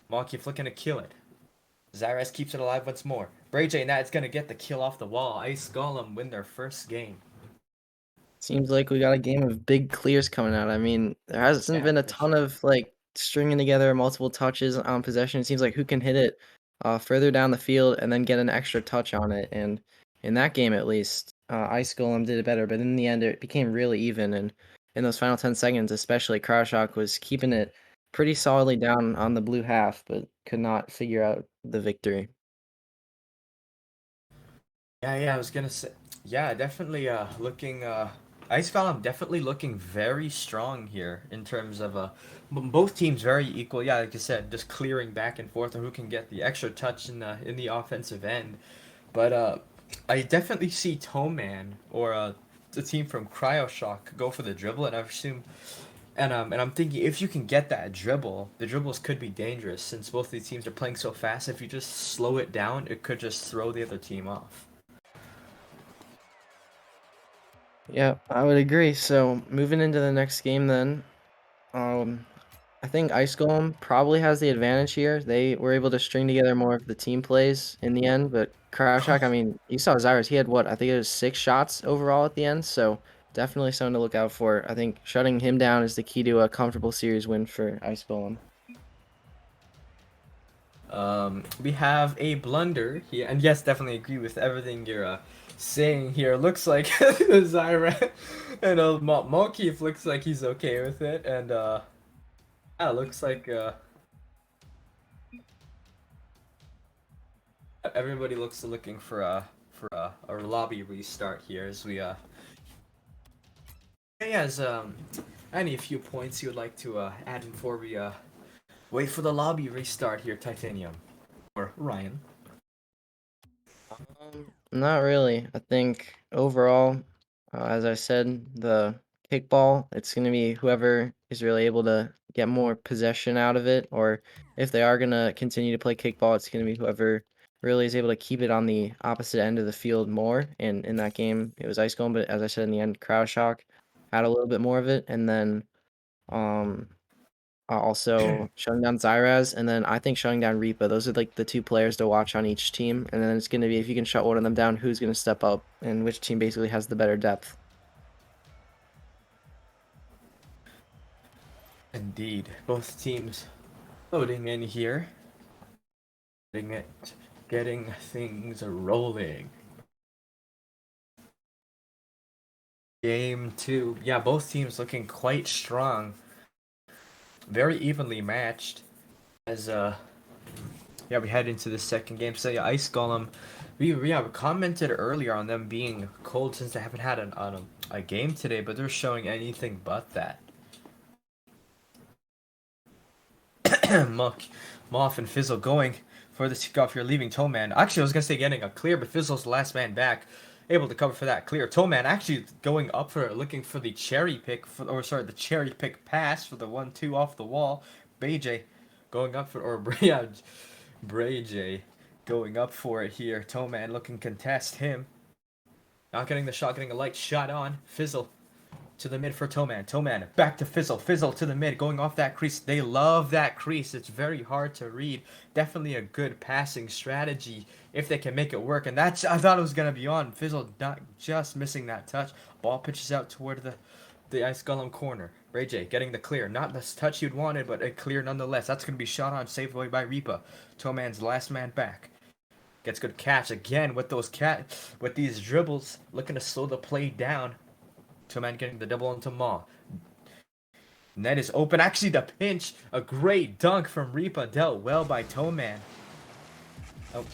Monkey looking to kill it. Zyras keeps it alive once more. BJ and that's going to get the kill off the wall. Ice Golem win their first game. Seems like we got a game of big clears coming out. I mean, there hasn't been a ton of like stringing together multiple touches on possession. It seems like who can hit it further down the field and then get an extra touch on it. And in that game, at least, Ice Golem did it better. But in the end, it became really even. And in those final 10 seconds, especially, Cryoshock was keeping it pretty solidly down on the blue half, but could not figure out the victory. Yeah, I was gonna say, yeah, definitely. Looking, Ice Golem definitely looking very strong here in terms of both teams very equal. Yeah, like I said, just clearing back and forth on who can get the extra touch in the offensive end. But I definitely see Toeman or the team from Cryoshock go for the dribble, and I assume. And I'm thinking if you can get that dribble, the dribbles could be dangerous since both these teams are playing so fast. If you just slow it down, it could just throw the other team off. Yeah, I would agree. So moving into the next game then, um, I think Ice Golem probably has the advantage here. They were able to string together more of the team plays in the end, but Cryoshock, I mean, you saw Zyrus, he had what? I think it was 6 shots overall at the end, so definitely something to look out for. I think shutting him down is the key to a comfortable series win for Ice Golem. We have a blunder here, and yes, definitely agree with everything you're saying here. Looks like Zyra and Mokeef looks like he's okay with it, and yeah, looks like everybody looking for a lobby restart here as we yeah, as any few points you would like to add before we wait for the lobby restart here, Titanium or Ryan. Not really. I think overall, As I said, the kickball, it's going to be whoever is really able to get more possession out of it, or if they are going to continue to play kickball, it's going to be whoever really is able to keep it on the opposite end of the field more. And in that game, it was Ice Golem, but as I said in the end, Crowd Shock had a little bit more of it. And then um, also shutting down Zyraz, and then I think shutting down Reaper. Those are like the two players to watch on each team. And then it's going to be if you can shut one of them down, who's going to step up and which team basically has the better depth. Indeed, both teams loading in here, getting things rolling. Game 2. Yeah, both teams looking quite strong. Very evenly matched. As yeah, we head into the second game. So yeah, Ice Golem. We commented earlier on them being cold since they haven't had a game today, but they're showing anything but that. Moth and Fizzle going for the kickoff here, leaving Toeman. Actually, I was gonna say getting a clear, but Fizzle's the last man back, able to cover for that clear. Toeman actually going up for it, looking for the cherry pick, the cherry pick pass for the 1-2 off the wall. BJ going up for, or yeah, Bray J going up for it here. Toeman looking contest him. Not getting the shot, getting a light shot on. Fizzle to the mid for Toeman. Toeman back to Fizzle. Fizzle to the mid, going off that crease. They love that crease. It's very hard to read. Definitely a good passing strategy if they can make it work. And that's, I thought it was going to be on. Fizzle not just missing that touch. Ball pitches out toward the Ice Golem corner. Ray J getting the clear. Not the touch you'd wanted, but a clear nonetheless. That's going to be shot on, saved away by Reaper. Toeman's last man back. Gets good catch again with these dribbles, looking to slow the play down. Toeman getting the double onto Maw. Net is open. Actually, the pinch. A great dunk from Reaper. Dealt well by Toeman. Oh,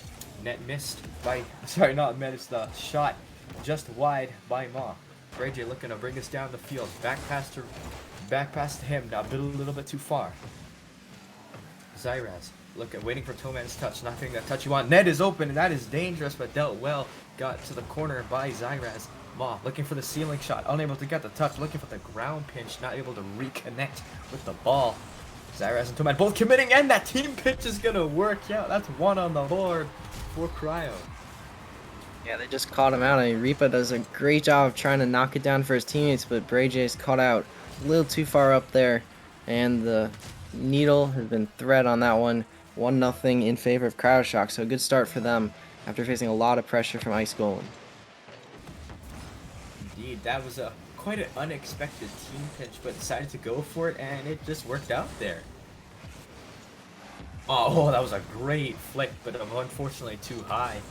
net missed by... Sorry, not missed. The shot just wide by Maw. Ray J looking to bring us down the field. Back pass to him. Now a little bit too far. Zyraz waiting for Toeman's touch. Not getting that touch you want. Net is open, and that is dangerous, but dealt well. Got to the corner by Zyraz. Maw looking for the ceiling shot, unable to get the touch, looking for the ground pinch, not able to reconnect with the ball. Zyraz and Toeman both committing, and that team pitch is gonna work out. That's one on the board for Cryo. Yeah, they just caught him out. I mean, Reaper does a great job of trying to knock it down for his teammates, but Bray J's caught out a little too far up there, and the needle has been thread on that one. 1-0 in favor of Crowd Shock, so a good start for them after facing a lot of pressure from Ice Golem. Indeed, that was quite an unexpected team pitch, but decided to go for it, and it just worked out there. Oh, that was a great flick, but unfortunately too high.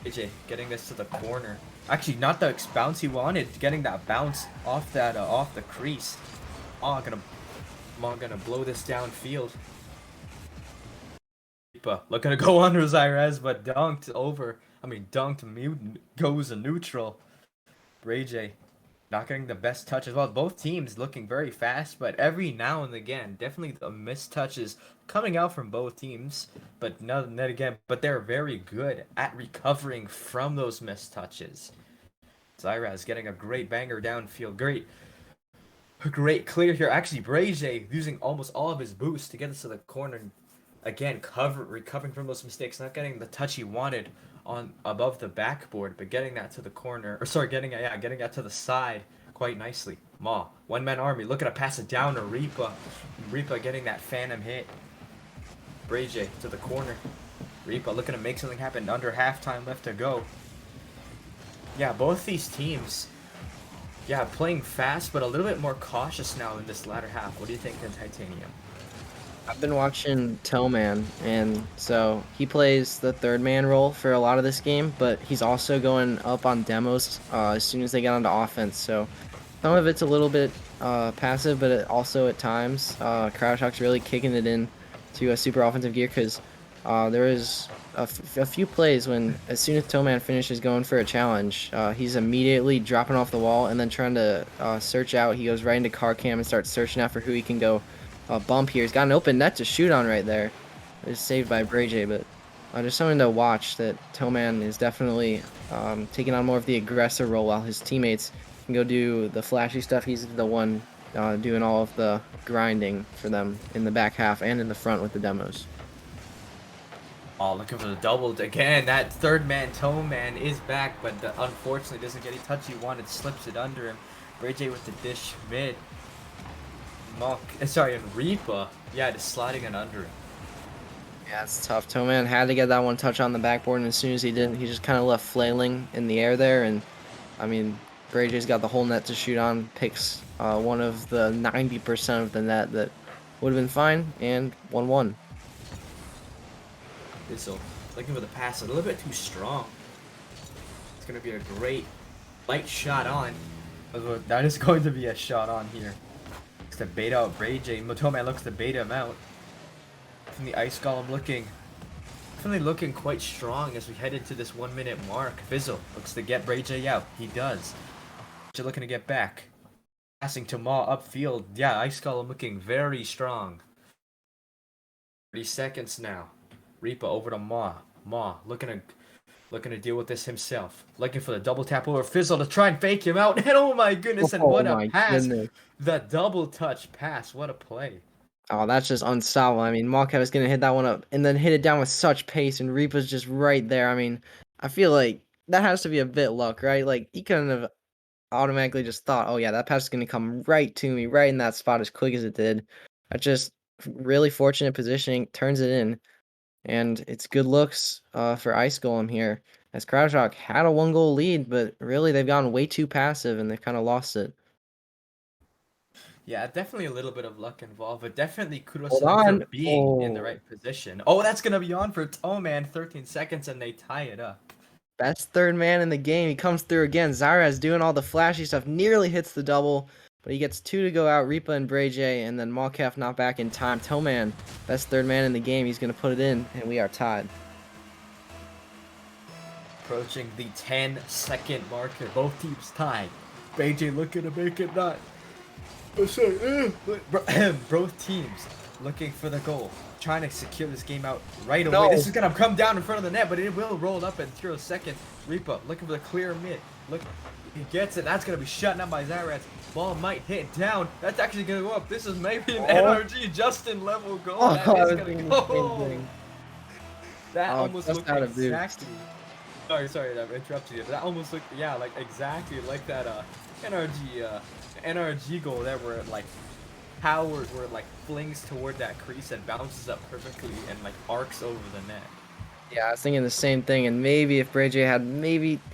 AJ getting this to the corner. Actually, not the bounce he wanted. Getting that bounce off that off the crease. Oh, gonna blow this downfield. Looking to go under Zyraz, but dunked mutant goes a neutral. Ray J not getting the best touch as well. Both teams looking very fast, but every now and again, definitely the missed touches coming out from both teams. But they're very good at recovering from those missed touches. Zyraz getting a great banger downfield. Great clear here. Actually, Bray J using almost all of his boost to get this to the corner. Again, recovering from those mistakes, not getting the touch he wanted on above the backboard, but getting that to the corner, or sorry, getting that to the side quite nicely. Maw, one-man army, looking to pass it down to Reaper. Reaper getting that phantom hit. Bray J to the corner. Reaper looking to make something happen. Under halftime left to go. Yeah, both these teams, playing fast, but a little bit more cautious now in this latter half. What do you think in Titanium? I've been watching Toeman, and so he plays the third man role for a lot of this game, but he's also going up on demos as soon as they get onto offense. So some of it's a little bit passive, but also at times Crowd Shock's really kicking it in to a super offensive gear, because there is a few plays when as soon as Toeman finishes going for a challenge, he's immediately dropping off the wall and then trying to search out. He goes right into car cam and starts searching out for who he can go bump here. He's got an open net to shoot on right there. It's saved by Bray J, but just something to watch. That Toman is definitely taking on more of the aggressor role, while his teammates can go do the flashy stuff. He's the one doing all of the grinding for them in the back half and in the front with the demos. Oh, looking for the double again. That third man, Toe Man, is back, but unfortunately doesn't get any touch he wanted. Slips it under him. Ray J with the dish mid. And Reaper, yeah, just sliding it under him. Yeah, it's tough. Toman had to get that one touch on the backboard, and as soon as he didn't, he just kind of left flailing in the air there. And I mean, Bray J's got the whole net to shoot on, picks one of the 90% of the net that would have been fine, and 1-1. So looking for the pass a little bit too strong. It's gonna be a great light shot on. That is going to be a shot on here. Looks to bait out Ray J. Motoman looks to bait him out. From the ice golem definitely looking quite strong as we head into this 1 minute mark. Fizzle looks to get Ray J out. He does. Just looking to get back. Passing to Maw upfield. Yeah, ice golem looking very strong. 30 seconds now. Reaper over to Maw. Maw looking to deal with this himself. Looking for the double tap over Fizzle to try and fake him out. And oh my goodness, and what a pass. Goodness. The double touch pass. What a play. Oh, that's just unstoppable. I mean, Marquez is going to hit that one up and then hit it down with such pace, and Reaper's just right there. I mean, I feel like that has to be a bit luck, right? Like, he couldn't have automatically just thought, oh, yeah, that pass is going to come right to me, right in that spot as quick as it did. That's just really fortunate positioning, turns it in, and it's good looks for Ice Golem here, as CrowdShock had a 1-goal lead, but really they've gotten way too passive, and they've kind of lost it. Yeah, definitely a little bit of luck involved, but definitely kudos Hold to them on. for being in the right position. Oh, that's gonna be on for Man. 13 seconds, and they tie it up. Best third man in the game. He comes through again. Zaraz doing all the flashy stuff. Nearly hits the double, but he gets 2 to go out. Reaper and Bray J, and then Malkef not back in time. Toman, best third man in the game. He's going to put it in, and we are tied. Approaching the 10-second marker. Both teams tied. Bray J looking to make it not. Both teams looking for the goal. Trying to secure this game out right away. This is gonna come down in front of the net, but it will roll up in 0 seconds. Reaper looking for the clear mid. Look, he gets it. That's gonna be shut down by Zaraz. Ball might hit down. That's actually gonna go up. This is maybe an NRG Justin level goal. That is gonna go. That almost looked exactly. Sorry, I interrupted you. But that almost looked, yeah, like exactly like that NRG goal there, where it like powers, where it like flings toward that crease and bounces up perfectly and like arcs over the net. Yeah, I was thinking the same thing, and maybe if Bray J had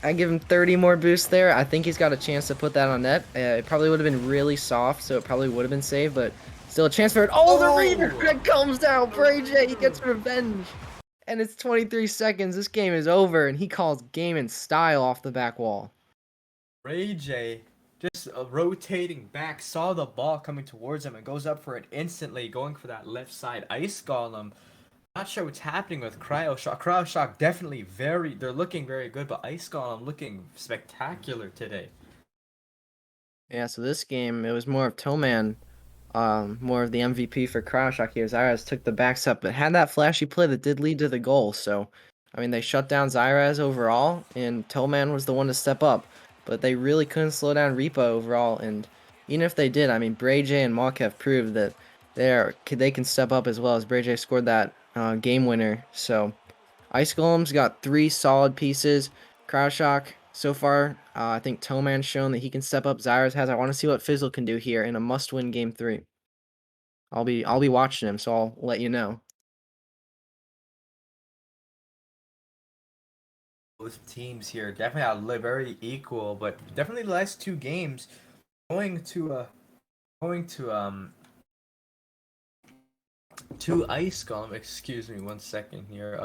I give him 30 more boosts there, I think he's got a chance to put that on net. It probably would have been really soft, so it probably would have been saved, but still a chance for it. Oh, the reader that comes down. Bray J, he gets revenge. And it's 23 seconds. This game is over, and he calls game in style off the back wall. Ray J just rotating back, saw the ball coming towards him and goes up for it instantly, going for that left side ice golem. Not sure what's happening with CryoShock. CryoShock definitely they're looking very good, but ice golem looking spectacular today. Yeah, so this game, it was more of Toman, more of the MVP for CryoShock here. Zaraz took the backs up, but had that flashy play that did lead to the goal. So, I mean, they shut down Zaraz overall, and Toman was the one to step up. But they really couldn't slow down Reaper overall, and even if they did, I mean, Bray J and Malkev proved that they can step up as well, as Bray J scored that game winner. So, Ice Golem's got 3 solid pieces. CryoShock, so far, I think Toman's shown that he can step up. Zaraz has. I want to see what Fizzle can do here in a must-win Game 3. I'll be watching him, so I'll let you know. Both teams here definitely are very equal, but definitely the last 2 games going to Ice Golem. Excuse me 1 second here.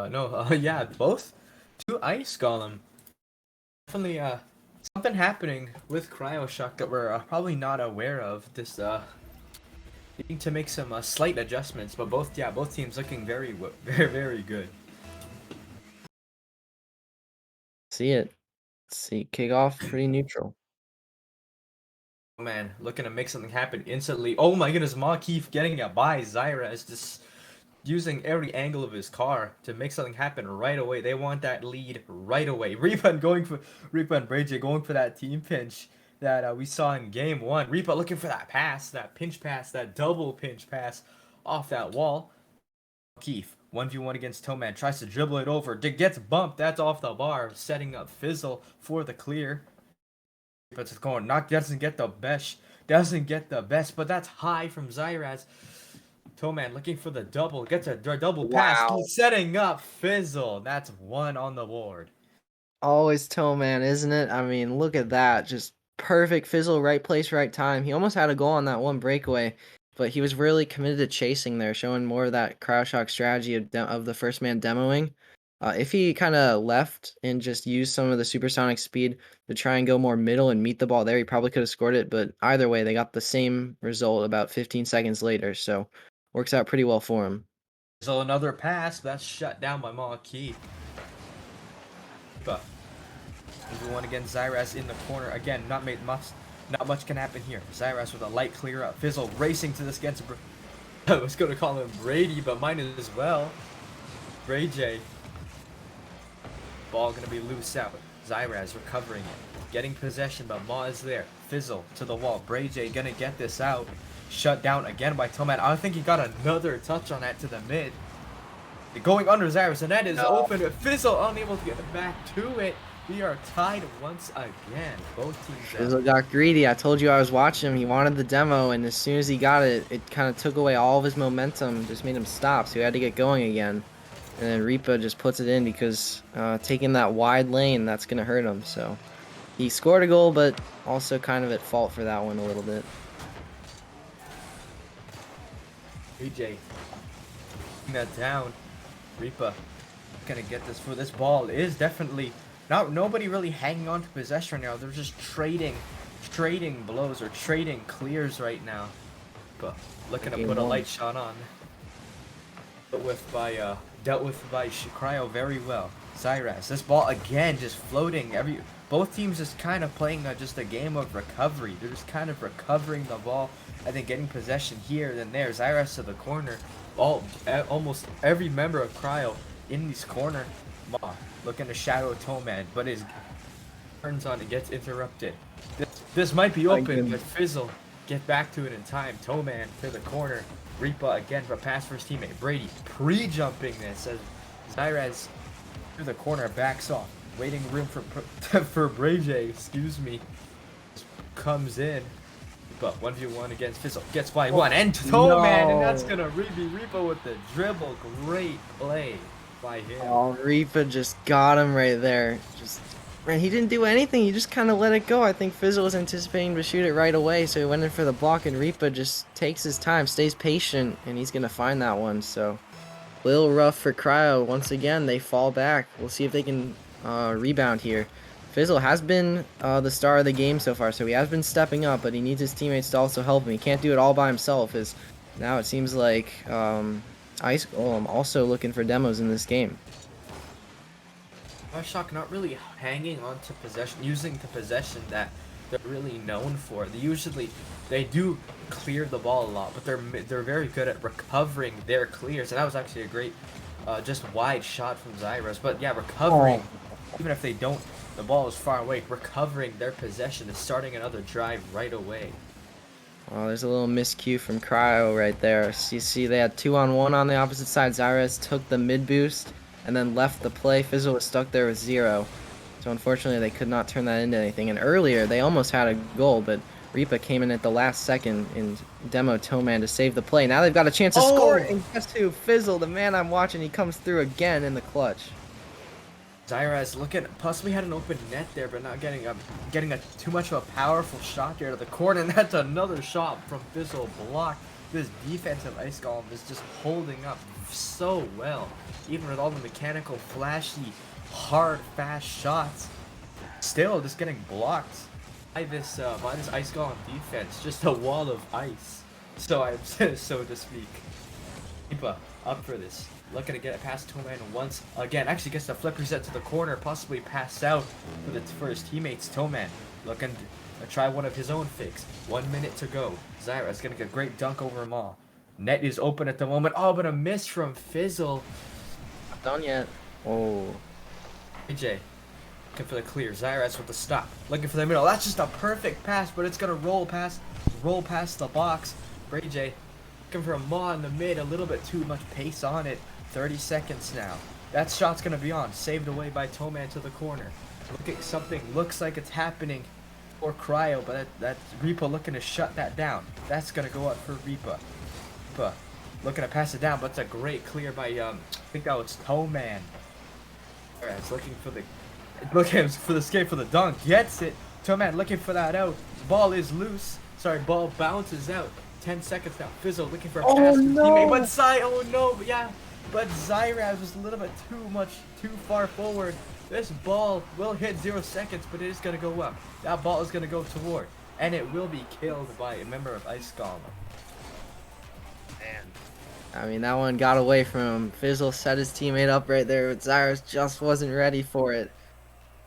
Yeah, both to Ice Golem. Definitely something happening with CryoShock that we're probably not aware of. This needing to make some slight adjustments, but both teams looking very very good. See it. See, kickoff pretty neutral. Oh man, looking to make something happen instantly. Oh my goodness, Makeef getting it by Zaraz. using every angle of his car to make something happen right away. They want that lead right away. Reaper and Brayjay going for that team pinch that we saw in game one. Reaper looking for that pass, that pinch pass, that double pinch pass off that wall. Keith, 1v1 against Toman, tries to dribble it over. Gets bumped, that's off the bar, setting up Fizzle for the clear. But it's going, doesn't get the best, but that's high from Zyraz. Toman looking for the double, gets a double pass, Wow. he's setting up Fizzle. That's one on the board. Always Toman, isn't it? I mean, look at that. Just perfect Fizzle, right place, right time. He almost had a goal on that one breakaway, but he was really committed to chasing there, showing more of that cryo-shock strategy of the first man demoing. If he kind of left and just used some of the supersonic speed to try and go more middle and meet the ball there, he probably could have scored it. But either way, they got the same result about 15 seconds later, so works out pretty well for him. So another pass, that's shut down by Maquis. But everyone against Zyraz in the corner. Again, not much can happen here. Zyraz with a light clear up. Fizzle racing to this against I was gonna call him Brady, but mine as well. Brayjay. Ball gonna be loose out. Zyraz recovering it. Getting possession, but Ma is there. Fizzle to the wall. Brayjay gonna get this out. Shut down again by Toman. I think he got another touch on that to the mid. Going under Zyraz, and that is open. Fizzle unable to get back to it. We are tied once again. Both teams. Fizzle got greedy. I told you I was watching him. He wanted the demo, and as soon as he got it, it kind of took away all of his momentum. Just made him stop, so he had to get going again. And then Reaper just puts it in because taking that wide lane, that's going to hurt him. So he scored a goal, but also kind of at fault for that one a little bit. AJ that down. Reaper gonna get this for this ball is definitely nobody really hanging on to possession right now. They're just trading blows or trading clears right now. But looking to put a light shot on. Dealt with by Cryo very well. Zyraz, this ball again just floating. Both teams just kind of playing just a game of recovery. They're just kind of recovering the ball and then getting possession here and then there. Zyraz to the corner. Almost every member of Cryo in this corner. Ma looking to shadow Toman, but his turns on, it gets interrupted. This might be open, but Fizzle get back to it in time. Toman to the corner. Reaper again for a pass for his teammate. Brady pre-jumping this as Zyraz through the corner backs off. Waiting room for Brayjay, excuse me. Comes in. But 1v1 against Fizzle. Gets by one. And Toman, and that's going to be Reaper with the dribble. Great play by him. Oh, Reaper just got him right there. He didn't do anything. He just kind of let it go. I think Fizzle was anticipating to shoot it right away, so he went in for the block, and Reaper just takes his time, stays patient, and he's going to find that one. So, a little rough for Cryo. Once again, they fall back. We'll see if they can rebound here. Fizzle has been the star of the game so far, so he has been stepping up, but he needs his teammates to also help him. He can't do it all by himself, as now it seems like Ice Golem also looking for demos in this game. Shock not really hanging on to possession, using the possession that they're really known for. They do clear the ball a lot, but they're very good at recovering their clears, and that was actually a great just wide shot from Zyraz. But yeah, recovering, even if they don't, the ball is far away, recovering their possession is starting another drive right away. Oh, there's a little miscue from Cryo right there. So you see they had 2-on-1 on the opposite side. Zyraz took the mid boost and then left the play. Fizzle was stuck there with 0. So unfortunately they could not turn that into anything. And earlier they almost had a goal, but Reaper came in at the last second and demoed Toman to save the play. Now they've got a chance to score, and guess who? Fizzle, the man I'm watching, he comes through again in the clutch. Zyraz possibly had an open net there, but not getting too much of a powerful shot there to the corner, and that's another shot from Fizzle blocked. This defensive Ice Golem is just holding up so well, even with all the mechanical, flashy, hard, fast shots. Still just getting blocked by this Ice Golem defense, just a wall of ice. So to speak. Reaper up for this. Looking to get it past Toman once again. Actually gets the flip reset to the corner, possibly passed out for his teammates. Toman looking to try one of his own fakes. 1 minute to go. Zyraz gonna get a great dunk over Ma. Net is open at the moment. Oh, but a miss from Fizzle. Not done yet. Oh, AJ looking for the clear. Zyras with the stop. Looking for the middle. That's just a perfect pass, but it's gonna roll past the box. For AJ looking for a maw in the mid. A little bit too much pace on it. 30 seconds now. That shot's gonna be on. Saved away by Toman to the corner. Look at something. Looks like it's happening for Cryo, but that's Reaper looking to shut that down. That's gonna go up for Reaper. Reaper looking to pass it down, but it's a great clear by I think that was Toman. Alright, it's looking for the escape for the dunk. Gets it. Toman looking for that out. Ball is loose. Sorry, ball bounces out. 10 seconds now. Fizzle looking for a pass to teammate, but Zyraz was a little bit too far forward. This ball will hit 0 seconds, but it is gonna go up. That ball is gonna go toward, and it will be killed by a member of Ice Golem. man. I mean, that one got away from him. Fizzle set his teammate up right there, but Zyrus just wasn't ready for it.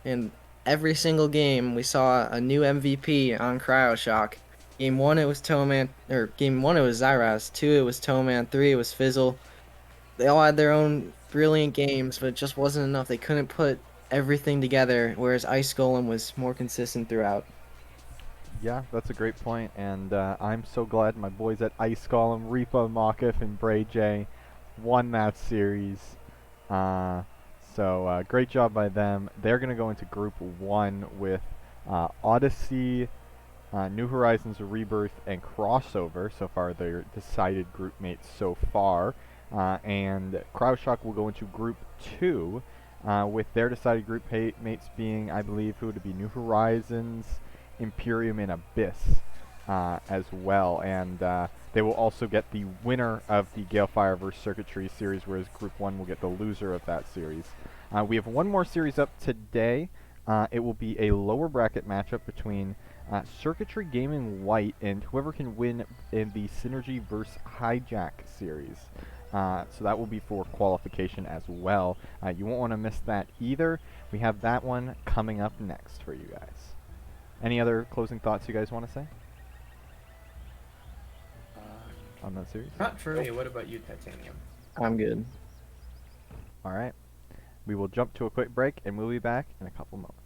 And every single game, we saw a new MVP on Cryoshock. Game 1, it was Toman, or Game 1, it was Zyras. 2, it was Toman. 3, it was Fizzle. They all had their own brilliant games, but it just wasn't enough. They couldn't put everything together, whereas Ice Golem was more consistent throughout. Yeah, that's a great point, and I'm so glad my boys at Ice Golem, Reaper, Markif, and Bray J won that series. So great job by them. They're going to go into Group 1 with Odyssey, New Horizons Rebirth, and Crossover. So far, they're decided group mates so far. And Cryoshock will go into Group 2 with their decided group mates being, I believe, who would be New Horizons, Imperium, and Abyss as well. And they will also get the winner of the Galefire vs. Circuitry series, whereas Group 1 will get the loser of that series. We have one more series up today. It will be a lower bracket matchup between Circuitry Gaming White and whoever can win in the Synergy vs. Hijack series. So that will be for qualification as well. You won't want to miss that either. We have that one coming up next for you guys. Any other closing thoughts you guys want to say on that series? Not for me. What about you, Titanium? I'm good. All right. We will jump to a quick break, and we'll be back in a couple moments.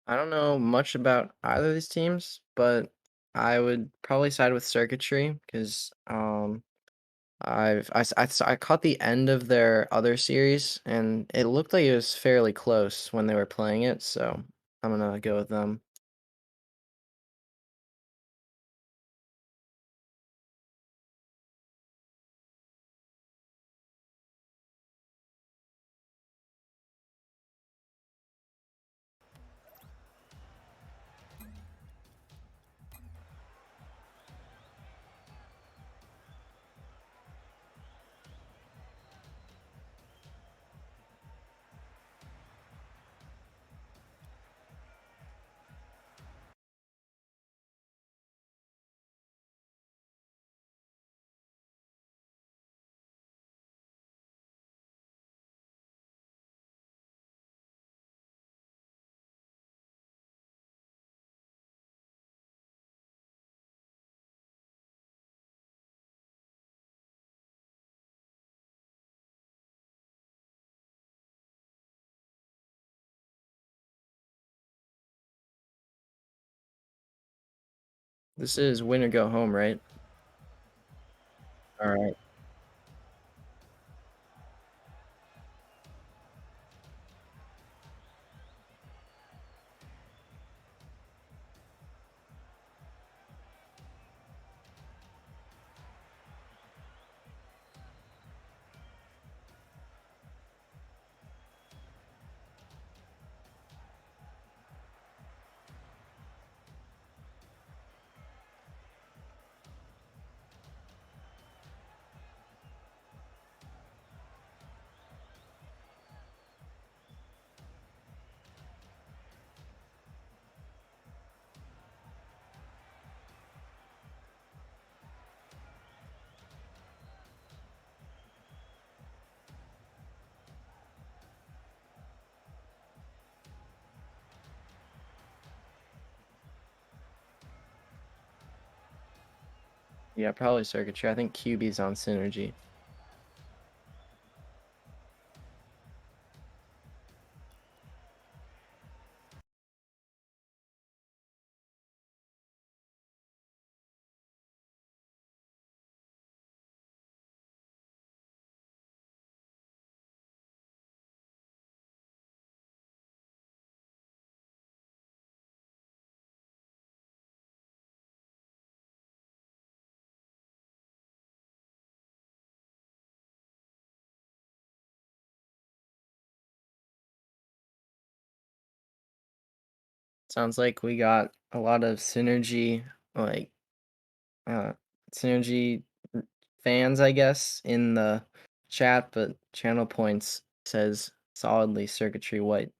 I don't know much about either of these teams, but I would probably side with Circuitry because I caught the end of their other series and it looked like it was fairly close when they were playing it, so I'm gonna go with them. This is win or go home, right? All right. Yeah, probably Circuitry. I think QB's on Synergy. Sounds like we got a lot of like uh Synergy fans, I guess, in the chat, but channel points says solidly Circuitry White.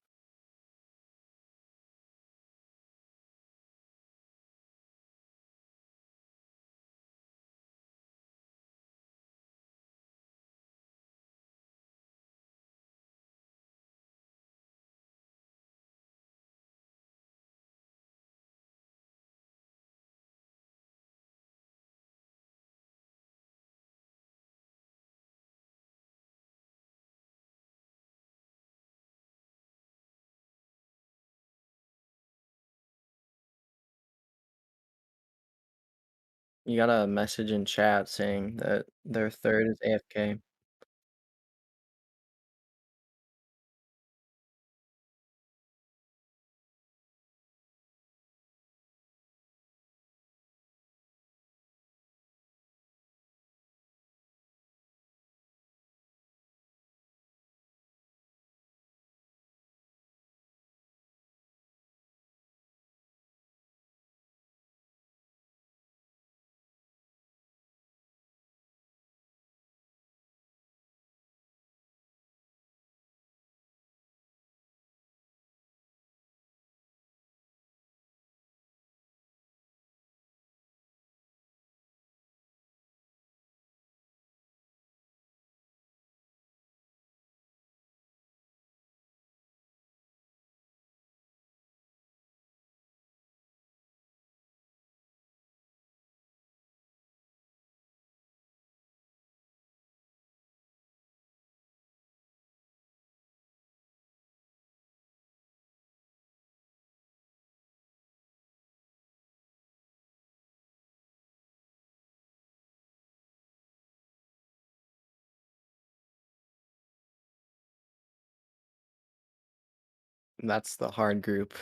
You got a message in chat saying that their third is AFK. That's the hard group.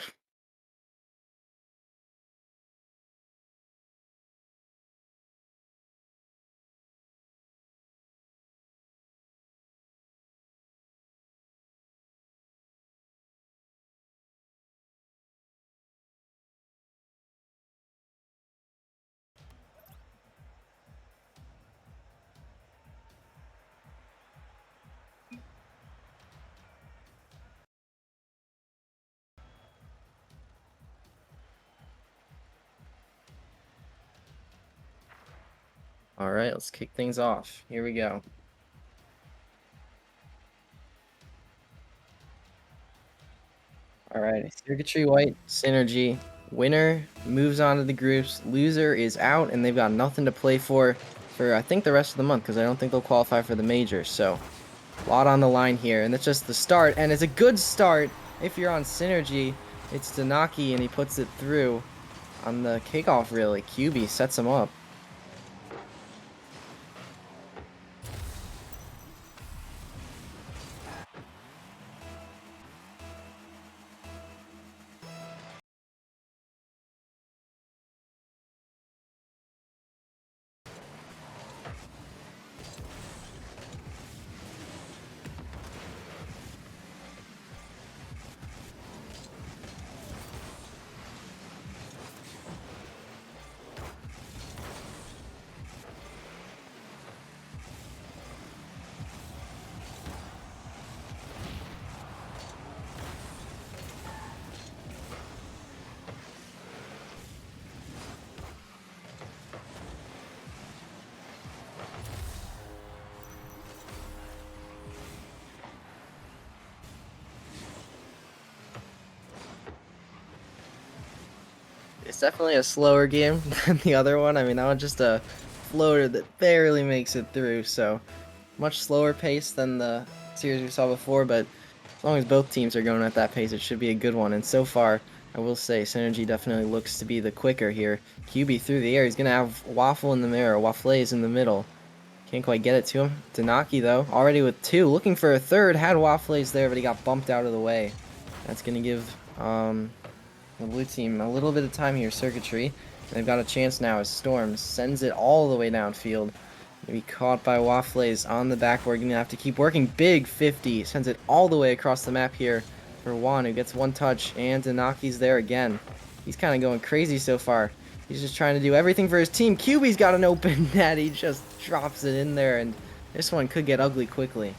All right, let's kick things off. Here we go. All right, Circuitry White, Synergy. Winner moves on to the groups. Loser is out, and they've got nothing to play for I think the rest of the month, because I don't think they'll qualify for the major. So, a lot on the line here, and that's just the start. And it's a good start if you're on Synergy. It's Danaki, and he puts it through on the kickoff. Really, QB sets him up. It's definitely a slower game than the other one. I mean, that was just a floater that barely makes it through, so much slower pace than the series we saw before, but as long as both teams are going at that pace, it should be a good one. And so far, I will say, Synergy definitely looks to be the quicker here. QB through the air. He's going to have Waffle in the mirror. Waffles in the middle. Can't quite get it to him. Danaki, though, already with two. Looking for a third. Had Waffles there, but he got bumped out of the way. That's going to give the blue team a little bit of time here. Circuitry. They've got a chance now as Storm sends it all the way downfield. Gonna be caught by Waffles on the backboard. Gonna have to keep working. Big 50. Sends it all the way across the map here for Juan, who gets one touch. And Danaki's there again. He's kind of going crazy so far. He's just trying to do everything for his team. QB's got an open net. He just drops it in there. And this one could get ugly quickly.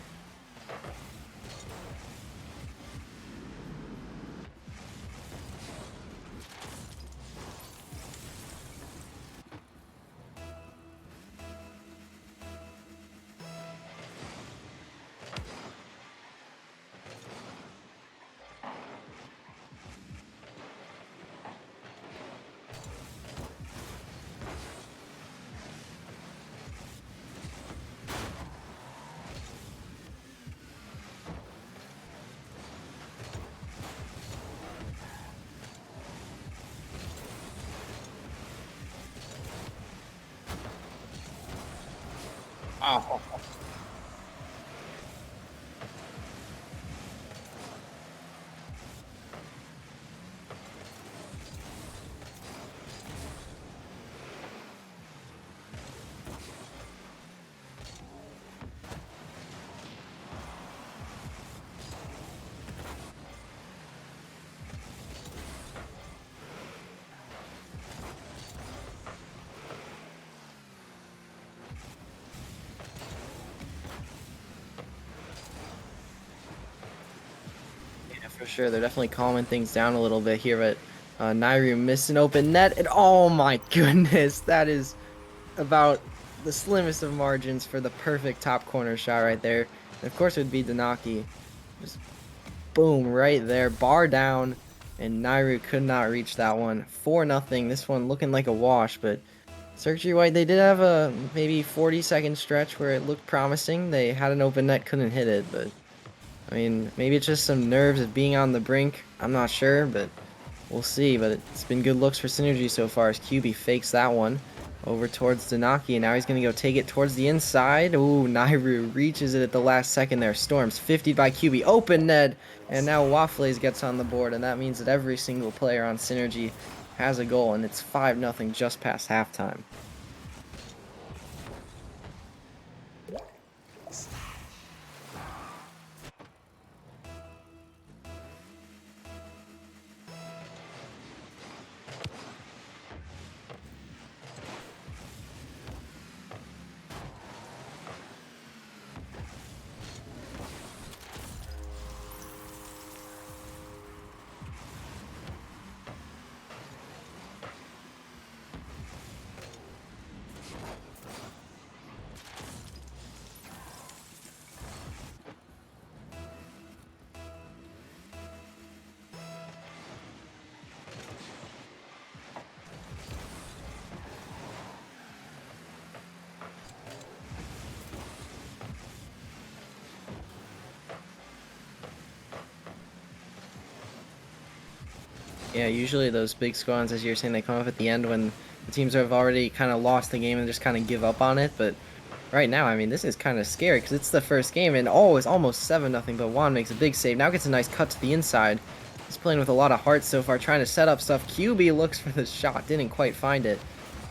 Oh. For sure, they're definitely calming things down a little bit here, but Nairu missed an open net, and oh my goodness, that is about the slimmest of margins for the perfect top corner shot right there. And of course, it would be Danaki. Just boom, right there, bar down, and Nairu could not reach that one. 4-0, this one looking like a wash, but Circuitry White, they did have a maybe 40-second stretch where it looked promising. They had an open net, couldn't hit it, but I mean, maybe it's just some nerves of being on the brink. I'm not sure, but we'll see. But it's been good looks for Synergy so far as QB fakes that one. over towards Danaki, and now he's going to go take it towards the inside. Ooh, Nairu reaches it at the last second there. Storms 50 by QB. Open Ned, and now Waffles gets on the board, and that means that every single player on Synergy has a goal, and it's 5-0 just past halftime. Yeah, usually those big squads, as you were saying, they come up at the end when the teams have already kind of lost the game and just kind of give up on it. But right now, I mean, this is kind of scary because it's the first game, and oh, it's almost 7-0, but Juan makes a big save. Now gets a nice cut to the inside. He's playing with a lot of heart so far, trying to set up stuff. QB looks for the shot, didn't quite find it.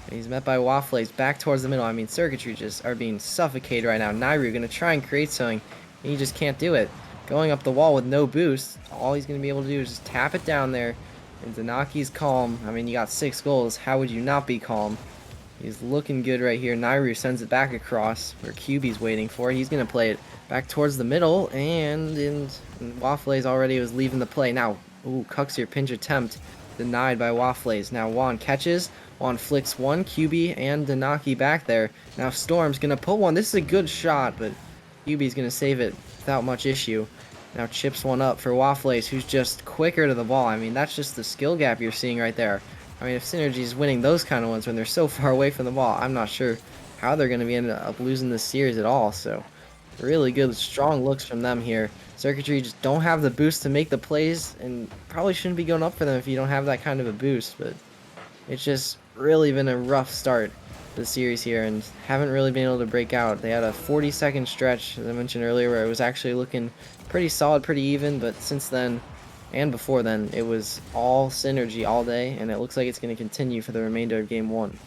And he's met by Waffles back towards the middle. I mean, Circuitry just are being suffocated right now. Nairu going to try and create something, and he just can't do it. Going up the wall with no boost, all he's going to be able to do is just tap it down there. And Danaki's calm. I mean, you got 6 goals. How would you not be calm? He's looking good right here. Nairu sends it back across where QB's waiting for it. He's going to play it back towards the middle. And Waffles already was leaving the play. Now, ooh, Cuxier pinch attempt denied by Waffles. Now Juan catches. Juan flicks one. QB and Danaki back there. Now Storm's going to put one. This is a good shot, but QB's going to save it without much issue. Now chips one up for Waffles, who's just quicker to the ball. I mean, that's just the skill gap you're seeing right there. I mean, if Synergy's winning those kind of ones when they're so far away from the ball, I'm not sure how they're going to be ended up losing this series at all. So, really good, strong looks from them here. Circuitry just don't have the boost to make the plays, and probably shouldn't be going up for them if you don't have that kind of a boost. But it's just really been a rough start to the series here, and haven't really been able to break out. They had a 40-second stretch, as I mentioned earlier, where it was actually looking pretty solid, pretty even, but since then and before then, it was all Synergy all day, and it looks like it's going to continue for the remainder of Game 1.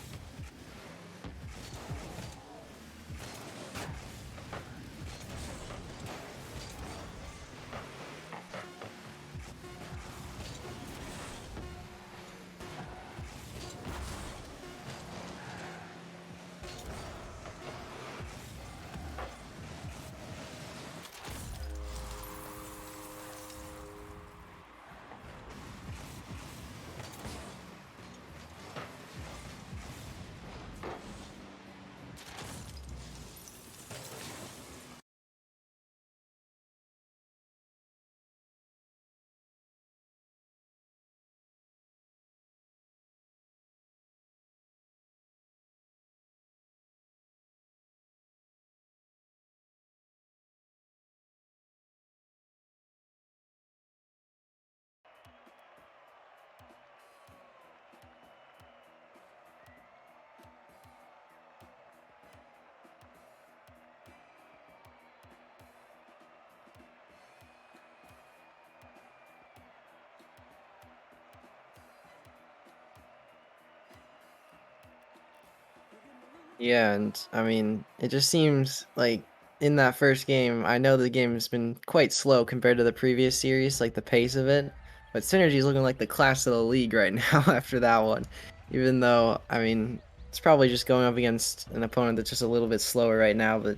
Yeah, and I mean, it just seems like in that first game, I know the game has been quite slow compared to the previous series, like the pace of it, but Synergy is looking like the class of the league right now after that one. Even though, I mean, it's probably just going up against an opponent that's just a little bit slower right now, but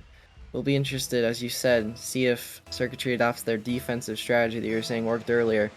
we'll be interested, as you said, see if Circuitry adopts their defensive strategy that you were saying worked earlier.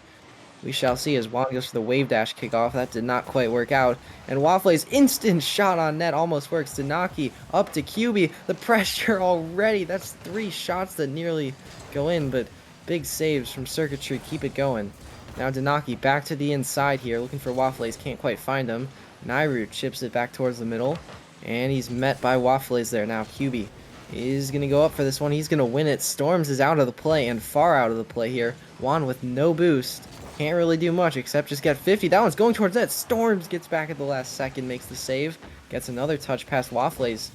We shall see as Juan goes for the wave dash kickoff. That did not quite work out. And Waffles instant shot on net almost works. Danaki up to QB. The pressure already. That's 3 shots that nearly go in, but big saves from Circuitry keep it going. Now Danaki back to the inside here, looking for Waffles. Can't quite find him. Nairu chips it back towards the middle, and he's met by Waffles there. Now QB is going to go up for this one. He's going to win it. Storms is out of the play and far out of the play here. Juan with no boost. Can't really do much except just get 50. That one's going towards that. Storms gets back at the last second, makes the save. Gets another touch past Waffles,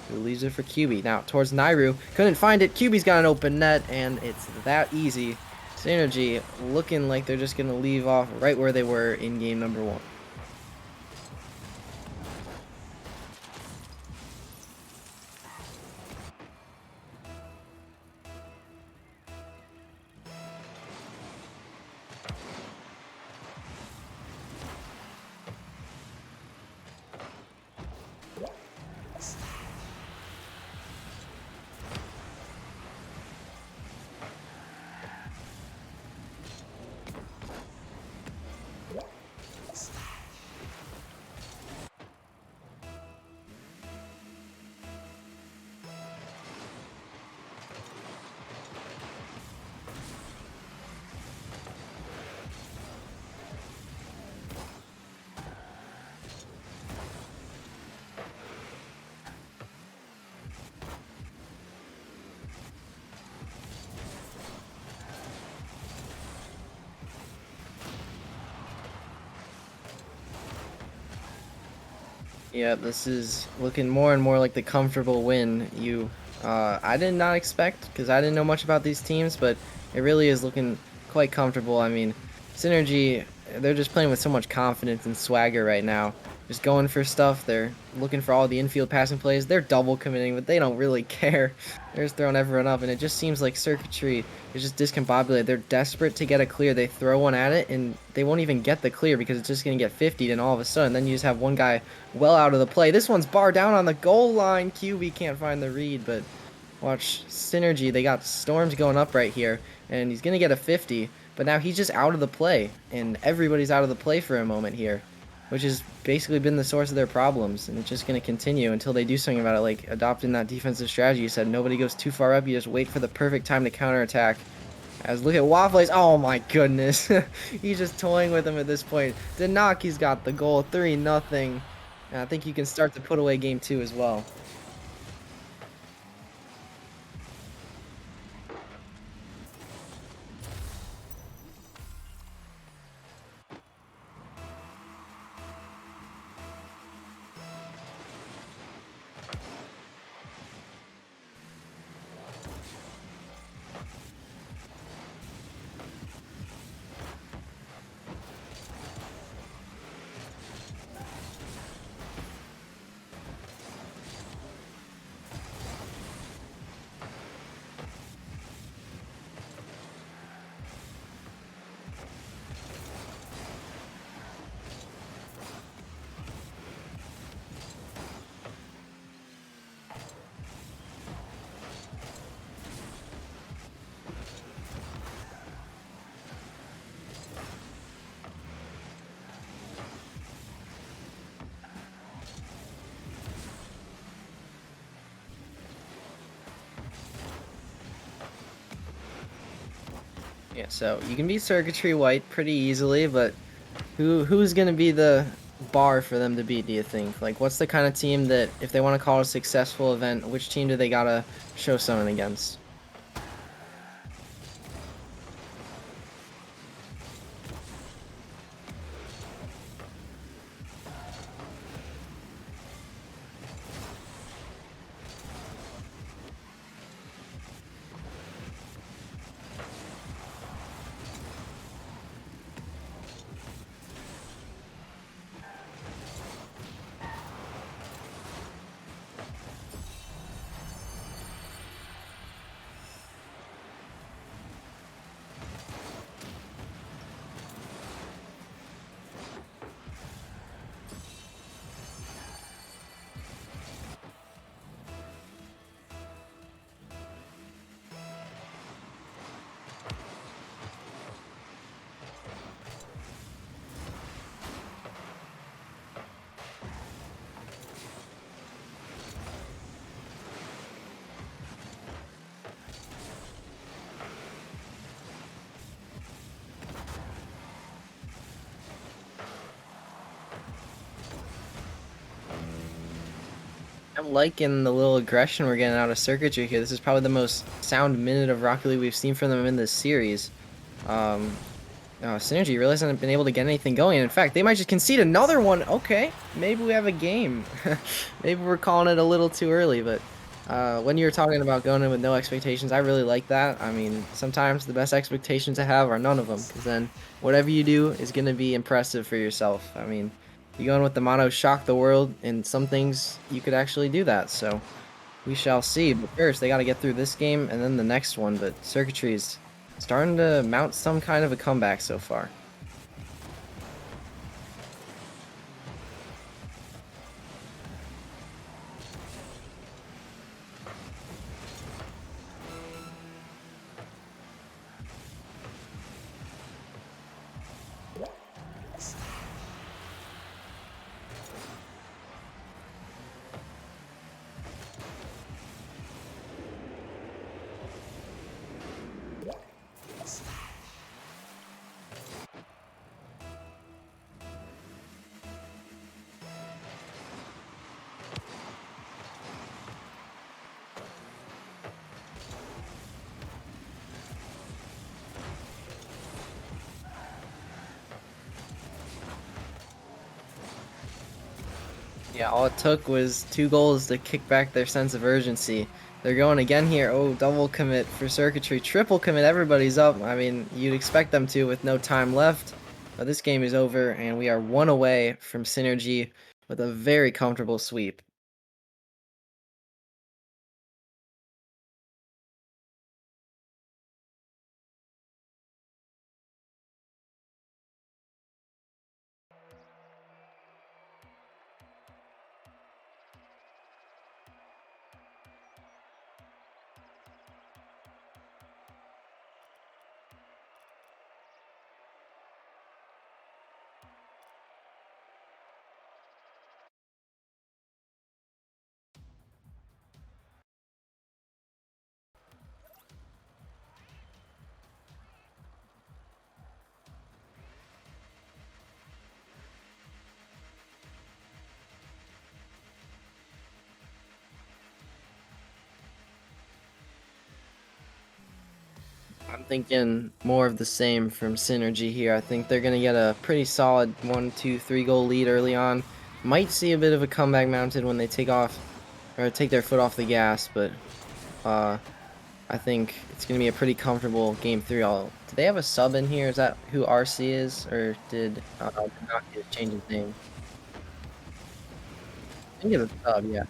who leaves it for QB. Now towards Nairu. Couldn't find it. QB's got an open net, and it's that easy. Synergy looking like they're just going to leave off right where they were in game number 1. Yeah, this is looking more and more like the comfortable win I did not expect, because I didn't know much about these teams, but it really is looking quite comfortable. I mean, Synergy, they're just playing with so much confidence and swagger right now. Just going for stuff. They're looking for all the infield passing plays. They're double committing, but they don't really care. They're just throwing everyone up, and it just seems like Circuitry is just discombobulated. They're desperate to get a clear. They throw one at it, and they won't even get the clear because it's just going to get 50'd, and all of a sudden, then you just have one guy well out of the play. This one's bar down on the goal line. QB can't find the read, but watch Synergy. They got Storms going up right here, and he's going to get a 50, but now he's just out of the play, and everybody's out of the play for a moment here, which has basically been the source of their problems, and it's just going to continue until they do something about it, like adopting that defensive strategy. You said nobody goes too far up, you just wait for the perfect time to counterattack. As look at Waffles, oh my goodness, he's just toying with him at this point. Danaki's got the goal, 3-0, and I think you can start to put away game 2 as well. Yeah, so you can beat Circuitry White pretty easily, but who's gonna be the bar for them to beat, do you think? Like, what's the kind of team that, if they want to call it a successful event, which team do they gotta show something against? I'm liking the little aggression we're getting out of Circuitry here. This is probably the most sound minute of Rocket League we've seen from them in this series. Synergy really hasn't been able to get anything going. In fact, they might just concede another one. Okay, maybe we have a game. Maybe we're calling it a little too early, but when you were talking about going in with no expectations, I really like that. I mean, sometimes the best expectations to have are none of them, because then whatever you do is going to be impressive for yourself. I mean, you go in with the motto, shock the world, and some things you could actually do that, so we shall see. But first, they got to get through this game and then the next one, but Circuitry's starting to mount some kind of a comeback so far. Yeah, all it took was 2 goals to kick back their sense of urgency. They're going again here. Oh, double commit for Circuitry. Triple commit. Everybody's up. I mean, you'd expect them to with no time left. But this game is over, and we are 1 away from Synergy with a very comfortable sweep. I'm thinking more of the same from Synergy here. I think they're going to get a pretty solid 1, 2, 3 goal lead early on. Might see a bit of a comeback mounted when they take their foot off the gas, but I think it's going to be a pretty comfortable game 3. Do they have a sub in here? Is that who RC is, or did not change his name? I think it's a sub, yeah.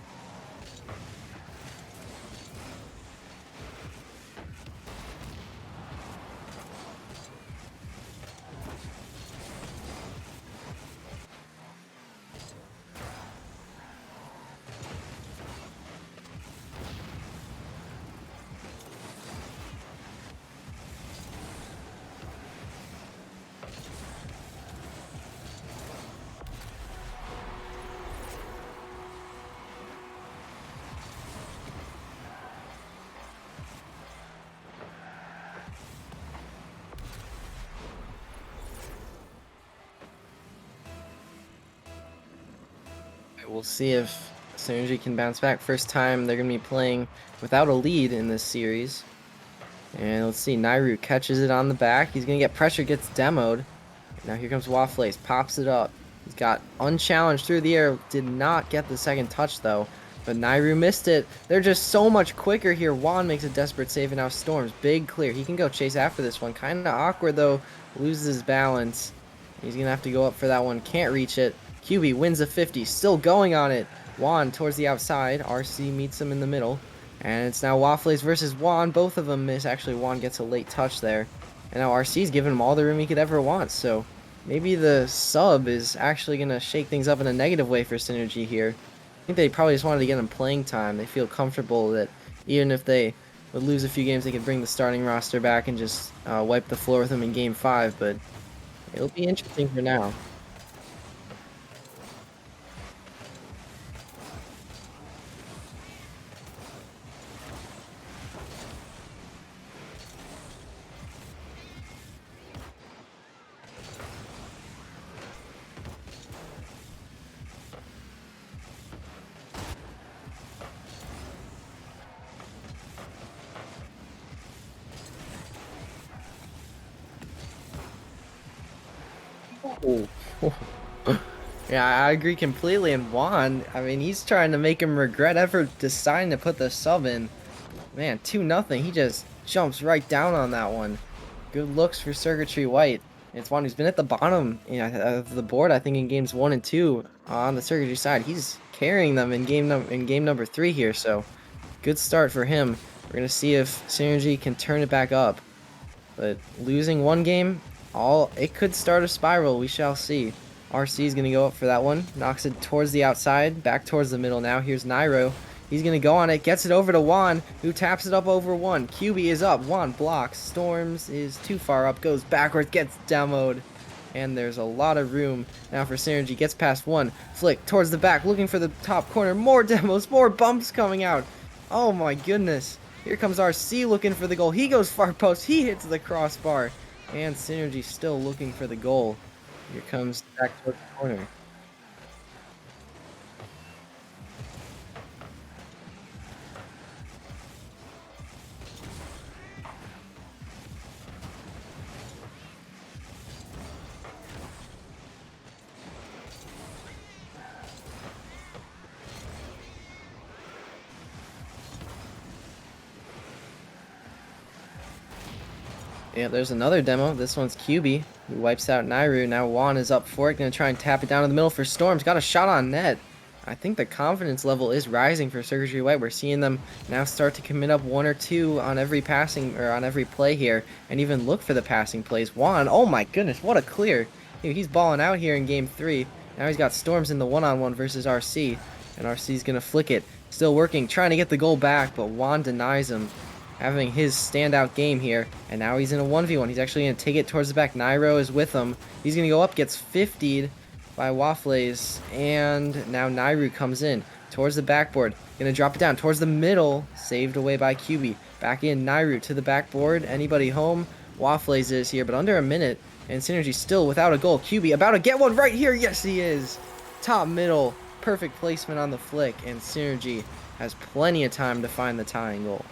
We'll see if Synergy can bounce back. First time they're going to be playing without a lead in this series. And let's see, Nairu catches it on the back. He's going to get pressure, gets demoed. Now here comes Waffles, pops it up. He's got unchallenged through the air. Did not get the second touch, though. But Nairu missed it. They're just so much quicker here. Juan makes a desperate save, and now Storm's big clear. He can go chase after this one. Kind of awkward, though. Loses his balance. He's going to have to go up for that one. Can't reach it. QB wins a 50. Still going on it. Juan towards the outside. RC meets him in the middle. And it's now Waffles versus Juan. Both of them miss. Actually, Juan gets a late touch there. And now RC's giving him all the room he could ever want. So maybe the sub is actually going to shake things up in a negative way for Synergy here. I think they probably just wanted to get him playing time. They feel comfortable that even if they would lose a few games, they could bring the starting roster back and just wipe the floor with them in Game 5. But it'll be interesting for now. Oh. Yeah, I agree completely. And Juan, I mean, he's trying to make him regret ever deciding to put the sub in. Man, 2-0. He just jumps right down on that one. Good looks for Circuitry White. It's one who's been at the bottom, of the board, I think, in games 1 and 2 on the Circuitry side. He's carrying them in game number 3 here, so good start for him. We're gonna see if Synergy can turn it back up. But losing one game, it could start a spiral. We shall see. RC is gonna go up for that one. Knocks it towards the outside, back towards the middle now. Here's Nairo. He's gonna go on it, gets it over to Juan, who taps it up over one. QB is up, Juan blocks. Storms is too far up, goes backwards, gets demoed. And there's a lot of room now for Synergy. Gets past one, flick towards the back, looking for the top corner. More demos, more bumps coming out. Oh my goodness. Here comes RC looking for the goal. He goes far post, he hits the crossbar. And Synergy still looking for the goal. Here comes back towards the corner. Yeah, there's another demo. This one's QB, who wipes out Nairu. Now Juan is up for it. Going to try and tap it down in the middle for Storms. Got a shot on net. I think the confidence level is rising for Circuitry White. We're seeing them now start to commit up one or two on every passing, or on every play here, and even look for the passing plays. Juan, oh my goodness, what a clear. He's balling out here in game 3. Now he's got Storms in the one-on-one versus RC, and RC's going to flick it. Still working, trying to get the goal back, but Juan denies him. Having his standout game here, and now he's in a 1v1. He's actually going to take it towards the back. Nairo is with him. He's going to go up, gets 50'd by Waffles, and now Nairu comes in towards the backboard. Going to drop it down towards the middle, saved away by QB. Back in, Nairu to the backboard. Anybody home? Waffles is here, but under a minute, and Synergy still without a goal. QB about to get one right here. Yes, he is. Top middle, perfect placement on the flick, and Synergy has plenty of time to find the tying goal.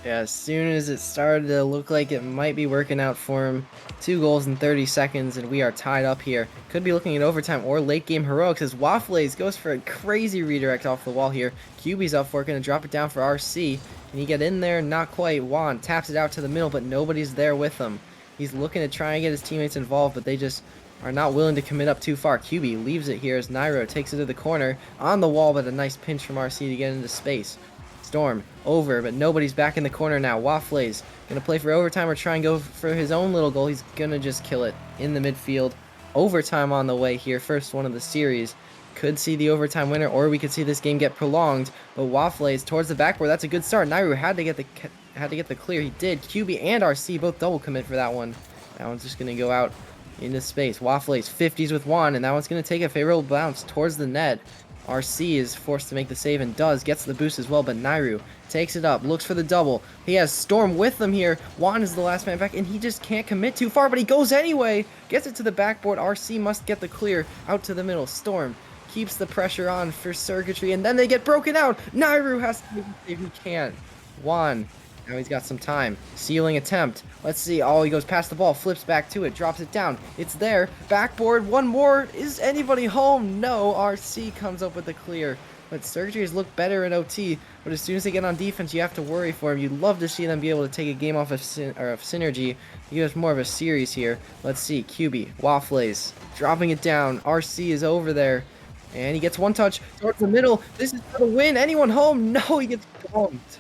Yeah, as soon as it started to look like it might be working out for him, 2 goals in 30 seconds, and we are tied up here. Could be looking at overtime or late game heroics as Waffles goes for a crazy redirect off the wall here. QB's up for it, going to drop it down for RC. Can he get in there? Not quite. Juan taps it out to the middle, but nobody's there with him. He's looking to try and get his teammates involved, but they just are not willing to commit up too far. QB leaves it here as Nairo takes it to the corner on the wall, but a nice pinch from RC to get into space. Storm over, but nobody's back in the corner now. Waffles gonna play for overtime or try and go for his own little goal. He's gonna just kill it in the midfield. Overtime on the way here. First one of the series. Could see the overtime winner, or we could see this game get prolonged. But Waffles towards the backboard. That's a good start. Nairu had to get the clear. He did. QB and RC both double commit for that one. That one's just gonna go out into space. Waffles 50s with Juan, and that one's gonna take a favorable bounce towards the net. RC is forced to make the save and does, gets the boost as well, but Nairu takes it up, looks for the double. He has Storm with him here. Juan is the last man back, and he just can't commit too far, but he goes anyway. Gets it to the backboard. RC must get the clear out to the middle. Storm keeps the pressure on for Circuitry, and then they get broken out. Nairu has to make the save. He can't. Juan, now he's got some time. Sealing attempt. Let's see. Oh, he goes past the ball, flips back to it, drops it down. It's there. Backboard. One more. Is anybody home? No. RC comes up with the clear. But Circuitry has looked better in OT. But as soon as they get on defense, you have to worry for him. You'd love to see them be able to take a game off of, Synergy. You have more of a series here. Let's see. QB. Waffles. Dropping it down. RC is over there. And he gets one touch towards the middle. This is for the win. Anyone home? No, he gets bumped.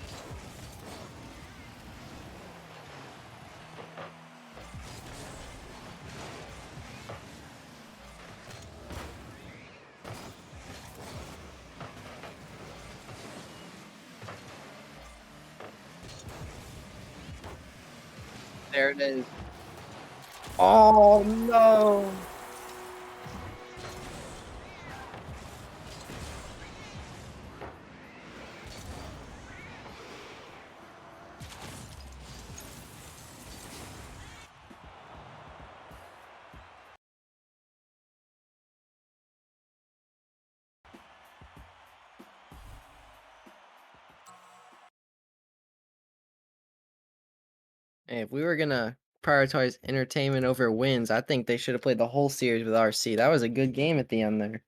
There it is. Oh, no. Hey, if we were gonna prioritize entertainment over wins, I think they should have played the whole series with RC. That was a good game at the end there.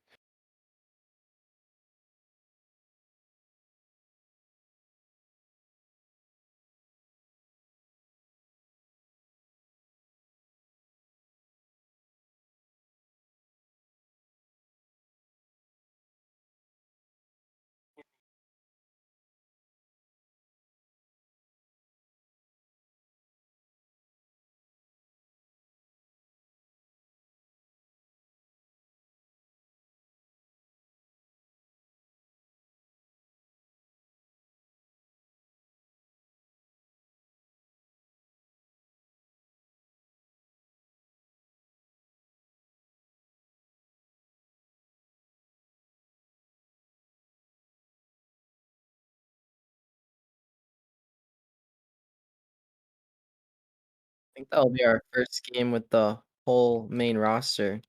I think that'll be our first game with the whole main roster.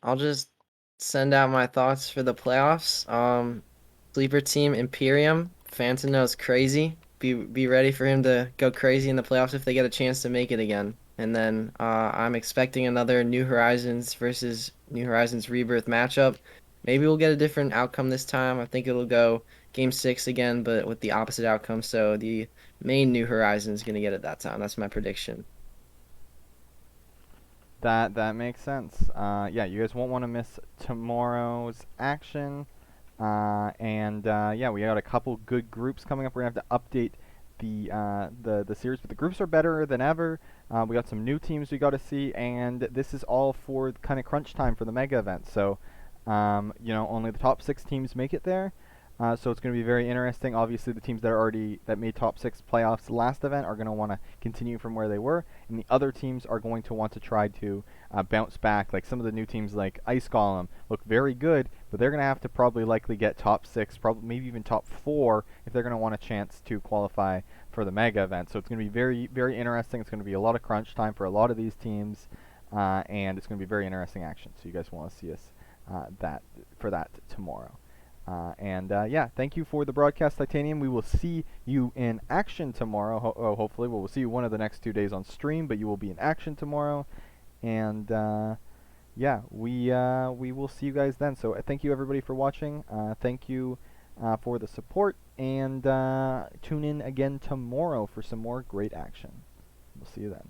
I'll just send out my thoughts for the playoffs. Sleeper team Imperium. Fantano's crazy. Be ready for him to go crazy in the playoffs if they get a chance to make it again. And then I'm expecting another New Horizons versus New Horizons Rebirth matchup. Maybe we'll get a different outcome this time. I think it'll go Game 6 again, but with the opposite outcome. So the main New Horizon is going to get it that time. That's my prediction. That makes sense. Yeah, you guys won't want to miss tomorrow's action. And yeah, we got a couple good groups coming up. We're gonna have to update the series, but the groups are better than ever. We got some new teams we got to see, and this is all for kind of crunch time for the mega event. So, you know, only the top 6 teams make it there. So it's going to be very interesting. Obviously, the teams that made top 6 playoffs last event are going to want to continue from where they were, and the other teams are going to want to try to bounce back. Like some of the new teams, like Ice Golem, look very good, but they're going to have to probably likely get top 6, probably maybe even top 4 if they're going to want a chance to qualify for the mega event. So it's going to be very, very interesting. It's going to be a lot of crunch time for a lot of these teams, and it's going to be very interesting action. So you guys want to see us that tomorrow. Yeah, thank you for the broadcast, Titanium. We will see you in action tomorrow. Hopefully, we'll see you one of the next 2 days on stream, but you will be in action tomorrow. And yeah, we will see you guys then. So thank you everybody for watching. Thank you for the support, and tune in again tomorrow for some more great action. We'll see you then.